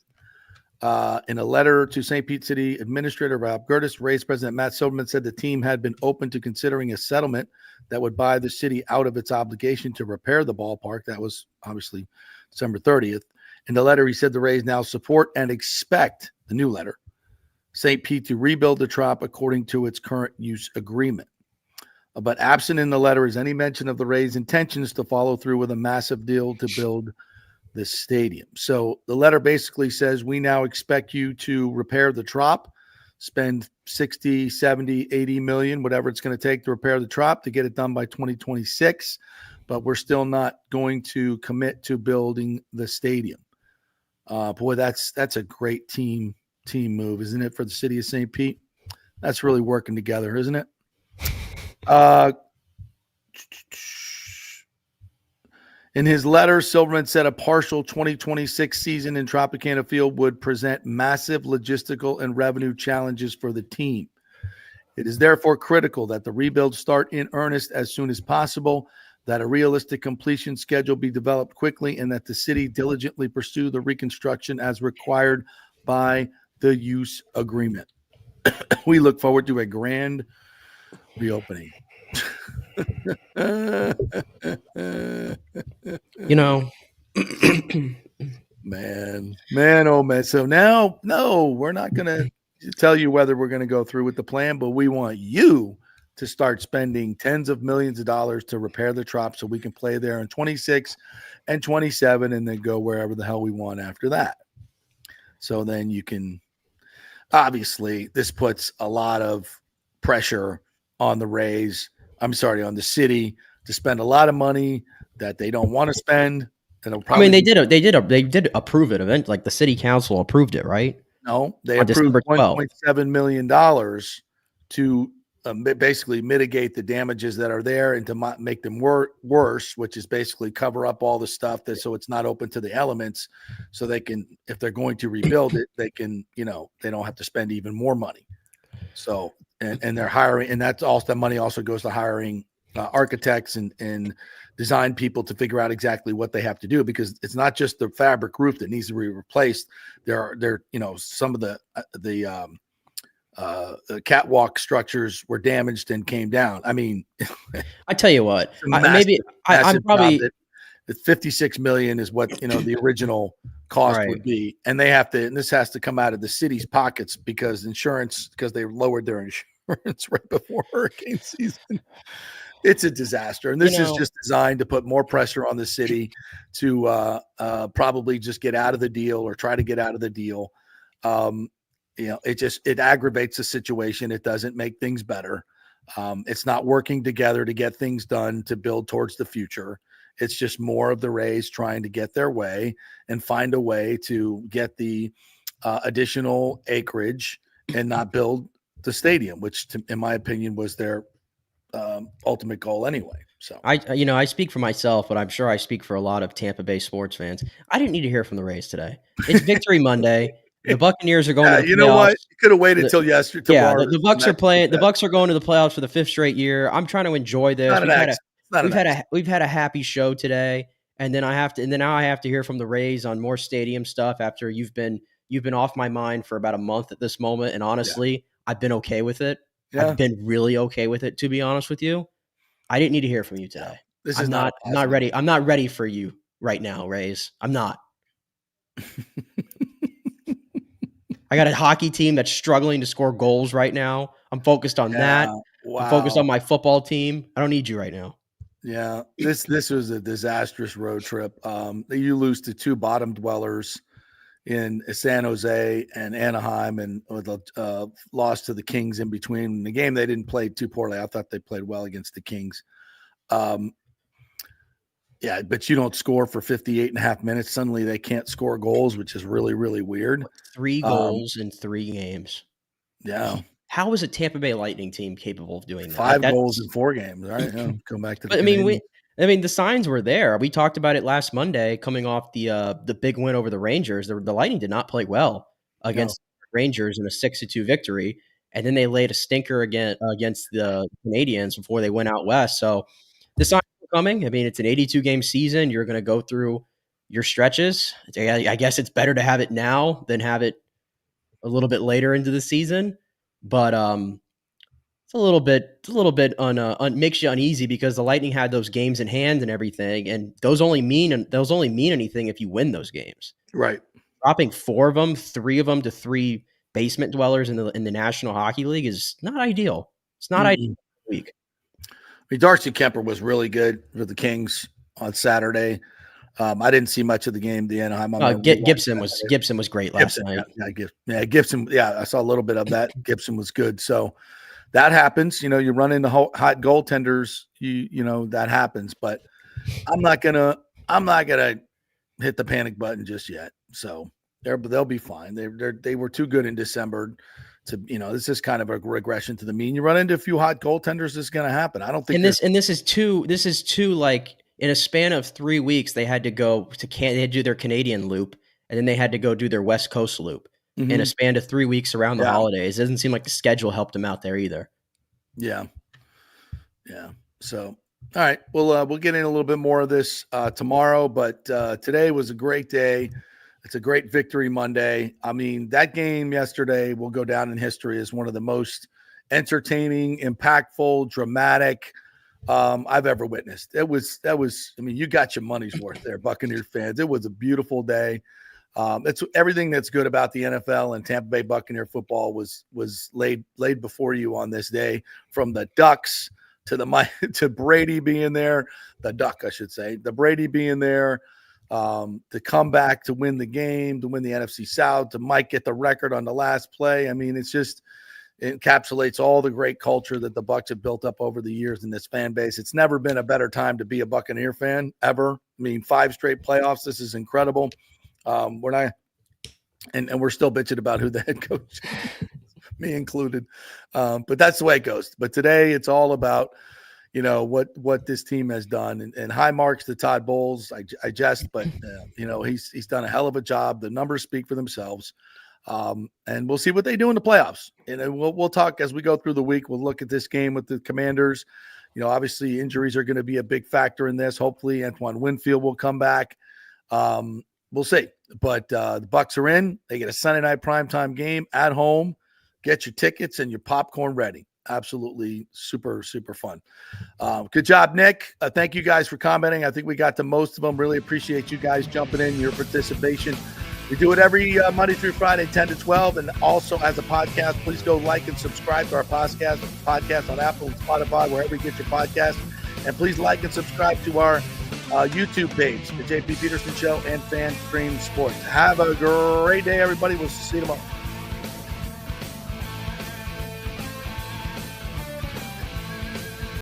In a letter to St. Pete City Administrator Rob Gertis, Rays President Matt Silverman said the team had been open to considering a settlement that would buy the city out of its obligation to repair the ballpark. That was obviously December 30th. In the letter, he said the Rays now support and expect, the new letter, St. Pete to rebuild the Trop according to its current use agreement. But absent in the letter is any mention of the Rays' intentions to follow through with a massive deal to build this stadium. So the letter basically says we now expect you to repair the Trop, spend 60, 70, 80 million, whatever it's going to take to repair the Trop to get it done by 2026. But we're still not going to commit to building the stadium. Boy, that's a great team move, isn't it, for the city of St. Pete? That's really working together, isn't it? In his letter, Silverman said a partial 2026 season in Tropicana Field would present massive logistical and revenue challenges for the team. It is therefore critical that the rebuild start in earnest as soon as possible, that a realistic completion schedule be developed quickly, and that the city diligently pursue the reconstruction as required by the use agreement. We look forward to a grand reopening. You know, man, oh man. So now, no, we're not going to tell you whether we're going to go through with the plan, but we want you to start spending tens of millions of dollars to repair the Trop so we can play there in 26 and 27 and then go wherever the hell we want after that. So then you can, obviously, this puts a lot of pressure on the Rays. I'm sorry, on the city to spend a lot of money that they don't want to spend. They did approve it. Event like the city council approved it, right? No, they on approved $1.7 million to basically mitigate the damages that are there and to make them worse, which is basically cover up all the stuff so it's not open to the elements, so they can, if they're going to rebuild it, they can, they don't have to spend even more money. So, and they're hiring, and that's also, the money also goes to hiring architects and design people to figure out exactly what they have to do, because it's not just the fabric roof that needs to be replaced. There some of the catwalk structures were damaged and came down. I mean, I tell you what, I'm probably the 56 million is what the original cost would be, and they have to, and this has to come out of the city's pockets because they lowered their insurance right before hurricane season. It's a disaster, and this is just designed to put more pressure on the city to probably just get out of the deal or try to get out of the deal. It aggravates the situation. It doesn't make things better. It's not working together to get things done to build towards the future. It's just more of the Rays trying to get their way and find a way to get the additional acreage and not build the stadium, which in my opinion was their ultimate goal anyway. So I speak for myself, but I'm sure I speak for a lot of Tampa Bay sports fans. I didn't need to hear from the Rays today. It's Victory Monday. The Buccaneers are going to the playoffs. You know what? You could have waited till yesterday. Tomorrow. Yeah, the Bucs are playing. The Bucs are going to the playoffs for the 5th straight year. I'm trying to enjoy this. We've had a happy show today, and then now I have to hear from the Rays on more stadium stuff after you've been off my mind for about a month at this moment. And honestly, I've been okay with it. Yeah. I've been really okay with it, to be honest with you. I didn't need to hear from you today. I'm not ready. I'm not ready for you right now, Rays. I'm not. I got a hockey team that's struggling to score goals right now. I'm focused on that. Wow. I'm focused on my football team. I don't need you right now. Yeah, this was a disastrous road trip. You lose to two bottom dwellers in San Jose and Anaheim, and lost to the Kings in between. In the game, they didn't play too poorly. I thought they played well against the Kings. Yeah, but you don't score for 58.5 minutes. Suddenly they can't score goals, which is really, really weird. 3 goals in 3 games. Yeah. How is a Tampa Bay Lightning team capable of doing that? 5 goals in 4 games, right? Yeah, come back to the But the signs were there. We talked about it last Monday coming off the big win over the Rangers. The Lightning did not play well against the Rangers in a 6-2 victory, and then they laid a stinker against the Canadiens before they went out west. So the signs are coming. I mean, it's an 82-game season. You're going to go through your stretches. I guess it's better to have it now than have it a little bit later into the season. But it's a little bit makes you uneasy because the Lightning had those games in hand and everything, and those only mean anything if you win those games. Right. Dropping 4 of them, 3 of them to 3 basement dwellers in the National Hockey League is not ideal. It's not ideal week. I mean, Darcy Kemper was really good for the Kings on Saturday. I didn't see much of the game. The Anaheim. Gibson was great last night. Gibson. Yeah, I saw a little bit of that. Gibson was good. So that happens. You run into hot goaltenders. You know that happens. But I'm not gonna hit the panic button just yet. So they'll be fine. They were too good in December. This is kind of a regression to the mean. You run into a few hot goaltenders, this is going to happen. I don't think. This is too like in a span of 3 weeks, they had to go they had to do their Canadian loop, and then they had to go do their West Coast loop in a span of 3 weeks around the holidays. It doesn't seem like the schedule helped them out there either. Yeah. So, all right, we'll get in a little bit more of this tomorrow, but today was a great day. It's a great victory Monday. I mean, that game yesterday will go down in history as one of the most entertaining, impactful, dramatic I've ever witnessed. That was. I mean, you got your money's worth there, Buccaneers fans. It was a beautiful day. It's everything that's good about the NFL and Tampa Bay Buccaneer football was laid before you on this day, from the Ducks to Brady being there, the Duck, I should say, the Brady being there. To come back to win the game, to win the NFC South, to Mike get the record on the last play. I mean, it encapsulates all the great culture that the Bucs have built up over the years in this fan base. It's never been a better time to be a Buccaneer fan ever. I mean, 5 straight playoffs. This is incredible. We're not, and we're still bitching about who the head coach is, me included. But that's the way it goes. But today it's all about, what this team has done, and high marks to Todd Bowles. I jest, but he's done a hell of a job. The numbers speak for themselves, and we'll see what they do in the playoffs. And we'll talk as we go through the week. We'll look at this game with the Commanders. Obviously injuries are going to be a big factor in this. Hopefully Antoine Winfield will come back. We'll see. But the Bucs are in. They get a Sunday night primetime game at home. Get your tickets and your popcorn ready. Absolutely super, super fun. Good job, Nick. Thank you guys for commenting. I think we got to most of them. Really appreciate you guys jumping in, your participation. We do it every Monday through Friday, 10 to 12, and also as a podcast. Please go like and subscribe to our podcast on Apple and Spotify, wherever you get your podcast. And please like and subscribe to our YouTube page, the JP Peterson Show and Fan Stream Sports. Have a great day, everybody. We'll see you tomorrow.